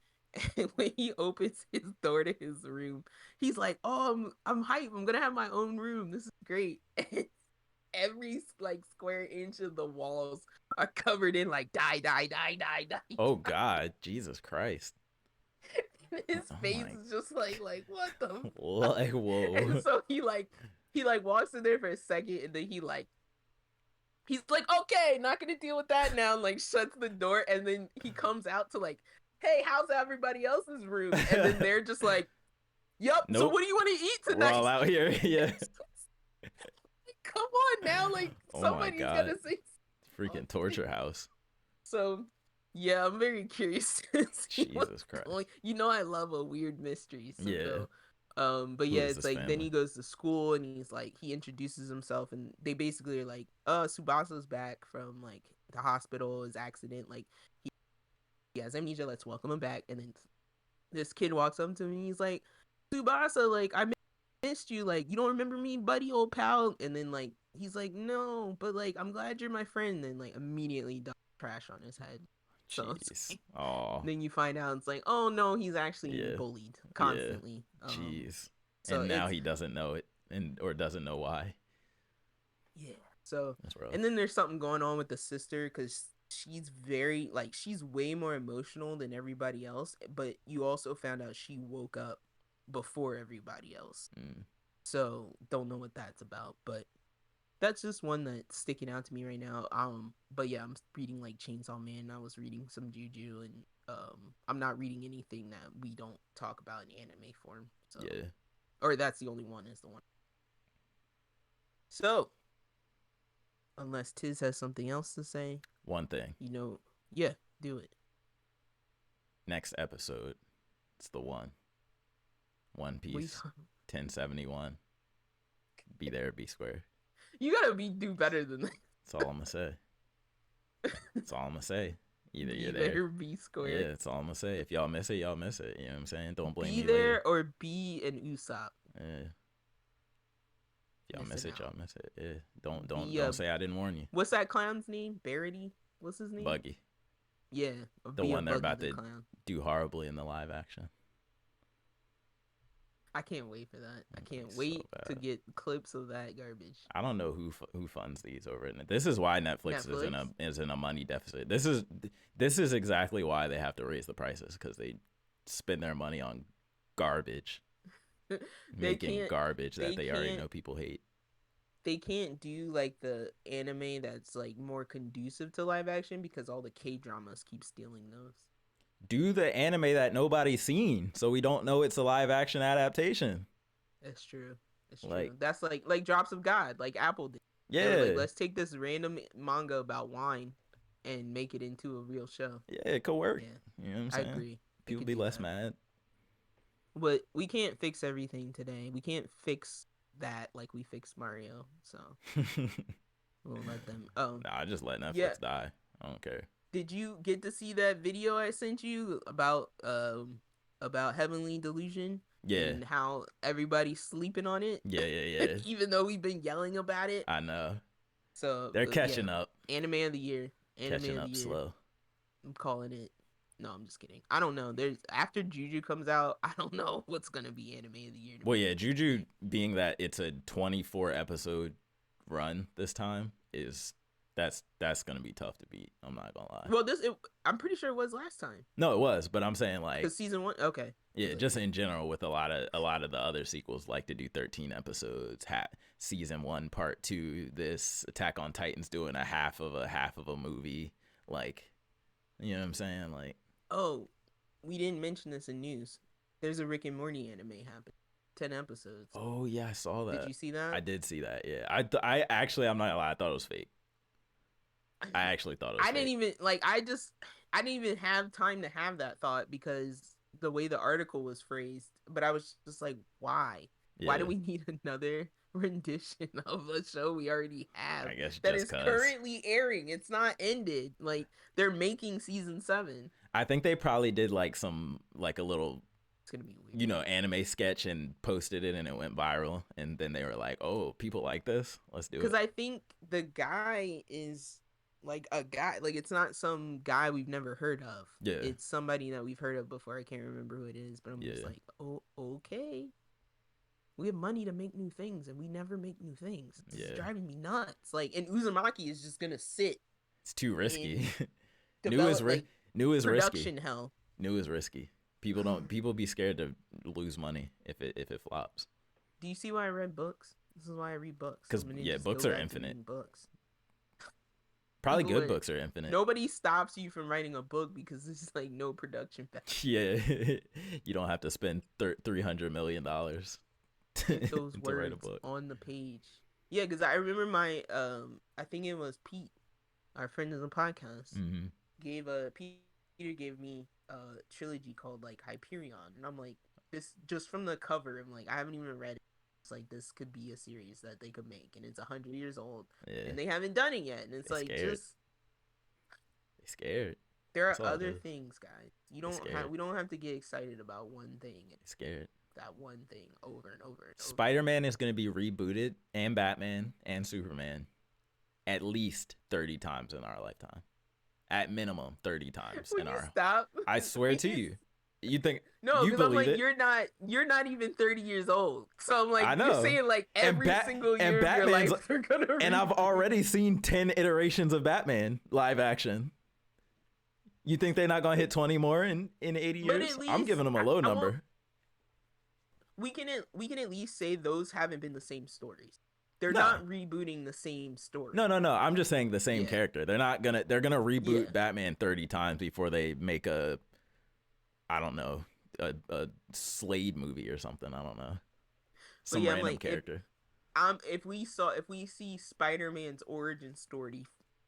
And when he opens his door to his room, he's like, "Oh, I'm hyped. I'm gonna have my own room. This is great." And every like square inch of the walls are covered in like die, die, die, die, die. Oh God, Jesus Christ! His Oh face my, is just like what the fuck? like And whoa. so he walks in there for a second, and then he's like, okay, not gonna deal with that now, and like shuts the door, and then he comes out to like, hey, how's everybody else's room? And then they're just like, yep, so Nope, what do you want to eat we're all tonight? out here. Yeah. Come on now, like Oh my somebody's God, gonna say freaking torture something. house. So yeah, I'm very curious to see Jesus what's Christ. going. I love a weird mystery. Yeah. But Who yeah, is it's this like then family? he goes to school and he's like he introduces himself and they basically are like, Subasa's back from like the hospital, his accident, like he has amnesia, let's welcome him back. And then this kid walks up to me and he's like, Subasa, like I missed you, like you don't remember me, buddy, old pal? And then like he's like, no, but like I'm glad you're my friend. And then like immediately dumps trash on his head. So it's Jeez. like, Oh. then you find out it's like, oh no, he's actually Yeah. bullied Yeah. constantly. Jeez. So And now it's he doesn't know it, and or doesn't know why. yeah. So That's rough. and then there's something going on with the sister because she's very like she's way more emotional than everybody else. But you also found out she woke up before everybody else. Mm. So don't know what that's about, but that's just one that's sticking out to me right now. But yeah, I'm reading like Chainsaw Man. I was reading some Juju, and I'm not reading anything that we don't talk about in anime form. So, Yeah. or that's the only one is the one. So, unless Tiz has something else to say, One thing. Yeah, do it. Next episode. It's the one. One Piece. 1071. Be there, be square. You gotta do better than that. That's all I'm gonna say. That's all I'm gonna say. Either Be you're there. be square. Yeah, that's all I'm gonna say. If y'all miss it, y'all miss it. You know what I'm saying? Don't blame Be me there later. or be an Usopp. Yeah. If y'all miss Missing it, y'all out. miss it. Yeah. Don't Be don't say I didn't warn you. what's that clown's name? Barity? What's his name? Buggy. Yeah, The be a one they're Buggy about the to clown. do horribly in the live action. I can't wait for that. I can't It's wait so to bad. get clips of that garbage. I don't know who funds these over it. This is why Netflix is in a money deficit. This is exactly why they have to raise the prices, because they spend their money on garbage, making garbage that they already know people hate. They can't do like the anime that's like more conducive to live action because all the K-dramas keep stealing those. Do the anime that nobody's seen, so we don't know it's a live action adaptation. That's true. It's Like, true. That's like Drops of God, like Apple did. yeah, They were like, let's take this random manga about wine and make it into a real show. yeah, it could work. Yeah, You know what I'm I saying? agree. People be less mad. But we can't fix everything today. We can't fix that like we fixed Mario. So we'll let them. Nah, I just let Netflix die. I don't care. Did you get to see that video I sent you about Heavenly Delusion? Yeah. And how everybody's sleeping on it? Yeah. Even though we've been yelling about it. I know. So They're catching up. Anime of the year. Catching up slow. I'm calling it. No, I'm just kidding. I don't know. There's after Juju comes out, I don't know what's gonna be anime of the year. Well, yeah, Juju being that it's a 24 episode run this time is that's gonna be tough to beat. I'm not gonna lie. Well, I'm pretty sure it was last time. No, it was, but I'm saying like Because season 1, okay. yeah, just in general with a lot of the other sequels like to do 13 episodes, season 1, part 2. This Attack on Titan's doing a half of a movie, like, you know what I'm saying? Like, oh, we didn't mention this in news. There's a Rick and Morty anime happening. 10 episodes. oh yeah, I saw that. Did you see that? I did see that. Yeah, I actually, I'm not gonna lie, I thought it was fake. I actually thought it was. I didn't even like. I didn't even have time to have that thought because the way the article was phrased. But I was just like, why? Yeah. Why do we need another rendition of a show we already have? I guess that just is 'cause. currently airing. It's not ended. Like they're making season 7. I think they probably did like a little, It's gonna be weird. Anime sketch and posted it and it went viral, and then they were like, oh, people like this, let's do it. Because I think the guy is like a guy, like it's not some guy we've never heard of. Yeah. It's somebody that we've heard of before. I can't remember who it is, but I'm just like, oh, okay. We have money to make new things, and we never make new things. It's driving me nuts. Like, and Uzumaki is just gonna sit. It's too risky. New is risky. Production hell. New is risky. People be scared to lose money if it flops. Do you see why I read books? This is why I read books. Because books are infinite. Books. Probably good books are infinite. Nobody stops you from writing a book because there's like no production value. Yeah, you don't have to spend $300 million those to words write a book on the page. Yeah, because I remember my I think it was Pete, our friend of the podcast, Peter gave me a trilogy called like Hyperion, and I'm like, this just from the cover, I'm like, I haven't even read it. It's like this could be a series that they could make, and it's 100 years old, and they haven't done it yet, and it's like scared. They scared. There are other things, guys. We don't have to get excited about one thing. Scared. That one thing over and over and over. Spider-Man is going to be rebooted, and Batman and Superman at least 30 times in our lifetime. At minimum 30 times in our. Stop. I swear to you. You think no? Because I'm like, it? you're not even 30 years old. So I'm like, I know. You're saying like every single year of your life they're gonna. And I've already seen 10 iterations of Batman live action. You think they're not gonna hit 20 more in 80 years? I'm giving them a low number. We can at least say those haven't been the same stories. They're not rebooting the same story. No. I'm just saying the same character. They're gonna reboot Batman 30 times before they make a Slade movie or something. I don't know. Some random character. If we see Spider-Man's origin story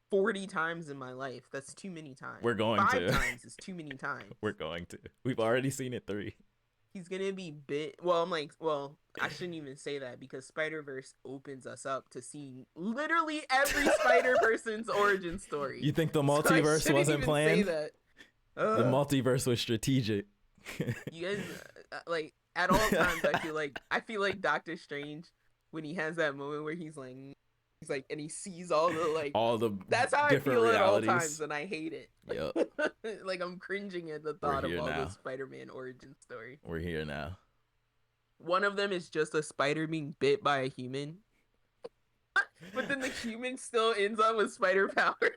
40 times in my life, that's too many times. We're going 5 times is too many times. We're going to. We've already seen it 3. He's gonna be bit. Well, I shouldn't even say that because Spider-Verse opens us up to seeing literally every Spider-Person's origin story. You think the multiverse wasn't planned? Say that. The multiverse was strategic. You guys, like at all times, I feel like Doctor Strange when he has that moment where he's like, and he sees all the that's how I feel realities. At all times, and I hate it. Yep. Like I'm cringing at the thought of all the Spider-Man origin story. We're here now. One of them is just a spider being bit by a human. But then the human still ends up with spider powers.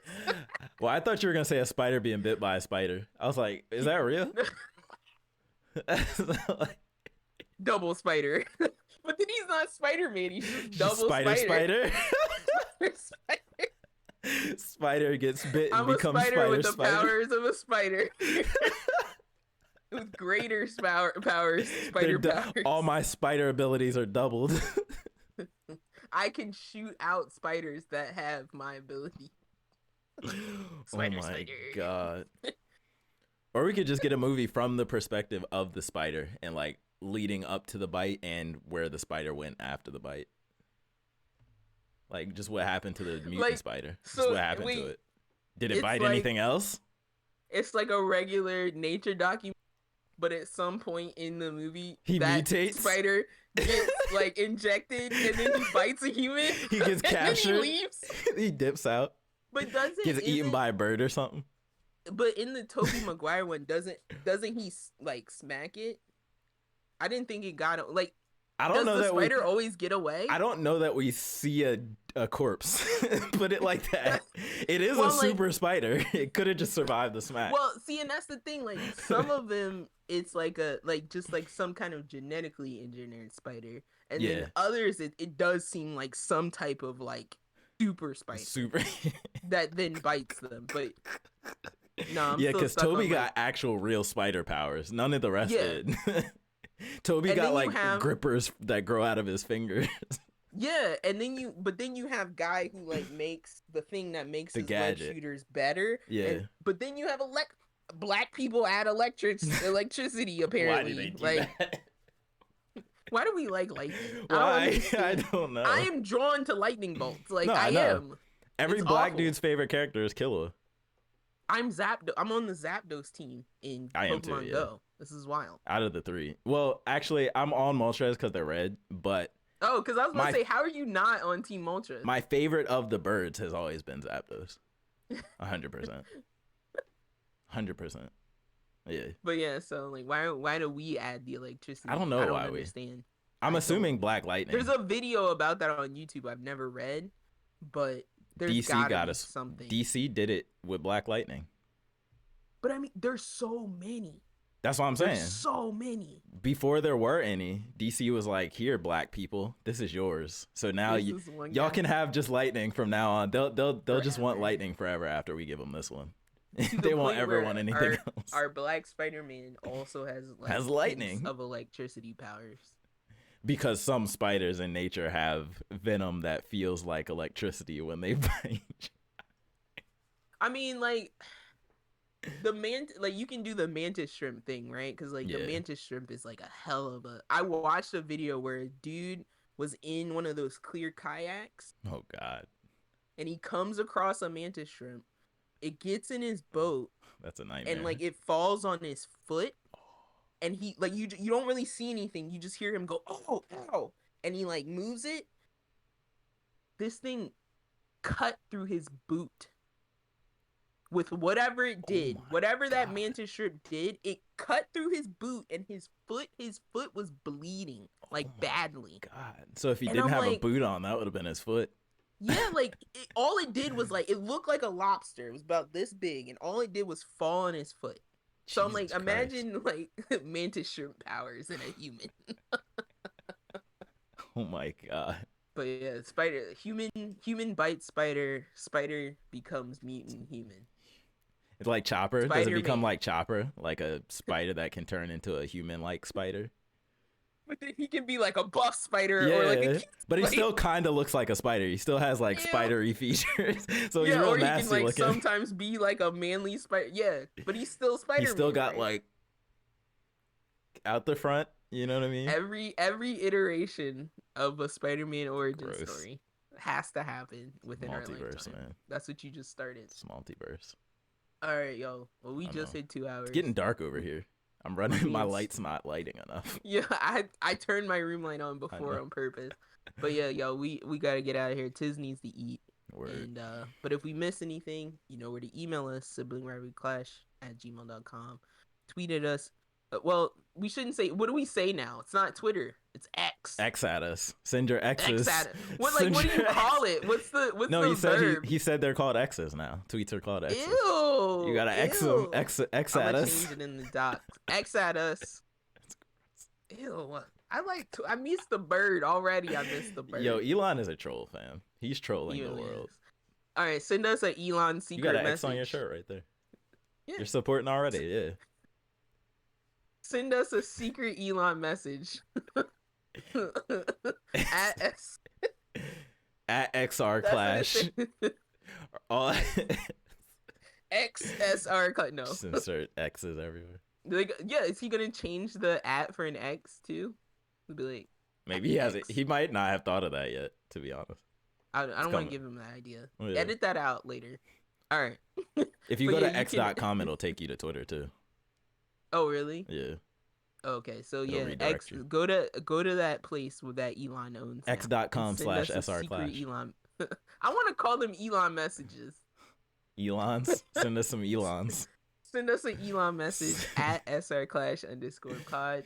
Well, I thought you were going to say a spider being bit by a spider. I was like, is that real? Double spider. But then he's not Spider-Man. He's just double spider. Spider. Spider gets bit and becomes spider with the spider. Powers of a spider. With greater powers, spider powers. All my spider abilities are doubled. I can shoot out spiders that have my ability. Spider. God. Or we could just get a movie from the perspective of the spider and like leading up to the bite and where the spider went after the bite. Like just what happened to the mutant spider. Just what happened to it. Did it bite anything else? It's like a regular nature documentary, but at some point in the movie, he mutates. Spider gets like injected and then he bites a human. He gets captured. And he leaves. He dips out. But gets eaten by a bird or something. But in the Tobey Maguire one, doesn't he like smack it? I didn't think it got like I don't Does know the that we. spider always get away? I don't know that we see a corpse. Put it like that. It is a Well, like, super spider. It could have just survived the smack. well, see, and that's the thing. Like, some of them, it's like just like some kind of genetically engineered spider, and Yeah. then others, it does seem like some type of like super spider Super. that then bites them. But no, I'm Yeah, still because stuck on, Toby like, got actual real spider powers. None of the rest Yeah. did. Toby And got then you like have- grippers that grow out of his fingers. yeah, and then you have guy who like makes the thing that makes The his gadget. leg shooters better. Yeah. But then you have black people add electricity apparently. Why do they do like, that? why do we like lightning? Why? I don't know. I am drawn to lightning bolts. Like, No, I I know. am. Every It's black awful. dude's favorite character is Killua. I'm Zapdos. I'm on the Zapdos team in I am Pokemon too, yeah. Go. This is wild. Out of the three. Well, actually, I'm on Moltres because they're red, but Oh, because I was My- gonna say, how are you not on Team Moltres? my favorite of the birds has always been Zapdos. 100%. 100%. Yeah. But yeah, so like, why do we add the electricity? I don't know why we- understand. I'm I assuming Black Lightning. There's a video about that on YouTube I've never read, but there's DC gotta got be us. something. DC did it with Black Lightning. But I mean, there's so many. That's what I'm saying. There's so many. Before there were any, DC was like, "Here, black people, this is yours." So now There's this one y'all guy. can have just lightning from now on. They'll just want Forever. lightning forever after we give them this one. To the They won't point ever where want anything else. Our Black Spider-Man also has like, Has lightning. hints of electricity powers. Because some spiders in nature have venom that feels like electricity when they bite. I mean, like you can do the mantis shrimp thing, right? Because like Yeah. the mantis shrimp is like a hell of a. I watched a video where a dude was in one of those clear kayaks, Oh God, and he comes across a mantis shrimp. It gets in his boat, that's a nightmare. and like it falls on his foot, and he like you don't really see anything. You just hear him go, "Oh, ow," and he like moves it. This thing cut through his boot. With whatever it did, my whatever that God. mantis shrimp did, it cut through his boot, and his foot was bleeding like Oh my badly. God. So if he And didn't I'm have a like- boot on, that would have been his foot. Yeah, like all it did was like it looked like a lobster. It was about this big, and all it did was fall on his foot. So I'm like, Jesus Christ. imagine like mantis shrimp powers in a human. Oh my God. But yeah, human bites spider, spider becomes mutant human. It's like Chopper. Does it become Spider-Man. like Chopper? Like a spider that can turn into a human-like spider? But then he can be like a buff spider or like a cute but he spider. still kind of looks like a spider. He still has like Ew. spidery features. So he's yeah, real or he nasty can like looking. sometimes be like a manly spider. Yeah, but he's still Spider. He's still got like out the front. You know what I mean? every iteration of a Spider-Man origin Gross. story has to happen within our Multiverse, lifetime. man. That's what you just started. It's multiverse. All right, yo. Well, we I just know. hit 2 hours. It's getting dark over here. I'm running. My It's- light's not lighting enough. Yeah, I turned my room light on before know. on purpose. But yeah, yo, we gotta get out of here. Tiz needs to eat. Word. And but if we miss anything, you know where to email us, siblingrivalryclash@gmail.com. Tweet at us. Well, we shouldn't say. What do we say now? It's not Twitter. It's X. X at us. Send your X's. X at it. What Send do you your call X. it? What's the No, the he said verb? he said they're called X's now. Tweets are called X's. Ew. You gotta X ew. them. X I'm at gonna us. change it in the doc. X at us. Ew. I missed the bird already. I missed the bird. Yo, Elon is a troll, fam. He's trolling He the really world. is. All right, send us an Elon You secret got an message. X on your shirt right there. Yeah. You're supporting already, yeah. Send us a secret Elon message. At S. At XR That's what Clash. it says. All XSR cut. No. Just insert X's everywhere. Like, yeah, is he gonna change the at for an X too? He'll be like, Maybe he hasn't. He might not have thought of that yet, to be honest. I don't want coming. to give him that idea. Oh, yeah. Edit that out later. All right. If you But go yeah, to you x.com, it'll take you to Twitter too. Oh, really? Yeah. Okay, so It'll yeah, redirect X. you. Go to that place with that Elon owns. now, X.com and send us a / secret Clash. Elon. I want to call them Elon messages. Elons. Send us some Elons. Send us an Elon message at @srclash_pod.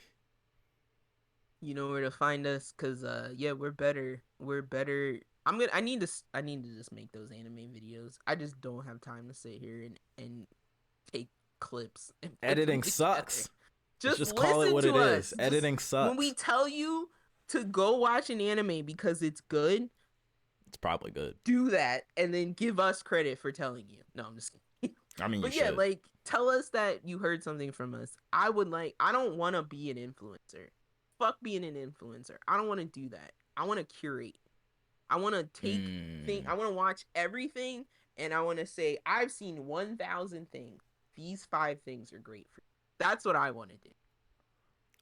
You know where to find us, cause yeah, we're better. We're better. I need to just make those anime videos. I just don't have time to sit here and take clips and put them Editing together. sucks. Let's Just just call it listen what it to us. is. Just Editing when we sucks. tell you to go watch an anime because it's good, It's probably good. do that and then give us credit for telling you. No, I'm just kidding. I mean, you But yeah, should. like tell us that you heard something from us. I don't want to be an influencer. Fuck being an influencer. I don't want to do that. I want to curate. I want to I want to watch everything and I want to say I've seen 1,000 things. These 5 things are great for you. That's what I want to do.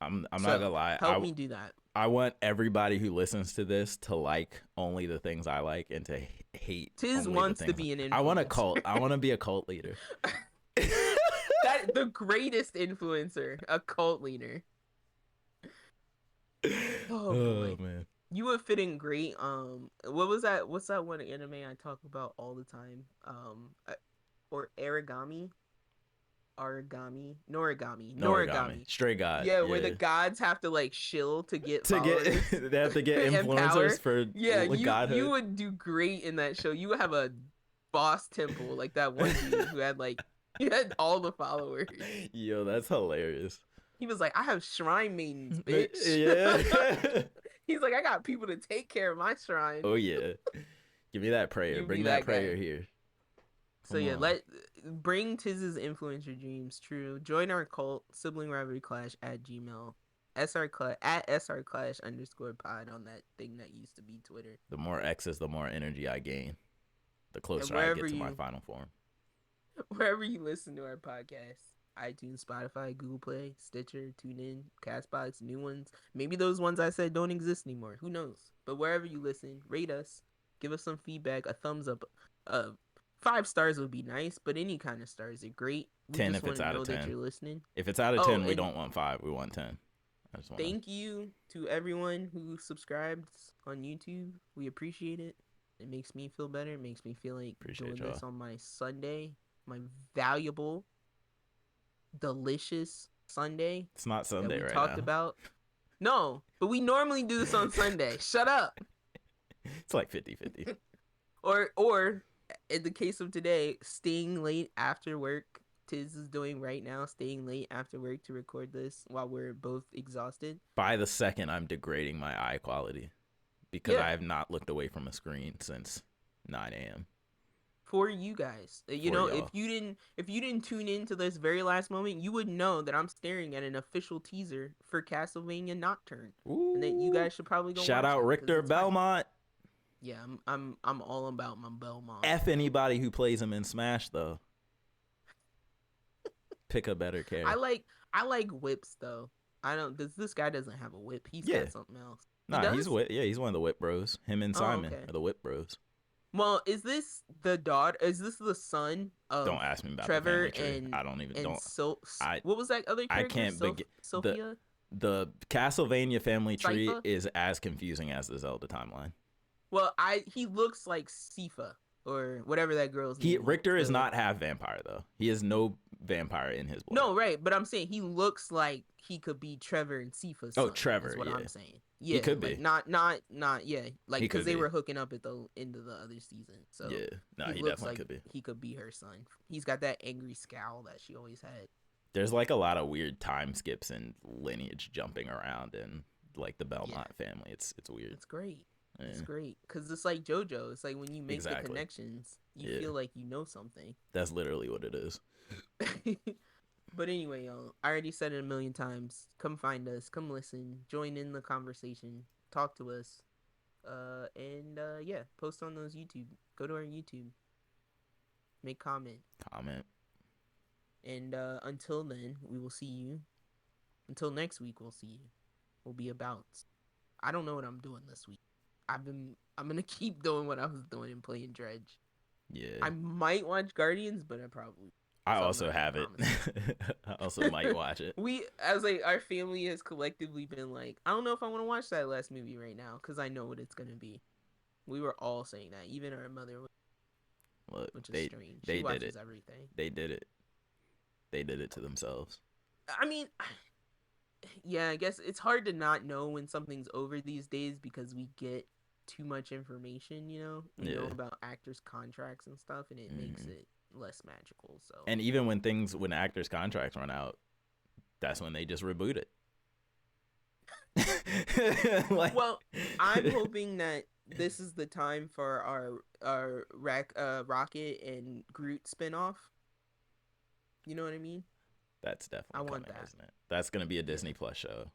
I'm not gonna So, lie. help me do that. I want everybody who listens to this to like only the things I like and to hate Tiz only the wants to things be an influencer. I want a cult. I want to be a cult leader. That the greatest influencer, a cult leader. Oh boy. Man. You would fit in great. What was that? What's that one anime I talk about all the time? Or Noragami. Stray God. Yeah, where the gods have to like shill to get to get followers. they have to get And power. influencers for Yeah, godhood. you would do great in that show. You would have a boss temple like that one dude who had like he had all the followers. Yo, that's hilarious. He was like, I have shrine maidens, bitch. Yeah. He's like, I got people to take care of my shrine. Oh yeah. Give me that prayer. You Bring be that that prayer guy. here. So yeah, bring Tiz's influencer dreams true. Join our cult, Sibling Rivalry Clash at Gmail. SR Clash_pod on that thing that used to be Twitter. The more X's, the more energy I gain. The closer I get to my final form. Wherever you listen to our podcast, iTunes, Spotify, Google Play, Stitcher, TuneIn, Castbox, new ones. Maybe those ones I said don't exist anymore. Who knows? But wherever you listen, rate us. Give us some feedback. A thumbs up. 5 stars would be nice, but any kind of stars are great. We 10 just if it's out of 10. that you're listening. If it's out of 10, we don't want 5. We want 10. Thank you to everyone who subscribed on YouTube. We appreciate it. It makes me feel better. It makes me feel like doing this on my Sunday, my valuable, delicious Sunday. It's not Sunday right talked now. About. No, but we normally do this on Sunday. Shut up. It's like 50-50. Or in the case of today, staying late after work. Tiz is doing right now, staying late after work to record this while we're both exhausted. By the second, I'm degrading my eye quality because I have not looked away from a screen since 9 a.m. For you guys, you know, if you didn't tune in to this very last moment, you would know that I'm staring at an official teaser for Castlevania Nocturne, and that you guys should probably go. Shout out Richter Belmont. Yeah, I'm all about my Belmont. F anybody who plays him in Smash though. Pick a better character. I like whips though. I don't. This guy doesn't have a whip. He's got something else. He's one of the whip bros. Him and Simon are the whip bros. Well, is this the daughter? Is this the son of? Don't ask me about Trevor the family tree. and I don't even. And don't. What was that other character? I can't begin. Sophia. The Castlevania family tree is as confusing as the Zelda timeline. Well, he looks like Sifa or whatever that girl's name. Richter is not half vampire though. He has no vampire in his blood. No, right, but I'm saying he looks like he could be Trevor and Sifa's son. Oh, Trevor, is what I'm saying. Yeah, he could be. Not yeah, like because they were hooking up at the end of the other season. So yeah, no, he definitely could be. He could be her son. He's got that angry scowl that she always had. There's like a lot of weird time skips and lineage jumping around in like the Belmont family. It's weird. It's great. Yeah. It's great because it's like JoJo. It's like when you make the connections, you feel like you know something. That's literally what it is. But anyway, y'all, I already said it a million times. Come find us. Come listen. Join in the conversation. Talk to us. And post on those YouTube. Go to our YouTube. Make comment. And until then, we will see you. Until next week, we'll see you. We'll be about. I don't know what I'm doing this week. I'm gonna keep doing what I was doing and playing Dredge. Yeah. I might watch Guardians, but I also have it. I also might watch it. Our family has collectively been like, I don't know if I want to watch that last movie right now because I know what it's gonna be. We were all saying that, even our mother. Look, which is strange. They she did it. Everything. They did it. They did it to themselves. I mean, yeah, I guess it's hard to not know when something's over these days because we get too much information, you know? We know Yeah. about actors' contracts and stuff, and it makes Mm. it less magical. So, And even when actors' contracts run out, that's when they just reboot it. Like, well, I'm hoping that this is the time for our Rocket and Groot spinoff. You know what I mean? that's I definitely want coming, that. isn't it? That's gonna be a Yeah, Disney Plus show.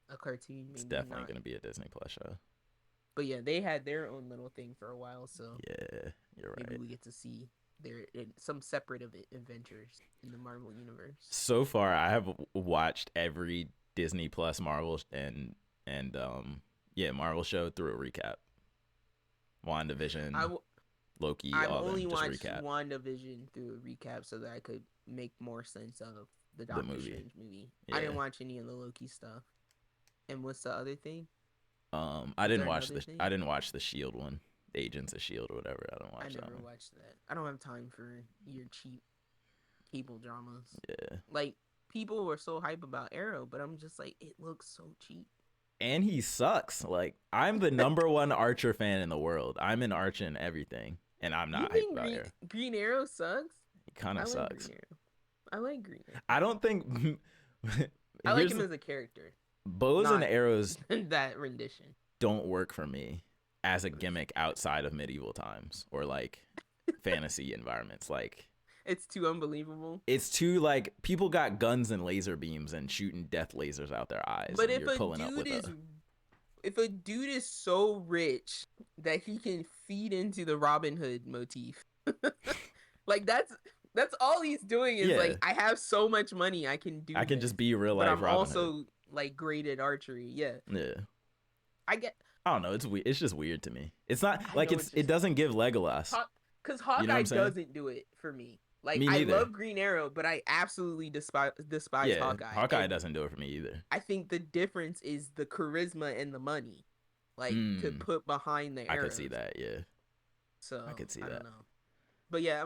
a cartoon, It's maybe definitely not. gonna be a Disney Plus show. But yeah, they had their own little thing for a while, so Yeah, you're maybe right. we get to see their some separate adventures in the Marvel universe. So far, I have watched every Disney Plus Marvel and yeah, Marvel show through a recap. I WandaVision, w- Loki, I've all of them, only just watched recap WandaVision through a recap so that I could make more sense of the the Doctor movie. Strange movie. I Yeah. didn't watch any of the Loki stuff. And what's the other thing? I Was didn't there watch another thing? I didn't watch the Shield one, the Agents of Shield or whatever. I don't I watch that never one. watched that. I don't have time for your cheap cable dramas. Yeah. Like people were so hype about Arrow, but I'm just like, it looks so cheap. And he sucks. Like, I'm the number one Archer fan in the world. I'm in Archer and everything, and I'm You not hyped think about Arrow. Green Arrow sucks? He kind I of like sucks. Green Arrow. I like Green Arrow. I don't think. I like Here's him as a character, bows and not arrows that rendition. don't work for me as a gimmick outside of medieval times or like fantasy environments. Like, It's too unbelievable. it's too like people got guns and laser beams and shooting death lasers out their eyes, But and you're pulling up with a. if a dude is so rich that he can feed into the Robin Hood motif, like that's all he's doing is Yeah. like, I have so much money, I can do I can this, just be real but life I'm Robin Hood. also like great at archery. Yeah, Yeah. I get. I don't know. It's weird. It's just weird to me. It's not I like know it doesn't give Legolas. Because You know what Hawkeye I'm saying? doesn't do it for me. Like, Me I neither. love Green Arrow, but I absolutely despise Yeah, Hawkeye. And doesn't do it for me either. I think the difference is the charisma and the money, like to Mm, put behind the I arrows. could see that. Yeah, So I could see I that. don't know, but yeah,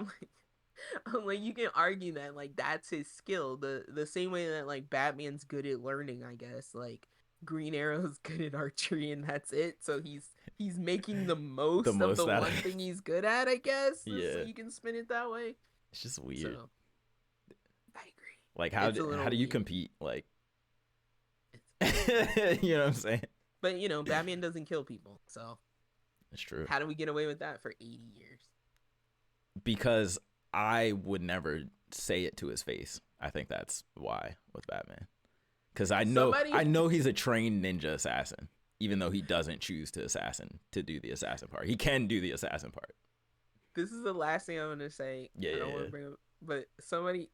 I'm like, you can argue that like that's his skill. The same way that like Batman's good at learning, I guess. Like Green Arrow's good at archery, and that's it. So he's making the most of most the out one of thing he's good at, I guess. So Yeah. you can spin it that way. It's just weird. So I agree. Like It's a little how do you weird. compete? Like, It's you know what I'm saying? But you know, Batman doesn't kill people. So It's true. how do we get away with that for 80 years? Because I would never say it to his face. I think that's why with Batman. Because I know he's a trained ninja assassin, even though he doesn't choose to do the assassin part. He can do the assassin part. This is the last thing I'm gonna say. Yeah, I don't yeah, want yeah. to bring up, but somebody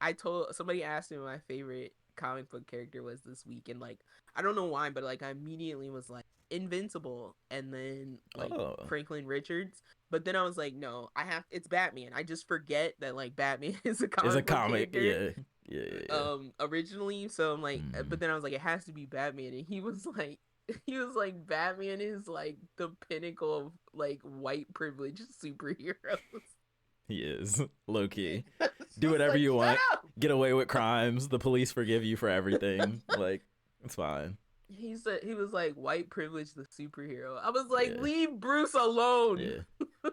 asked me what my favorite comic book character was this week, and like I don't know why, but like I immediately was like Invincible, and then like Oh. Franklin Richards. But then I was like, no, it's Batman. I just forget that like Batman is a comic It's a book comic. character. Yeah. Originally, so I'm like, Mm. but then I was like, it has to be Batman, and he was like, Batman is like the pinnacle of like white privilege superheroes. He is low key. It's Do just whatever like, you shut want. up! Get away with crimes. The police forgive you for everything. Like, it's fine. He said he was like, white privilege the superhero. I was like, Yeah. leave Bruce alone. Yeah.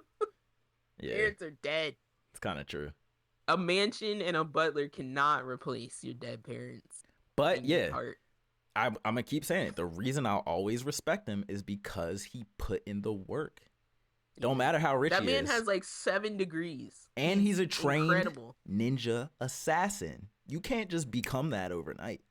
Yeah. Parents are dead. It's kind of true. A mansion and a butler cannot replace your dead parents. But in your yeah, heart. I'm gonna keep saying it. The reason I'll always respect him is because he put in the work. Don't matter how rich That he man is. has like 7 degrees. And he's a trained incredible. ninja assassin. You can't just become that overnight.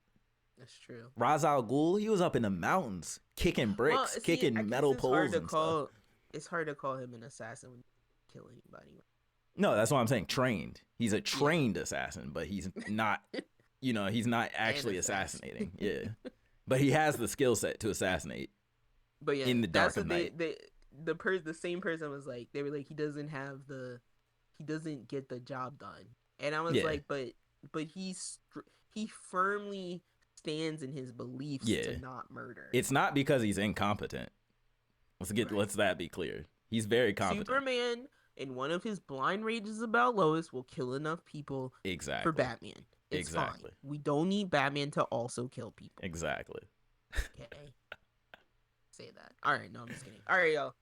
That's true. Ra's al Ghul, he was up in the mountains kicking bricks, Well, see, I kicking guess metal it's poles hard to and call. stuff. It's hard to call him an assassin when you kill anybody. No, that's what I'm saying. Trained. He's a trained assassin, but he's not. He's not actually assassin. assassinating. Yeah, but he has the skill set to assassinate. But yeah, In the dark that's what of night. the same person was like, they were like, he doesn't get the job done, and I was Yeah. like, but he firmly stands in his beliefs to not murder. It's not because he's incompetent. Let's that be clear. He's very competent. Superman, in one of his blind rages about Lois, will kill enough people Exactly. for Batman. It's fine. Exactly. We don't need Batman to also kill people. Exactly. Okay. Say that. All right. No, I'm just kidding. All right, y'all. All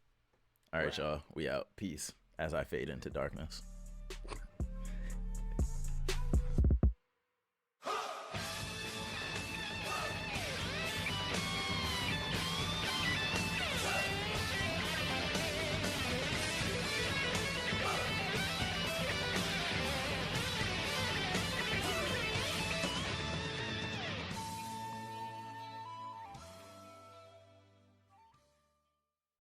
We're right, out. y'all. We out. Peace as I fade into darkness.